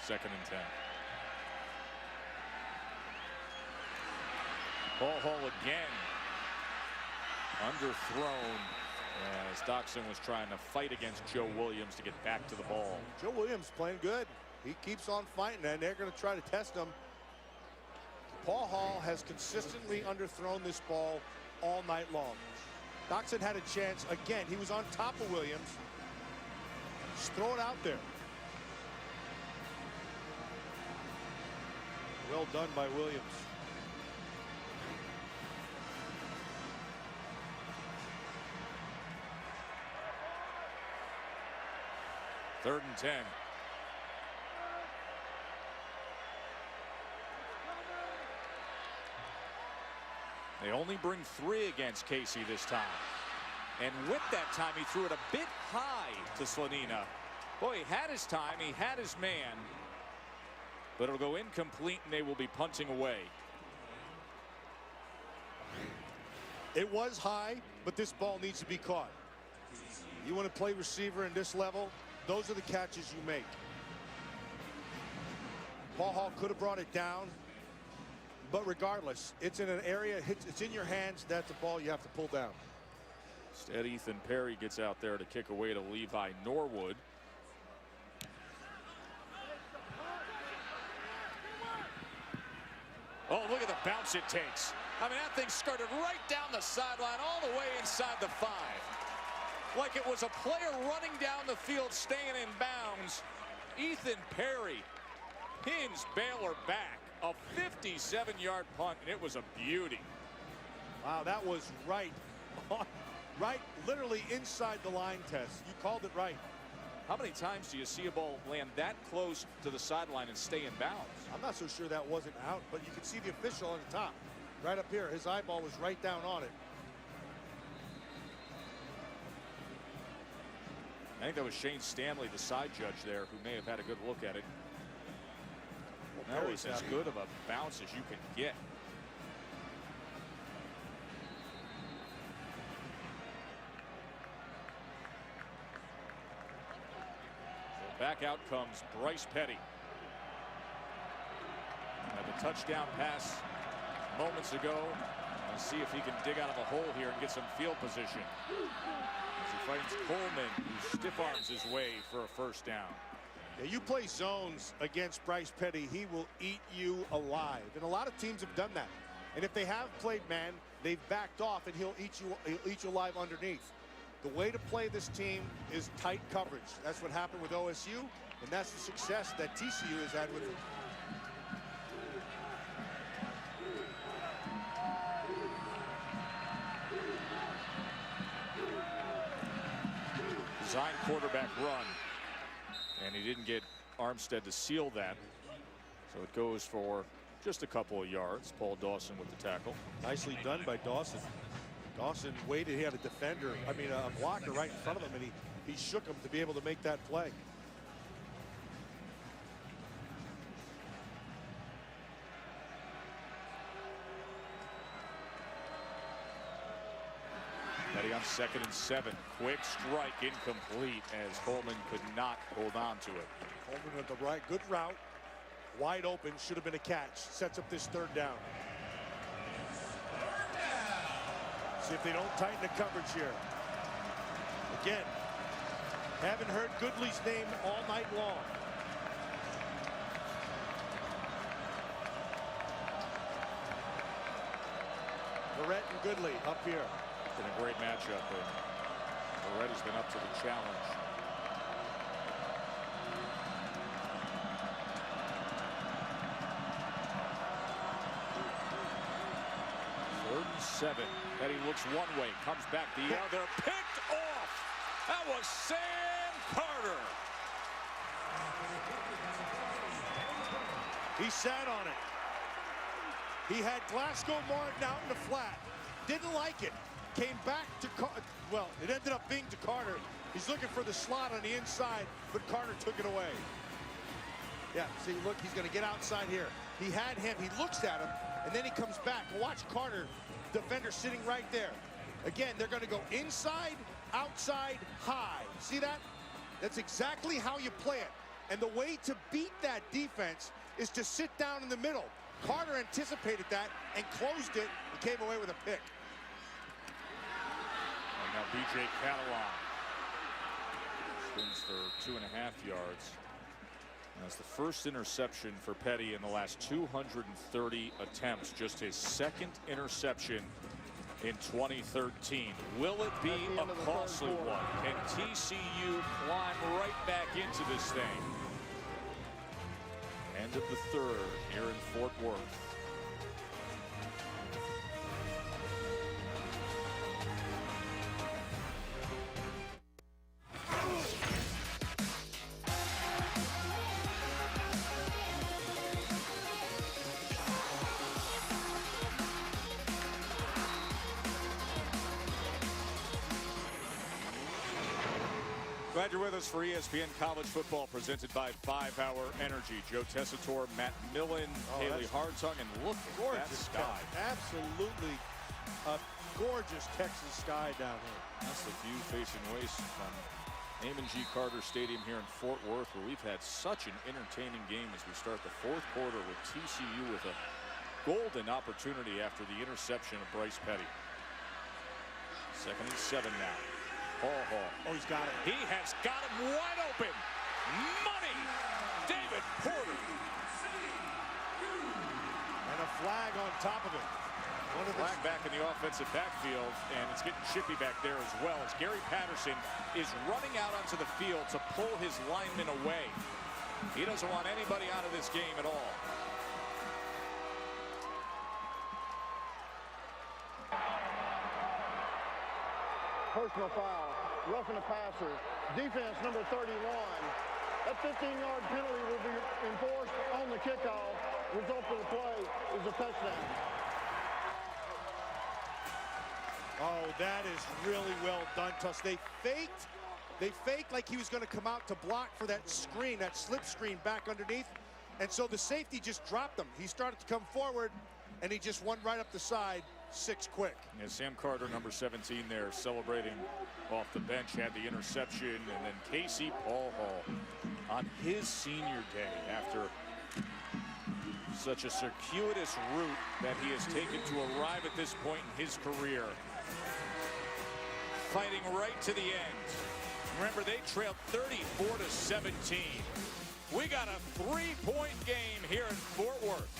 2nd and 10. Paul Hall again. Underthrown as Doxson was trying to fight against Joe Williams to get back to the ball. Joe Williams playing good. He keeps on fighting, and they're going to try to test him. Paul Hall has consistently underthrown this ball all night long. Doxson had a chance again. He was on top of Williams. Just throw it out there. Well done by Williams. Third and 10. They only bring 3 against Casey this time. And with that time, he threw it a bit high to Slanina. Boy, he had his time. He had his man. But it'll go incomplete, and they will be punting away. It was high, but this ball needs to be caught. You want to play receiver in this level, those are the catches you make. Paul Hall could have brought it down, but regardless, it's in an area, it's in your hands. That's a ball you have to pull down. Instead, Ethan Perry gets out there to kick away to Levi Norwood. Oh, look at the bounce it takes. I mean, that thing skirted right down the sideline all the way inside the 5. Like it was a player running down the field, staying in bounds. Ethan Perry pins Baylor back. A 57-yard punt, and it was a beauty. Wow, that was right, literally inside the line test. You called it right. How many times do you see a ball land that close to the sideline and stay in bounds? I'm not so sure that wasn't out, but you can see the official on the top. Right up here, his eyeball was right down on it. I think that was Shane Stanley, the side judge there, who may have had a good look at it. Well, that was as good of a bounce as you can get. So back out comes Bryce Petty. Had the touchdown pass moments ago. Let's see if he can dig out of a hole here and get some field position. As he fights Coleman, who stiff arms his way for a first down. Yeah, you play zones against Bryce Petty, he will eat you alive. And a lot of teams have done that. And if they have played man, they've backed off, and he'll eat you alive underneath. The way to play this team is tight coverage. That's what happened with OSU, and that's the success that TCU has had with it. Design quarterback run. And he didn't get Armstead to seal that. So it goes for just a couple of yards. Paul Dawson with the tackle. Nicely done by Dawson. Dawson waited. He had a defender, a blocker right in front of him, and he shook him to be able to make that play. Petty on 2nd and 7. Quick strike incomplete as Coleman could not hold on to it. Coleman with the right, good route. Wide open, should have been a catch. Sets up this 3rd down. See if they don't tighten the coverage here. Again, haven't heard Goodley's name all night long. Verrett and Goodley up here. It's been a great matchup. Verrett has been up to the challenge. Third and 7. Petty looks one way, comes back the other, picked off. That was Sam Carter. He sat on it. He had Glasgow Martin out in the flat. Didn't like it. Came back to well, it ended up being to Carter. He's looking for the slot on the inside, but Carter took it away. Yeah, see, look, he's going to get outside here. He had him. He looks at him, and then he comes back. Watch Carter, defender sitting right there. Again, they're going to go inside, outside, high. See that? That's exactly how you play it. And the way to beat that defense is to sit down in the middle. Carter anticipated that and closed it and came away with a pick. And now B.J. Catalan spins for 2.5 yards. That's the first interception for Petty in the last 230 attempts. Just his second interception in 2013. Will it be a costly one? Can TCU climb right back into this thing? End of the third here in Fort Worth. Glad you're with us for ESPN College Football, presented by 5 Hour Energy. Joe Tessitore, Matt Millen, Haley Hartung, and look at that sky. Absolutely a gorgeous Texas sky down here. That's the view facing west from Amon G. Carter Stadium here in Fort Worth, where we've had such an entertaining game as we start the fourth quarter with TCU with a golden opportunity after the interception of Bryce Petty. 2nd and 7 now. Hall. Oh, he's got it. He has got him wide open. Money. David Porter. And a flag on top of it. Flag back in the offensive backfield, and it's getting chippy back there as well as Gary Patterson is running out onto the field to pull his lineman away. He doesn't want anybody out of this game at all. Personal foul, roughing the passer. Defense number 31. That 15-yard penalty will be enforced on the kickoff. Result of the play is a touchdown. Oh, that is really well done, Tuss. They faked like he was going to come out to block for that screen, that slip screen back underneath. And so the safety just dropped him. He started to come forward, and he just went right up the side. 6 quick. Yeah, Sam Carter, number 17 there, celebrating off the bench, had the interception, and then Casey Paul Hall on his senior day after such a circuitous route that he has taken to arrive at this point in his career. Fighting right to the end. Remember, they trailed 34-17. We got a 3-point game here in Fort Worth.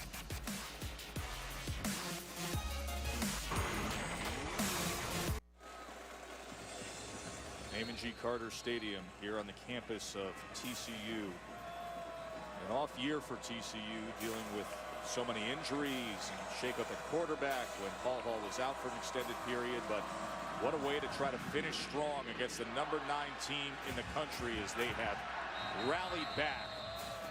Amon G. Carter Stadium here on the campus of TCU. An off year for TCU, dealing with so many injuries and shake up at quarterback when Paul Hall was out for an extended period. But what a way to try to finish strong against the number 9 team in the country as they have rallied back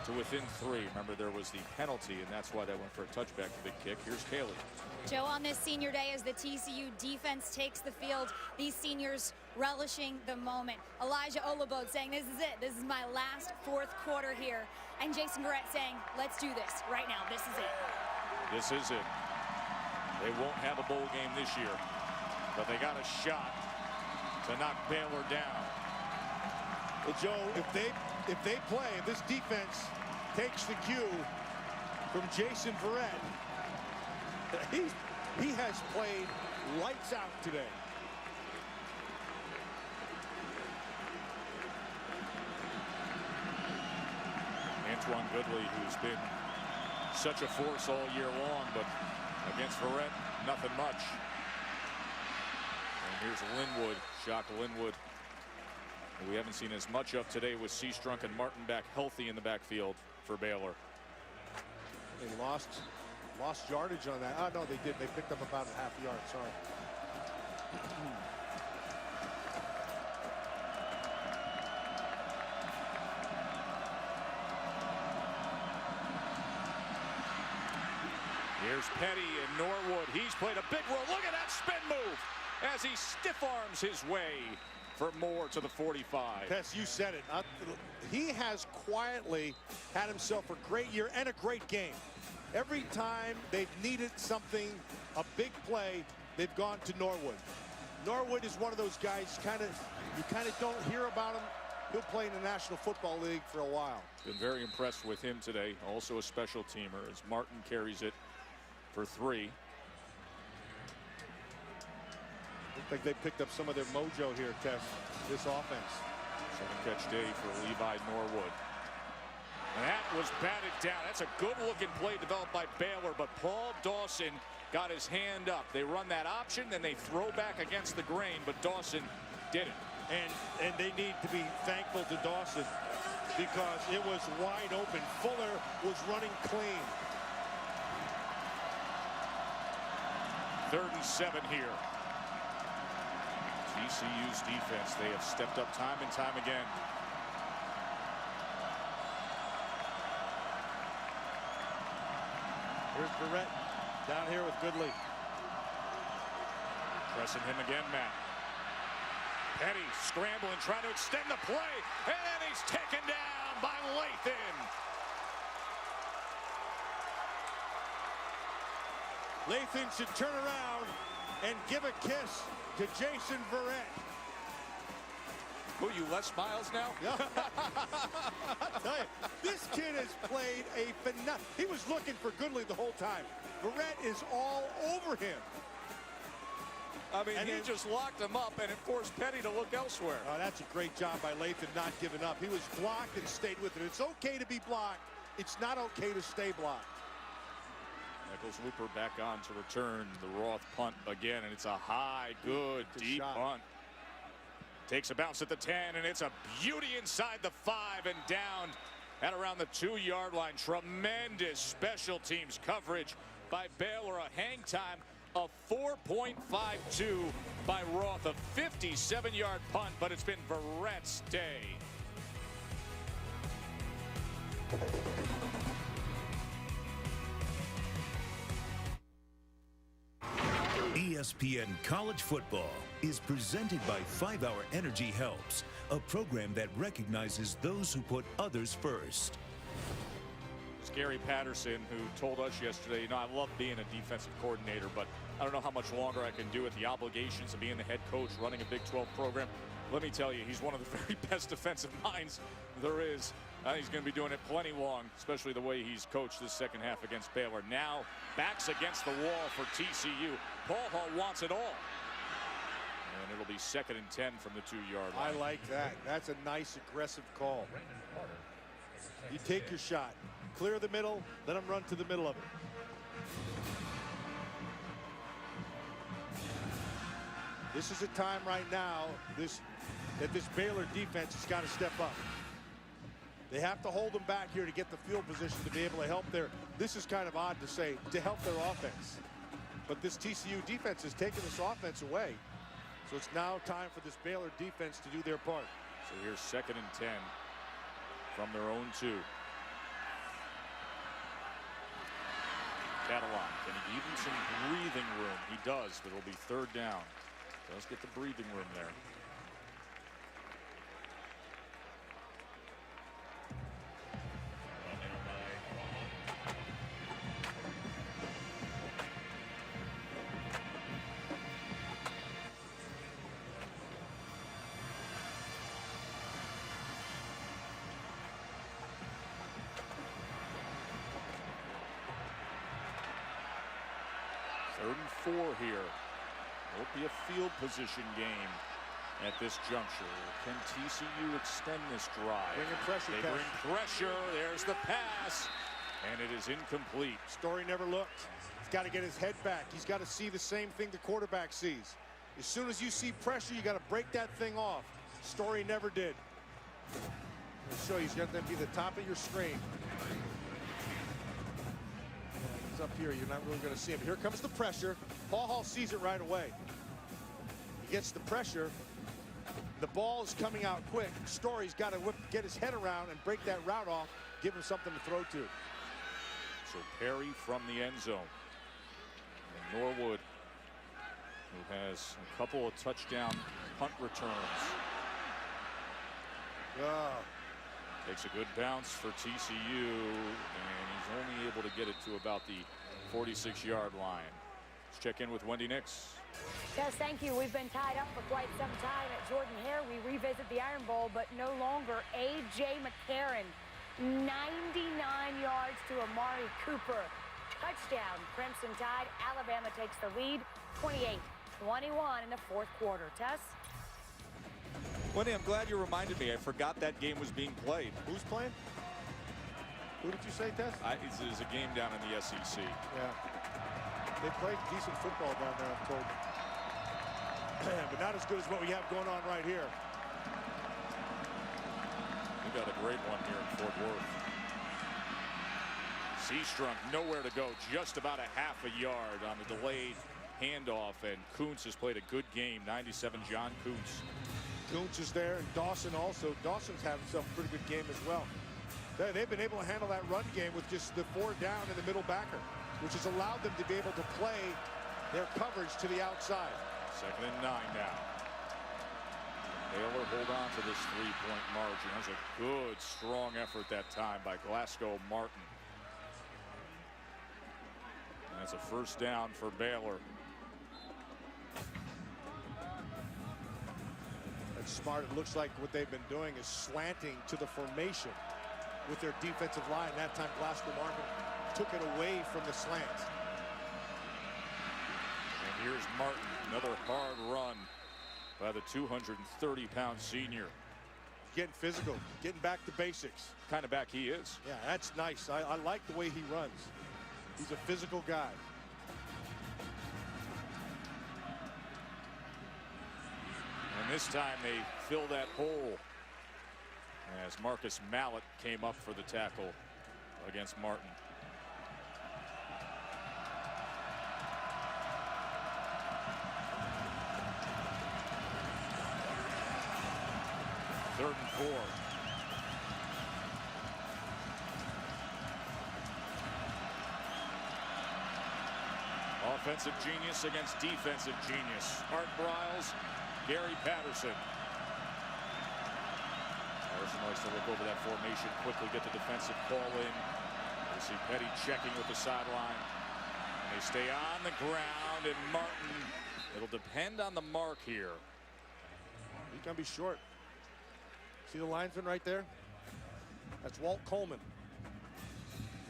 to within 3. Remember, there was the penalty, and that's why they went for a touchback, the big kick. Here's Kaylee. Joe, on this senior day, as the TCU defense takes the field, these seniors relishing the moment. Elijah Olabode saying, this is it. This is my last fourth quarter here. And Jason Verrett saying, let's do this right now. This is it. This is it. They won't have a bowl game this year, but they got a shot to knock Baylor down. Well, Joe, if this defense takes the cue from Jason Verrett, he has played lights out today. Antoine Goodley, who's been such a force all year long, but against Verrett, nothing much. Here's Linwood. Shock Linwood. We haven't seen as much of today with Seastrunk and Martin back healthy in the backfield for Baylor. They lost yardage on that. Oh, no, they did. They picked up about a half yard. Sorry. Here's Petty and Norwood. He's played a big role. Look at that spin move as he stiff arms his way for more to the 45. Tess, you said it. He has quietly had himself a great year and a great game. Every time they've needed something, a big play, they've gone to Norwood. Norwood is one of those guys you kind of don't hear about him. He'll play in the National Football League for a while. Been very impressed with him today. Also a special teamer as Martin carries it for 3. Looks like they picked up some of their mojo here, Tess, this offense. 7-catch day for Levi Norwood. And that was batted down. That's a good-looking play developed by Baylor, but Paul Dawson got his hand up. They run that option, then they throw back against the grain, but Dawson did it. And they need to be thankful to Dawson because it was wide open. Fuller was running clean. 3rd and 7 here. TCU's defense, they have stepped up time and time again. Here's Barrett down here with Goodley. Pressing him again, Matt. Petty scrambling, trying to extend the play, and then he's taken down by Lathan. Lathan should turn around and give a kiss to Jason Verrett. Who, you Les Miles now? Yeah. I'll tell you, this kid has played a phenomenal. He was looking for Goodley the whole time. Verrett is all over him. I mean, he just locked him up, and it forced Petty to look elsewhere. Oh, that's a great job by Lathan not giving up. He was blocked and stayed with it. It's okay to be blocked. It's not okay to stay blocked. Nichols Looper back on to return the Roth punt again, and it's a high, good, deep punt. Takes a bounce at the 10, and it's a beauty inside the 5 and down at around the 2-yard line. Tremendous special teams coverage by Baylor. A hang time of 4.52 by Roth. A 57-yard punt, but it's been Verrett's day. ESPN College Football is presented by 5 Hour Energy Helps, a program that recognizes those who put others first. It's Gary Patterson who told us yesterday, you know, I love being a defensive coordinator, but I don't know how much longer I can do it. The obligations of being the head coach, running a Big 12 program. Let me tell you, he's one of the very best defensive minds there is. I think he's going to be doing it plenty long, especially the way he's coached this second half against Baylor. Now, backs against the wall for TCU. Paul Hall wants it all. And it'll be 2nd and 10 from the 2-yard line. I like that. That's a nice, aggressive call. You take your shot. Clear the middle, let him run to the middle of it. This is a time right now that this Baylor defense has got to step up. They have to hold them back here to get the field position to be able to help their, this is kind of odd to say, to help their offense. But this TCU defense has taken this offense away. So it's now time for this Baylor defense to do their part. So here's 2nd and 10 from their own 2. Catalan, can he give him some breathing room? He does, but it'll be 3rd down. Does get the breathing room there. Third and 4 here. Will be a field position game at this juncture. Can TCU extend this drive? Bringing pressure. They bring pressure. There's the pass, and it is incomplete. Story never looked. He's got to get his head back. He's got to see the same thing the quarterback sees. As soon as you see pressure, you got to break that thing off. Story never did. I'll show you, he's got to be the top of your screen. He's up here, you're not really going to see him. Here comes the pressure. Paul Hall sees it right away. He gets the pressure. The ball is coming out quick. Story's got to get his head around and break that route off, give him something to throw to. So Perry from the end zone. And Norwood, who has a couple of touchdown punt returns. Takes a good bounce for TCU, and he's only able to get it to about the 46-yard line. Let's check in with Wendy Nix. Yes, thank you. We've been tied up for quite some time at Jordan Hare. We revisit the Iron Bowl, but no longer. A.J. McCarron, 99 yards to Amari Cooper. Touchdown, Crimson Tide. Alabama takes the lead, 28-21 in the fourth quarter. Tess? Wendy, I'm glad you reminded me. I forgot that game was being played. Who's playing? Who did you say, Tess? It's a game down in the SEC. Yeah. They play decent football down there, I'm told. But not as good as what we have going on right here. We got a great one here in Fort Worth. Seastrunk nowhere to go, just about a half a yard on the delayed handoff, and Kuntz has played a good game. 97 John Kuntz. Kuntz is there, and Dawson also. Dawson's having himself a pretty good game as well. They've been able to handle that run game with just the 4 down and the middle backer, which has allowed them to be able to play their coverage to the outside. 2nd and 9 now. Baylor hold on to this 3-point margin. That's a good, strong effort that time by Glasgow Martin. And that's a first down for Baylor. That's smart. It looks like what they've been doing is slanting to the formation with their defensive line. That time Glasgow Martin took it away from the slant. And here's Martin, another hard run by the 230-pound senior. Getting physical, getting back to basics. Kind of back he is. Yeah, that's nice. I like the way he runs. He's a physical guy. And this time they fill that hole as Marcus Mallett came up for the tackle against Martin. Third and 4. Offensive genius against defensive genius. Art Briles, Gary Patterson. Patterson likes to look over that formation, quickly get the defensive call in. We see Petty checking with the sideline. They stay on the ground, and Martin, it'll depend on the mark here. He's going to be short. See the linesman right there? That's Walt Coleman.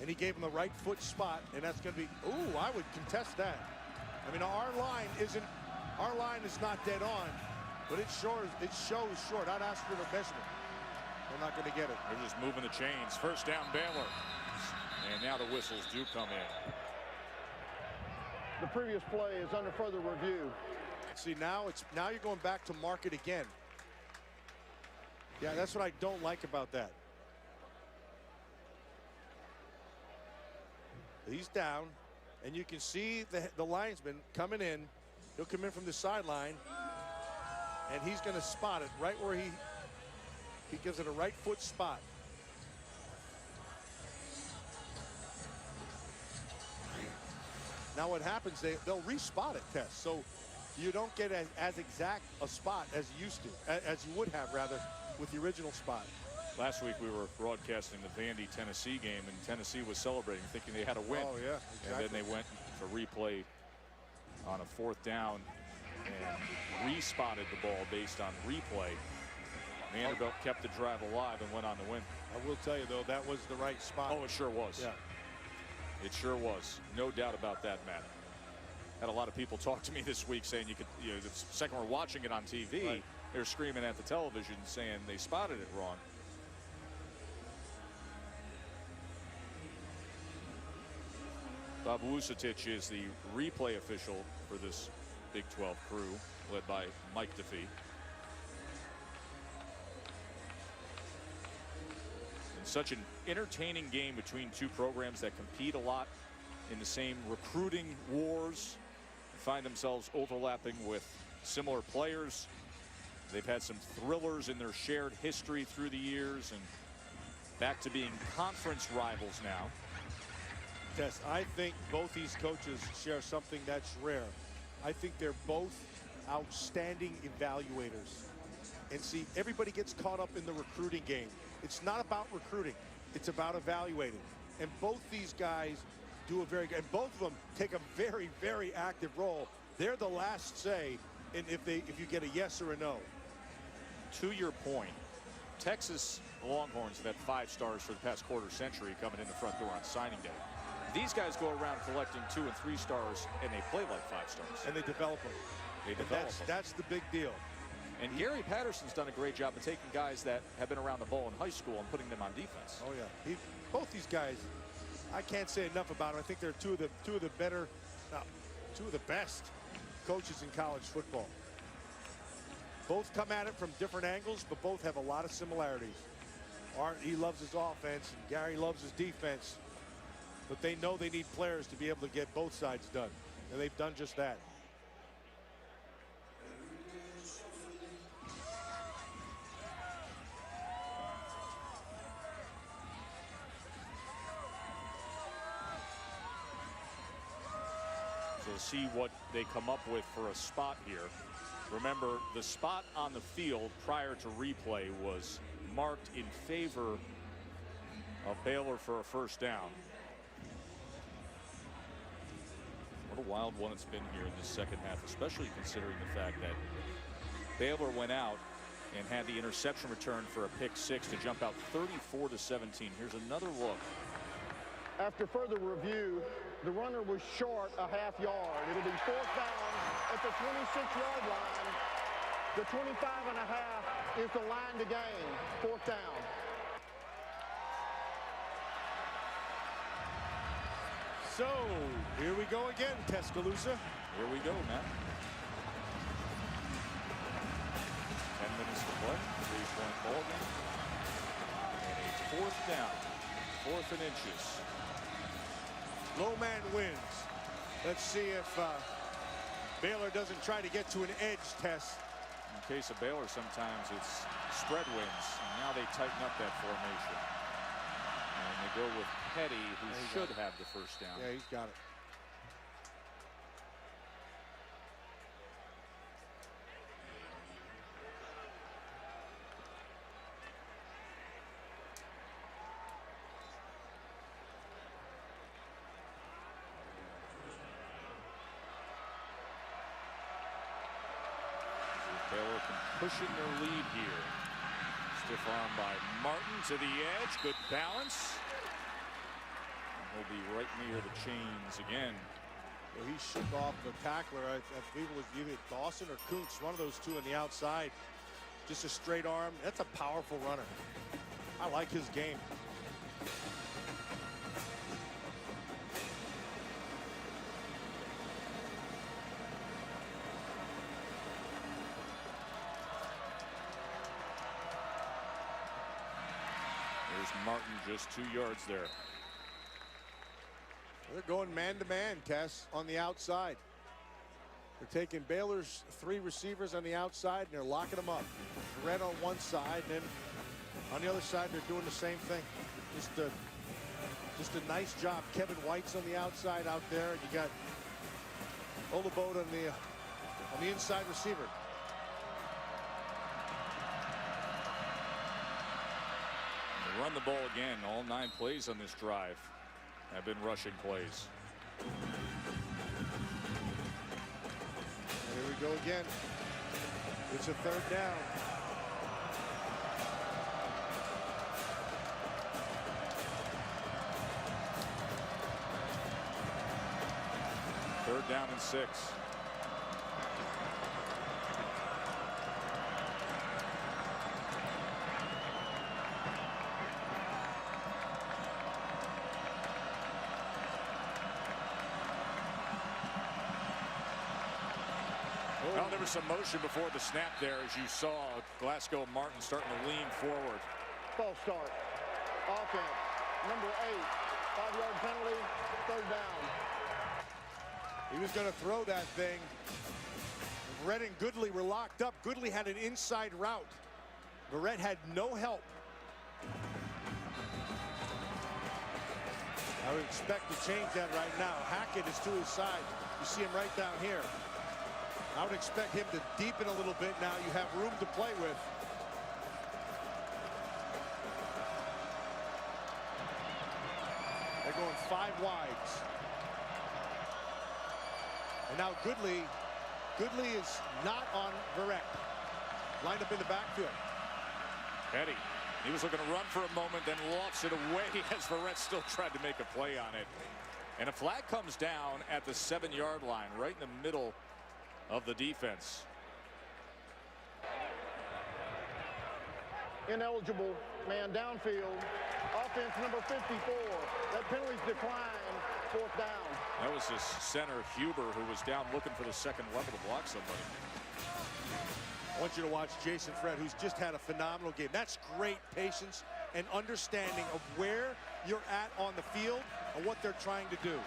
And he gave him the right foot spot, and that's going to be, ooh, I would contest that. I mean, our line is not dead on, but it shows short. I'd ask for the measurement. They're not going to get it. They're just moving the chains. First down, Baylor. And now the whistles do come in. The previous play is under further review. See, now you're going back to mark it again. Yeah, that's what I don't like about that. He's down, and you can see the linesman coming in. He'll come in from the sideline, and he's going to spot it right where he gives it a right foot spot. Now what happens, they'll respot it, Tess, so you don't get as exact a spot as you used to, as you would have rather, with the original spot. Last week we were broadcasting the Vandy Tennessee game, and Tennessee was celebrating, thinking they had a win. Oh yeah, exactly. And then they went for replay on a 4th down and respotted the ball based on replay. Vanderbilt kept the drive alive and went on to win. I will tell you though, that was the right spot. Oh, it sure was. Yeah. It sure was. No doubt about that, Matt. Had a lot of people talk to me this week saying the second we're watching it on TV, right, they're screaming at the television saying they spotted it wrong. Bob Vucetic is the replay official for this Big 12 crew led by Mike Defee. And such an entertaining game between two programs that compete a lot in the same recruiting wars, find themselves overlapping with similar players. They've had some thrillers in their shared history through the years, and back to being conference rivals now. Tess, I think both these coaches share something that's rare. I think they're both outstanding evaluators. And see, everybody gets caught up in the recruiting game. It's not about recruiting. It's about evaluating. And both these guys do a very good, and both of them take a very, very active role. They're the last say in if you get a yes or a no. To your point, Texas Longhorns have had 5 stars for the past quarter century coming in the front door on signing day. These guys go around collecting 2 and 3 stars, and they play like 5 stars. And they develop them. They develop them. That's the big deal. And Gary Patterson's done a great job of taking guys that have been around the ball in high school and putting them on defense. Oh yeah, both these guys, I can't say enough about them. I think they're two of the better, two of the best coaches in college football. Both come at it from different angles, but both have a lot of similarities. Art, he loves his offense, and Gary loves his defense. But they know they need players to be able to get both sides done, and they've done just that. So we'll see what they come up with for a spot here. Remember, the spot on the field prior to replay was marked in favor of Baylor for a first down. What a wild one it's been here in this second half, especially considering the fact that Baylor went out and had the interception return for a pick-6 to jump out 34-17. Here's another look. After further review, the runner was short a half yard. It'll be 4th down at the 26-yard line. The 25.5 is the line to gain. 4th down. So here we go again, Tuscaloosa. Here we go, Matt. 10 minutes to play. 3-point ball game. And a 4th down. 4th and inches. Low man wins. Let's see if Baylor doesn't try to get to an edge, Tess. In case of Baylor, sometimes it's spread wins. And now they tighten up that formation. And they go with Petty, who should have the first down. Yeah, he's got it. Baylor can push in their lead here. Stiff arm by Martin to the edge. Good balance. He'll be right near the chains again. Well, he shook off the tackler. I believe it was either Dawson or Kuntz, one of those two on the outside. Just a straight arm. That's a powerful runner. I like his game. There's Martin just 2 yards there. They're going man-to-man, Tess, on the outside. They're taking Baylor's 3 receivers on the outside, and they're locking them up. Red on one side, and then on the other side, they're doing the same thing. Just a nice job. Kevin White's on the outside out there. You got Olabode on the inside receiver. They run the ball again. All 9 plays on this drive have been rushing plays. Here we go again. It's a 3rd down. Third down and 6. Well, there was some motion before the snap there, as you saw Glasgow Martin starting to lean forward. False start. Offense. Number 8. 5-yard penalty. 3rd down. He was going to throw that thing. Verrett and Goodley were locked up. Goodley had an inside route. Verrett had no help. I would expect to change that right now. Hackett is to his side. You see him right down here. I would expect him to deepen a little bit now. You have room to play with. They're going 5 wides. And now Goodley is not on Verrett. Lined up in the backfield. Petty. He was looking to run for a moment, then lofts it away as Verrett still tried to make a play on it. And a flag comes down at the 7-yard line, right in the middle of the defense. Ineligible man downfield. Offense number 54. That penalty's declined. 4th down. That was his center, Huber, who was down looking for the second level to block somebody. I want you to watch Jason Fred, who's just had a phenomenal game. That's great patience and understanding of where you're at on the field and what they're trying to do.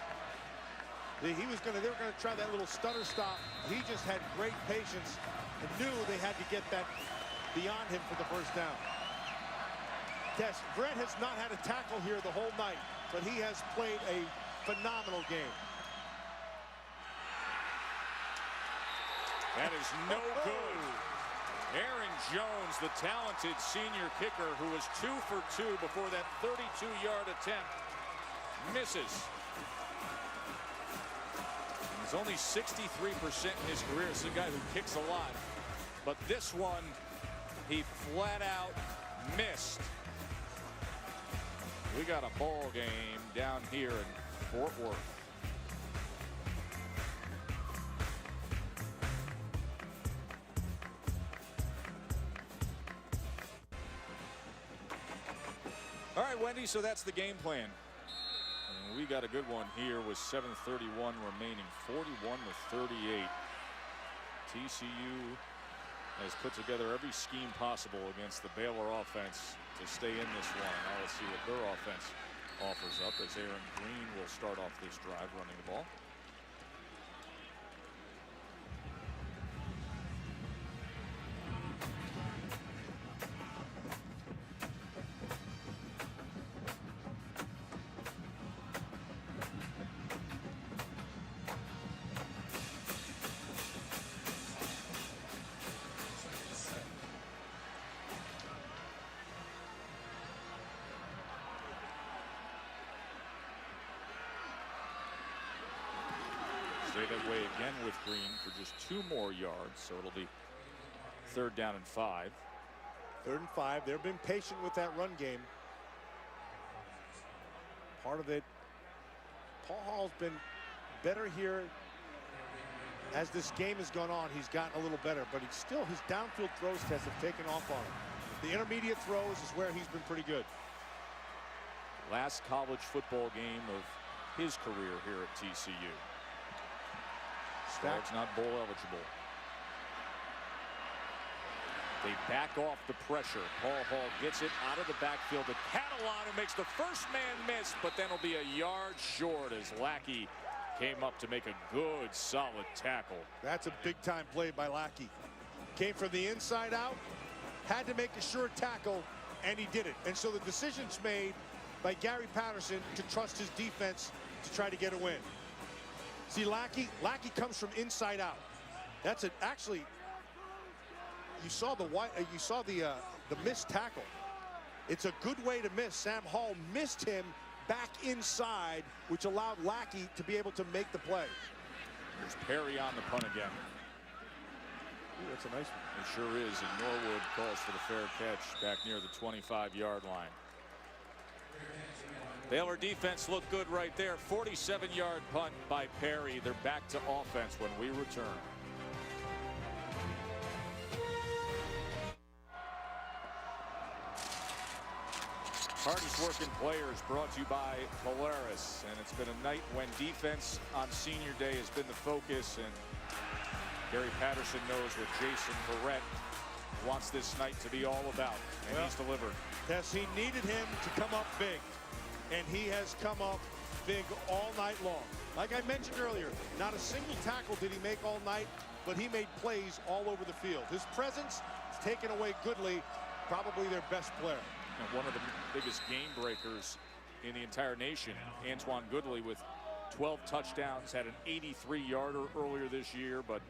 They were going to try that little stutter stop. He just had great patience and knew they had to get that beyond him for the 1st down. Yes, Verrett has not had a tackle here the whole night, but he has played a phenomenal game. That is no good. Aaron Jones, the talented senior kicker who was 2 for 2 before that 32-yard attempt, misses. He's only 63% in his career. It's a guy who kicks a lot. But this one, he flat out missed. We got a ball game down here in Fort Worth. All right, Wendy, so that's the game plan. And we got a good one here with 7:31 remaining, 41-38. TCU has put together every scheme possible against the Baylor offense to stay in this one. Now let's see what their offense offers up as Aaron Green will start off this drive running the ball. Stay that way again with Green for just 2 more yards, so it'll be 3rd down and 5. 3rd and 5. They've been patient with that run game. Part of it, Paul Hall's been better here as this game has gone on. He's gotten a little better, but his downfield throws tests have taken off on him. The intermediate throws is where he's been pretty good. Last college football game of his career here at TCU. Stag's not bowl eligible. They back off the pressure. Paul Hall gets it out of the backfield to Catalan, who makes the first man miss, but then will be a yard short as Lackey came up to make a good, solid tackle. That's a big-time play by Lackey. Came from the inside out, had to make a sure tackle, and he did it. And so the decision's made by Gary Patterson to trust his defense to try to get a win. See, Lackey comes from inside out. That's it. Actually, you saw the missed tackle. It's a good way to miss. Sam Hall missed him back inside, which allowed Lackey to be able to make the play. There's Perry on the punt again. Ooh, that's a nice one. It sure is, and Norwood calls for the fair catch back near the 25-yard line. Baylor defense looked good right there. 47-yard punt by Perry. They're back to offense when we return. Hardest working players brought to you by Polaris. And it's been a night when defense on senior day has been the focus. And Gary Patterson knows what Jason Verrett wants this night to be all about, and he's delivered. Tess, he needed him to come up big, and he has come up big all night long. Like I mentioned earlier, not a single tackle did he make all night, but he made plays all over the field. His presence is taken away Goodley, probably their best player. And one of the biggest game breakers in the entire nation, Antoine Goodley, with 12 touchdowns, had an 83-yarder earlier this year, but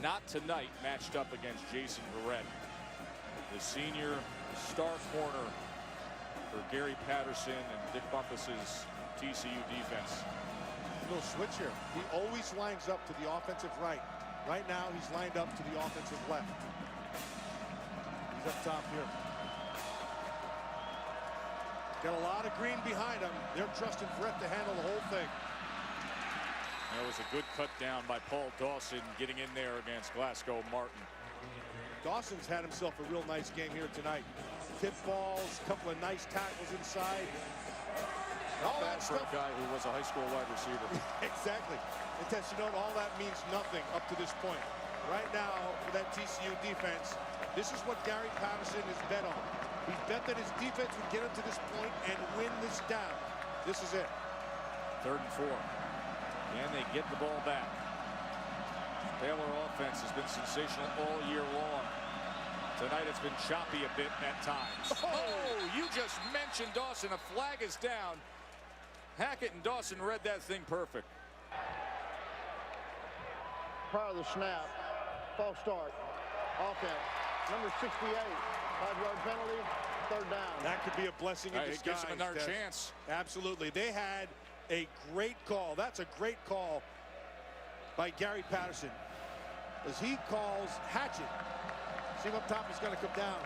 not tonight, matched up against Jason Verrett. The senior star corner for Gary Patterson and Dick Bumpus's TCU defense. Little switch here. He always lines up to the offensive right. Right now, he's lined up to the offensive left. He's up top here. Got a lot of green behind him. They're trusting Brett to handle the whole thing. That was a good cut down by Paul Dawson, getting in there against Glasgow Martin. Dawson's had himself a real nice game here tonight. Tip balls, a couple of nice tackles inside. All that for a guy who was a high school wide receiver. Exactly. And Tess, you know, all that means nothing up to this point. Right now, for that TCU defense, this is what Gary Patterson has bet on. He bet that his defense would get him to this point and win this down. This is it. 3rd and 4. And they get the ball back. Baylor offense has been sensational all year long. Tonight it's been choppy a bit at times. Oh, you just mentioned Dawson. A flag is down. Hackett and Dawson read that thing perfect. Prior to the snap, false start, offense, number 68, 5-yard penalty, 3rd down. That could be a blessing in disguise. It gives them another chance. Absolutely. They had a great call. That's a great call by Gary Patterson, as he calls Hatchet. See him up top, he's going to come down.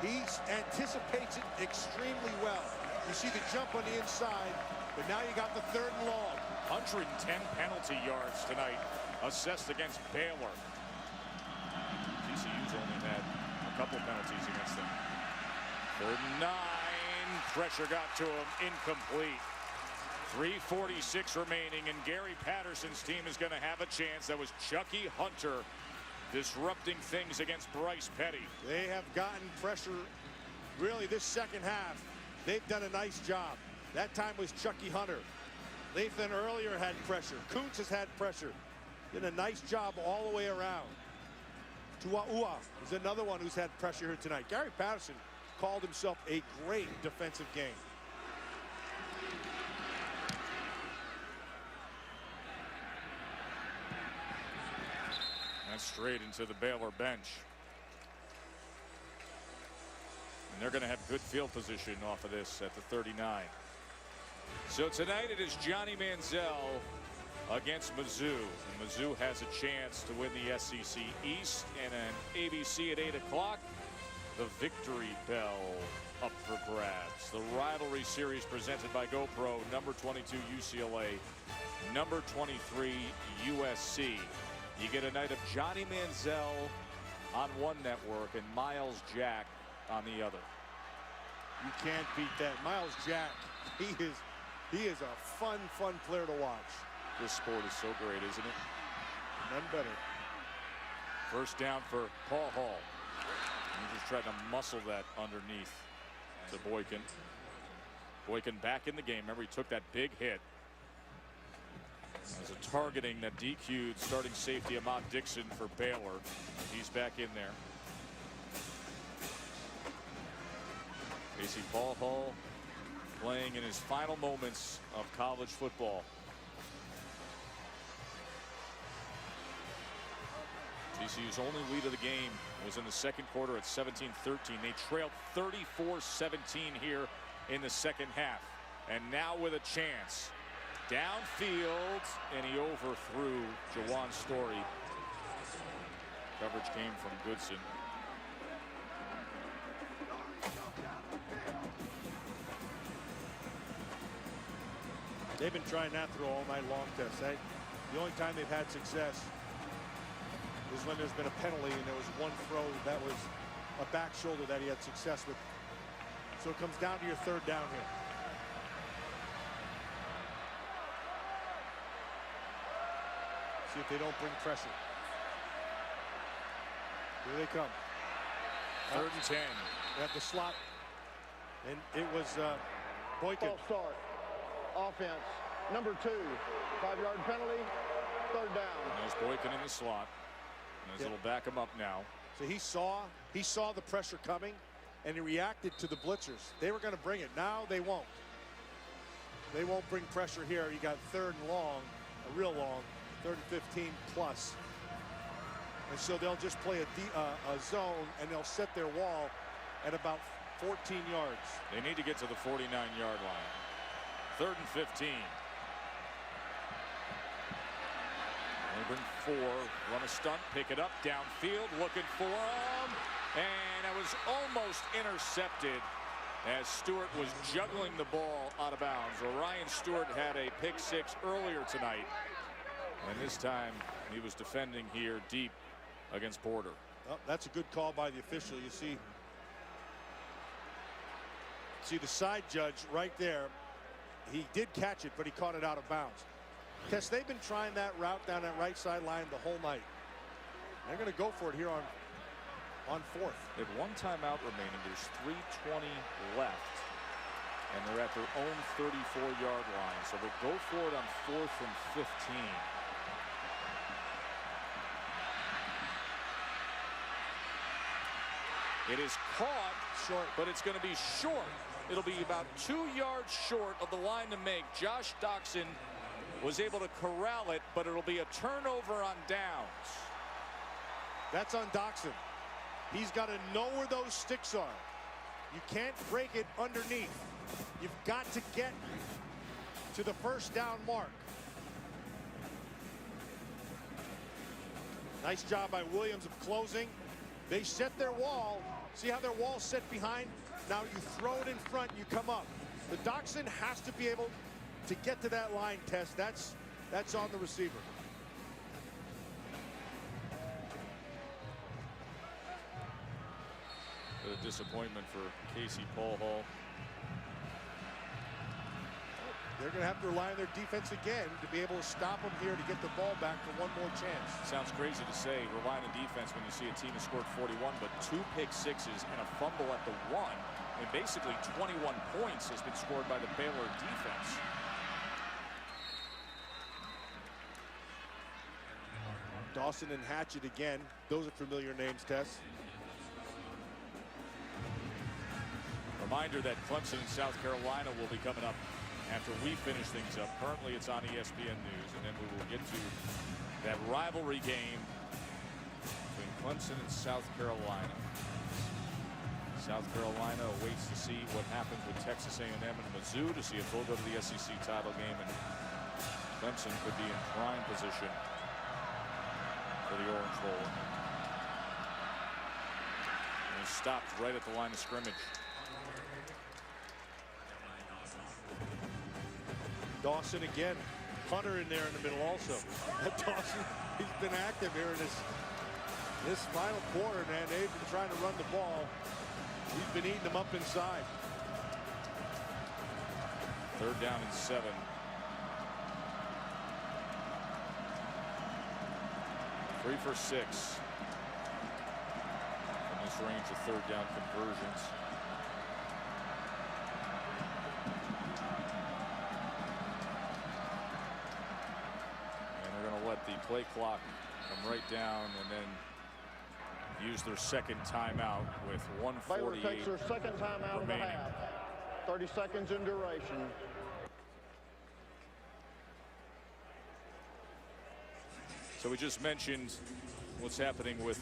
He anticipates it extremely well. You see the jump on the inside, but now you got the 3rd and long. 110 penalty yards tonight assessed against Baylor. TCU's only had a couple penalties against them. 3rd and 9. Pressure got to him. Incomplete. 3:46 remaining, and Gary Patterson's team is going to have a chance. That was Chucky Hunter disrupting things against Bryce Petty. They have gotten pressure really this second half. They've done a nice job. That time was Chucky Hunter. Lathan earlier had pressure. Kuntz has had pressure. Did a nice job all the way around. Tua'ua is another one who's had pressure here tonight. Gary Patterson called himself a great defensive game. That's straight into the Baylor bench. And they're going to have good field position off of this at the 39. So tonight it is Johnny Manziel against Mizzou. And Mizzou has a chance to win the SEC East, and an ABC at 8 o'clock. The victory bell up for grabs. The rivalry series presented by GoPro. Number 22 UCLA, number 23 USC. You get a night of Johnny Manziel on one network and Miles Jack on the other. You can't beat that. Miles Jack, he is a fun player to watch. This sport is so great, isn't it? None better. 1st down for Paul Hall. He just tried to muscle that underneath to Boykin. Boykin back in the game. Remember, he took that big hit. There's a targeting that DQ'd starting safety Ahmad Dixon for Baylor. He's back in there. Casey Paul Hall playing in his final moments of college football. TCU's only lead of the game was in the 2nd quarter at 17-13. They trailed 34-17 here in the 2nd half. And now with a chance. Downfield, and he overthrew Jawan Story. Coverage came from Goodson. They've been trying that throw all night long, Tess. The only time they've had success is when there's been a penalty and there was one throw that was a back shoulder that he had success with. So it comes down to your 3rd down here. See if they don't bring pressure. Here they come. 3rd and 10. At the slot. And it was Boykin. False start. Offense. Number 2. 5-yard penalty. 3rd down. There's Boykin in the slot. And it'll back him up now. So he saw the pressure coming, and he reacted to the blitzers. They were going to bring it. Now they won't. They won't bring pressure here. You got 3rd and long, a real long, 3rd and 15 plus. And so they'll just play a zone, and they'll set their wall at about 14 yards. They need to get to the 49-yard line. 3rd and 15. They bring 4, run a stunt, pick it up downfield, looking for him, and it was almost intercepted as Stewart was juggling the ball out of bounds. Ryan Stewart had a pick 6 earlier tonight, and this time he was defending here deep against Porter. Oh, that's a good call by the official. You see the side judge right there. He did catch it, but he caught it out of bounds. Because they've been trying that route down that right sideline the whole night. They're going to go for it here on 4th. They have 1 timeout remaining. There's 3:20 left, and they're at their own 34-yard line. So they go for it on 4th and 15. It is caught short, but it's going to be short. It'll be about 2 yards short of the line to make. Josh Doxson was able to corral it, but it'll be a turnover on downs. That's on Doxson. He's got to know where those sticks are. You can't break it underneath. You've got to get to the 1st down mark. Nice job by Williams of closing. They set their wall. See how their wall's set behind? Now you throw it in front, you come up. The Doxson has to be able to get to that line, Tess. That's on the receiver. A disappointment for Casey Paul Hall. They're going to have to rely on their defense again to be able to stop them here to get the ball back for 1 more chance. Sounds crazy to say, relying on defense when you see a team has scored 41, but 2 pick 6s and a fumble at the 1. And basically 21 points has been scored by the Baylor defense. Dawson and Hatchett again. Those are familiar names, Tess. Reminder that Clemson and South Carolina will be coming up after we finish things up. Currently it's on ESPN News, and then we will get to that rivalry game between Clemson and South Carolina. South Carolina awaits to see what happens with Texas A&M and Mizzou to see if they'll go to the SEC title game, and Clemson could be in prime position for the Orange Bowl. And he stopped right at the line of scrimmage. Dawson again. Hunter in there in the middle also. Dawson, he's been active here in this final quarter, man. They've been trying to run the ball. He's been eating them up inside. 3rd down and 7. Three for 6 from this range of 3rd down conversions. And they're going to let the play clock come right down and then use their 2nd timeout with 1:48 Baylor takes their 2nd timeout of the half. 30 seconds in duration. So we just mentioned what's happening with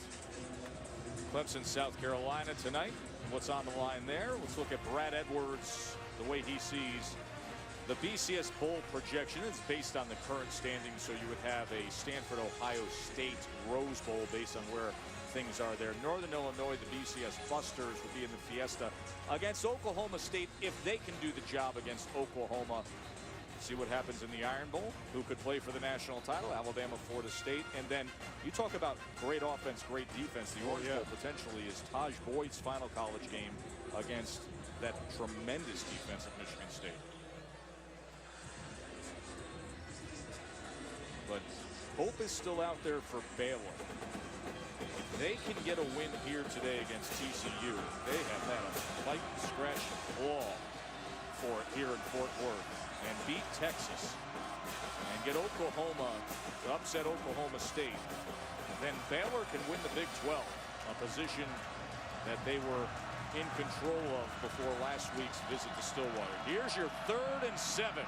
Clemson, South Carolina tonight. What's on the line there? Let's look at Brad Edwards, the way he sees the BCS Bowl projection. It's based on the current standings, so you would have a Stanford, Ohio State Rose Bowl based on where things are there. Northern Illinois, the BCS Busters, would be in the Fiesta against Oklahoma State if they can do the job against Oklahoma. See what happens in the Iron Bowl. Who could play for the national title? Alabama, Florida State. And then you talk about great offense, great defense. The Orange Bowl potentially is Taj Boyd's final college game against that tremendous defense of Michigan State. But hope is still out there for Baylor. they can get a win here today against TCU, they have had a fight and scratch and claw for it here in Fort Worth and beat Texas and get Oklahoma to upset Oklahoma State. Then Baylor can win the Big 12, a position that they were in control of before last week's visit to Stillwater. Here's your 3rd and 7.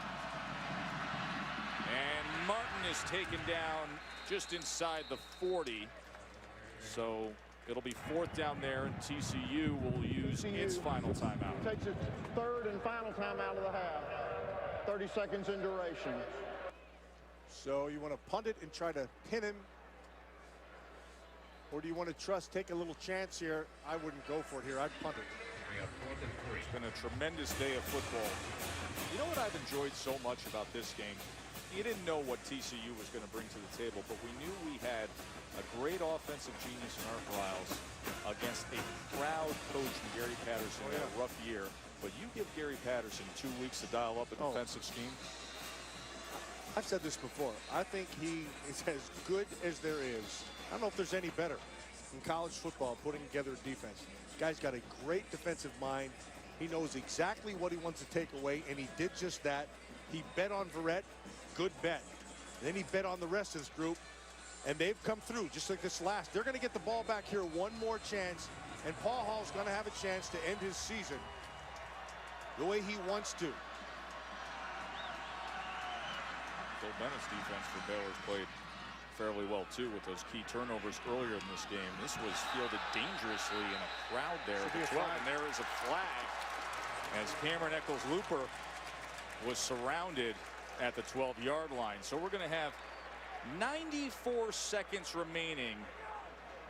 And Martin is taken down just inside the 40. So it'll be 4th down there, and TCU will use its final timeout. Takes its 3rd and final timeout of the half. 30 seconds in duration. So you want to punt it and try to pin him, or do you want to take a little chance here? I wouldn't go for it here. I'd punt it. It's been a tremendous day of football. You know what I've enjoyed so much about this game? You didn't know what TCU was going to bring to the table, but we knew we had a great offensive genius in Art Briles against a proud coach in Gary Patterson in a rough year. But you give Gary Patterson 2 weeks to dial up a defensive scheme. I've said this before. I think he is as good as there is. I don't know if there's any better in college football putting together a defense. This guy's got a great defensive mind. He knows exactly what he wants to take away, and he did just that. He bet on Verrett. Good bet. Then he bet on the rest of this group, and they've come through just like this last. They're going to get the ball back here one more chance, and Paul Hall's going to have a chance to end his season the way he wants to. Phil Bennett's defense for Baylor's played fairly well too with those key turnovers earlier in this game. This was fielded dangerously in a crowd there at the 12, and there is a flag as Cameron Eccles-Looper was surrounded at the 12-yard line. So we're going to have 94 seconds remaining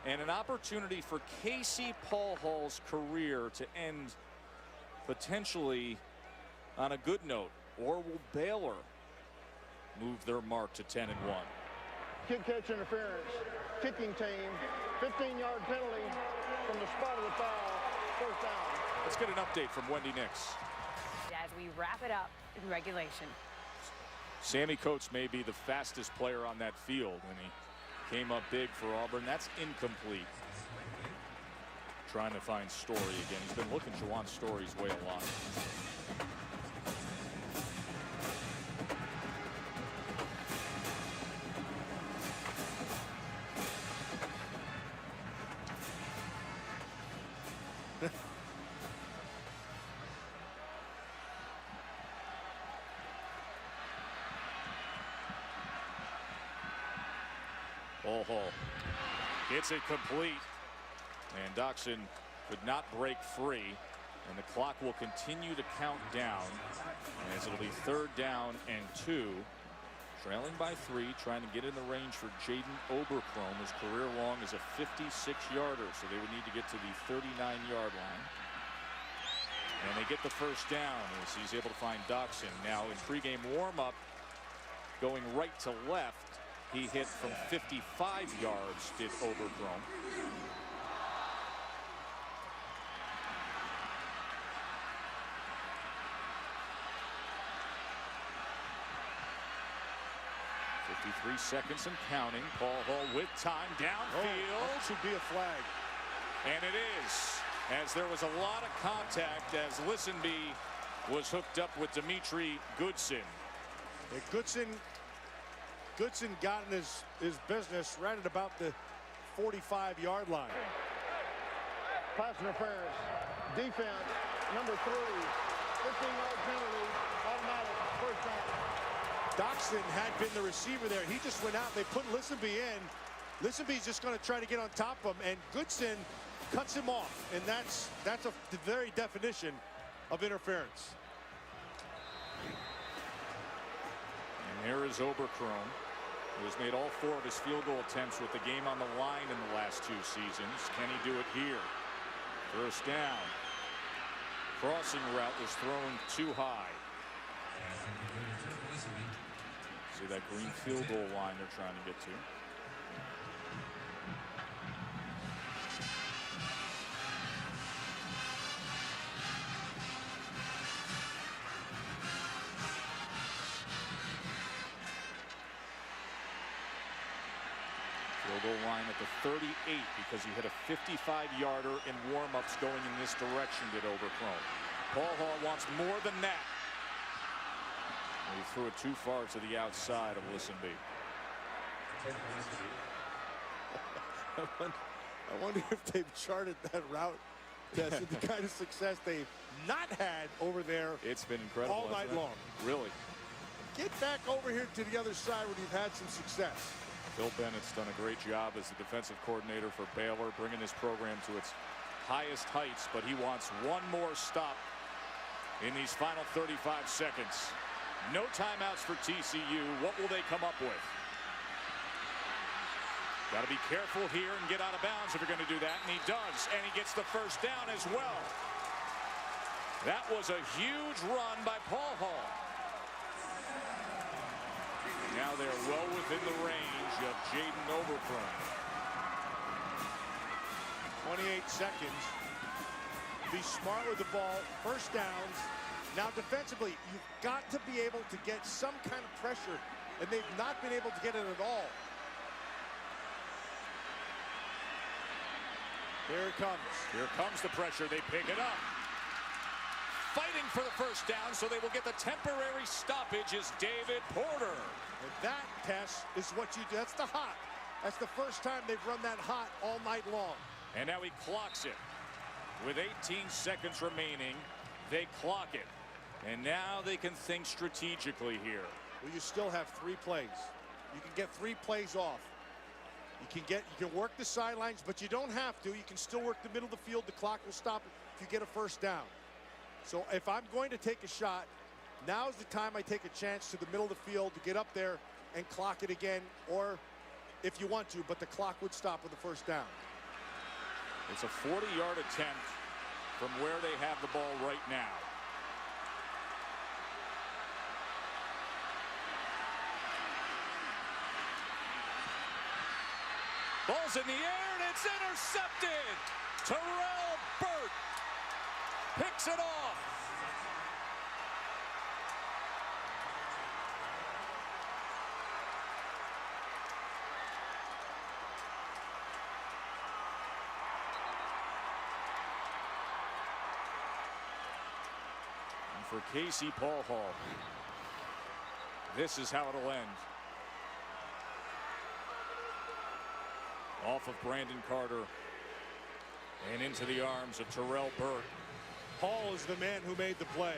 and an opportunity for Casey Paul Hall's career to end potentially on a good note, or will Baylor move their mark to 10-1? Kick catch interference. Kicking team. 15-yard penalty from the spot of the foul. 1st down. Let's get an update from Wendy Nix. As we wrap it up in regulation. Sammy Coates may be the fastest player on that field, and he came up big for Auburn. That's incomplete. Trying to find Story again. He's been looking Juwan Story's way a lot. Hall gets it complete, and Doxson could not break free, and the clock will continue to count down as it'll be 3rd down and 2, trailing by 3, trying to get in the range for Jaden Oberchrome. His career long is a 56-yarder, so they would need to get to the 39-yard line, and they get the 1st down as he's able to find Doxson. Now in pregame warm-up, going right to left, he hit from 55 yards, did Oberchrome. .53 seconds and counting. Paul Hall with time downfield. That should be a flag. And it is, as there was a lot of contact as Lisenby was hooked up with Dimitri Goodson. And Goodson got in his business right at about the 45-yard line. Pass interference. Defense. Number 3. 15-yard penalty. Automatic. 1st down. Doxson had been the receiver there. He just went out. They put Lisenby in. Lisenby's just going to try to get on top of him, and Goodson cuts him off, and that's the very definition of interference. And there is Oberchrome, who has made all 4 of his field goal attempts with the game on the line in the last 2 seasons. Can he do it here? 1st down. Crossing route was thrown too high. See that green field goal line they're trying to get to. Field goal line at the 38 because he hit a 55-yarder in warm-ups going in this direction, did Overcrone. Paul Hall wants more than that. And he threw it too far to the outside of Lisenby. I wonder if they've charted that route test and the kind of success they've not had over there. It's been incredible all night long. Really. Get back over here to the other side when you've had some success. Phil Bennett's done a great job as the defensive coordinator for Baylor, bringing his program to its highest heights, but he wants one more stop in these final 35 seconds. No timeouts for TCU. What will they come up with? Got to be careful here and get out of bounds if you're going to do that, and he does, and he gets the first down as well. That was a huge run by Paul Hall. Now they're well within the range of Jaden Overcrone. 28 seconds. Be smart with the ball. First downs. Now defensively, you've got to be able to get some kind of pressure, and they've not been able to get it at all. Here it comes. Here comes the pressure. They pick it up. Fighting for the first down, so they will get the temporary stoppage is David Porter. And that, Tess, is what you do. That's the hot. That's the first time they've run that hot all night long. And now he clocks it. With 18 seconds remaining, they clock it. And now they can think strategically here. Well, you still have 3 plays. You can get 3 plays off. You can work the sidelines, but you don't have to. You can still work the middle of the field. The clock will stop if you get a first down. So if I'm going to take a shot, now's the time I take a chance to the middle of the field to get up there and clock it again, or if you want to, but the clock would stop with the first down. It's a 40-yard attempt from where they have the ball right now. Ball's in the air, and it's intercepted. Terrell Burt picks it off. And for Casey Paul Hall, this is how it'll end. Off of Brandon Carter and into the arms of Terrell Burt. Hall is the man who made the play.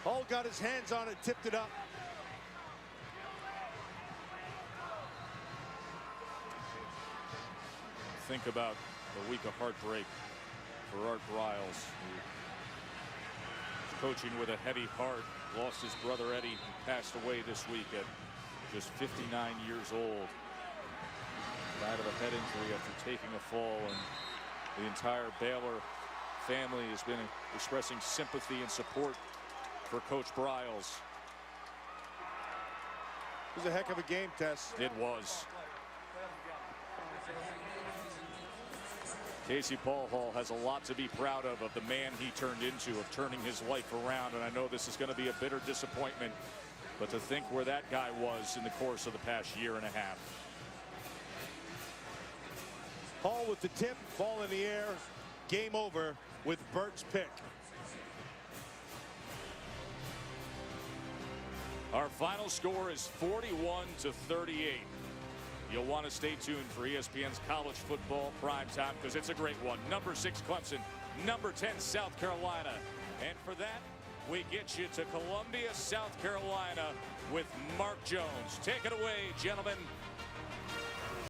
Hall got his hands on it, tipped it up. Think about the week of heartbreak for Art Briles, who was coaching with a heavy heart, lost his brother Eddie, who passed away this week at just 59 years old. Died of a head injury after taking a fall, and the entire Baylor family has been expressing sympathy and support for Coach Briles. It was a heck of a game, Tess. It was. Casey Paul Hall has a lot to be proud of the man he turned into, of turning his life around, and I know this is going to be a bitter disappointment, but to think where that guy was in the course of the past year and a half. Hall with the tip, ball in the air, game over with Burt's pick. Our final score is 41-38. You'll want to stay tuned for ESPN's college football primetime, because it's a great one. Number 6 Clemson, number 10 South Carolina. And for that, we get you to Columbia, South Carolina with Mark Jones. Take it away, gentlemen.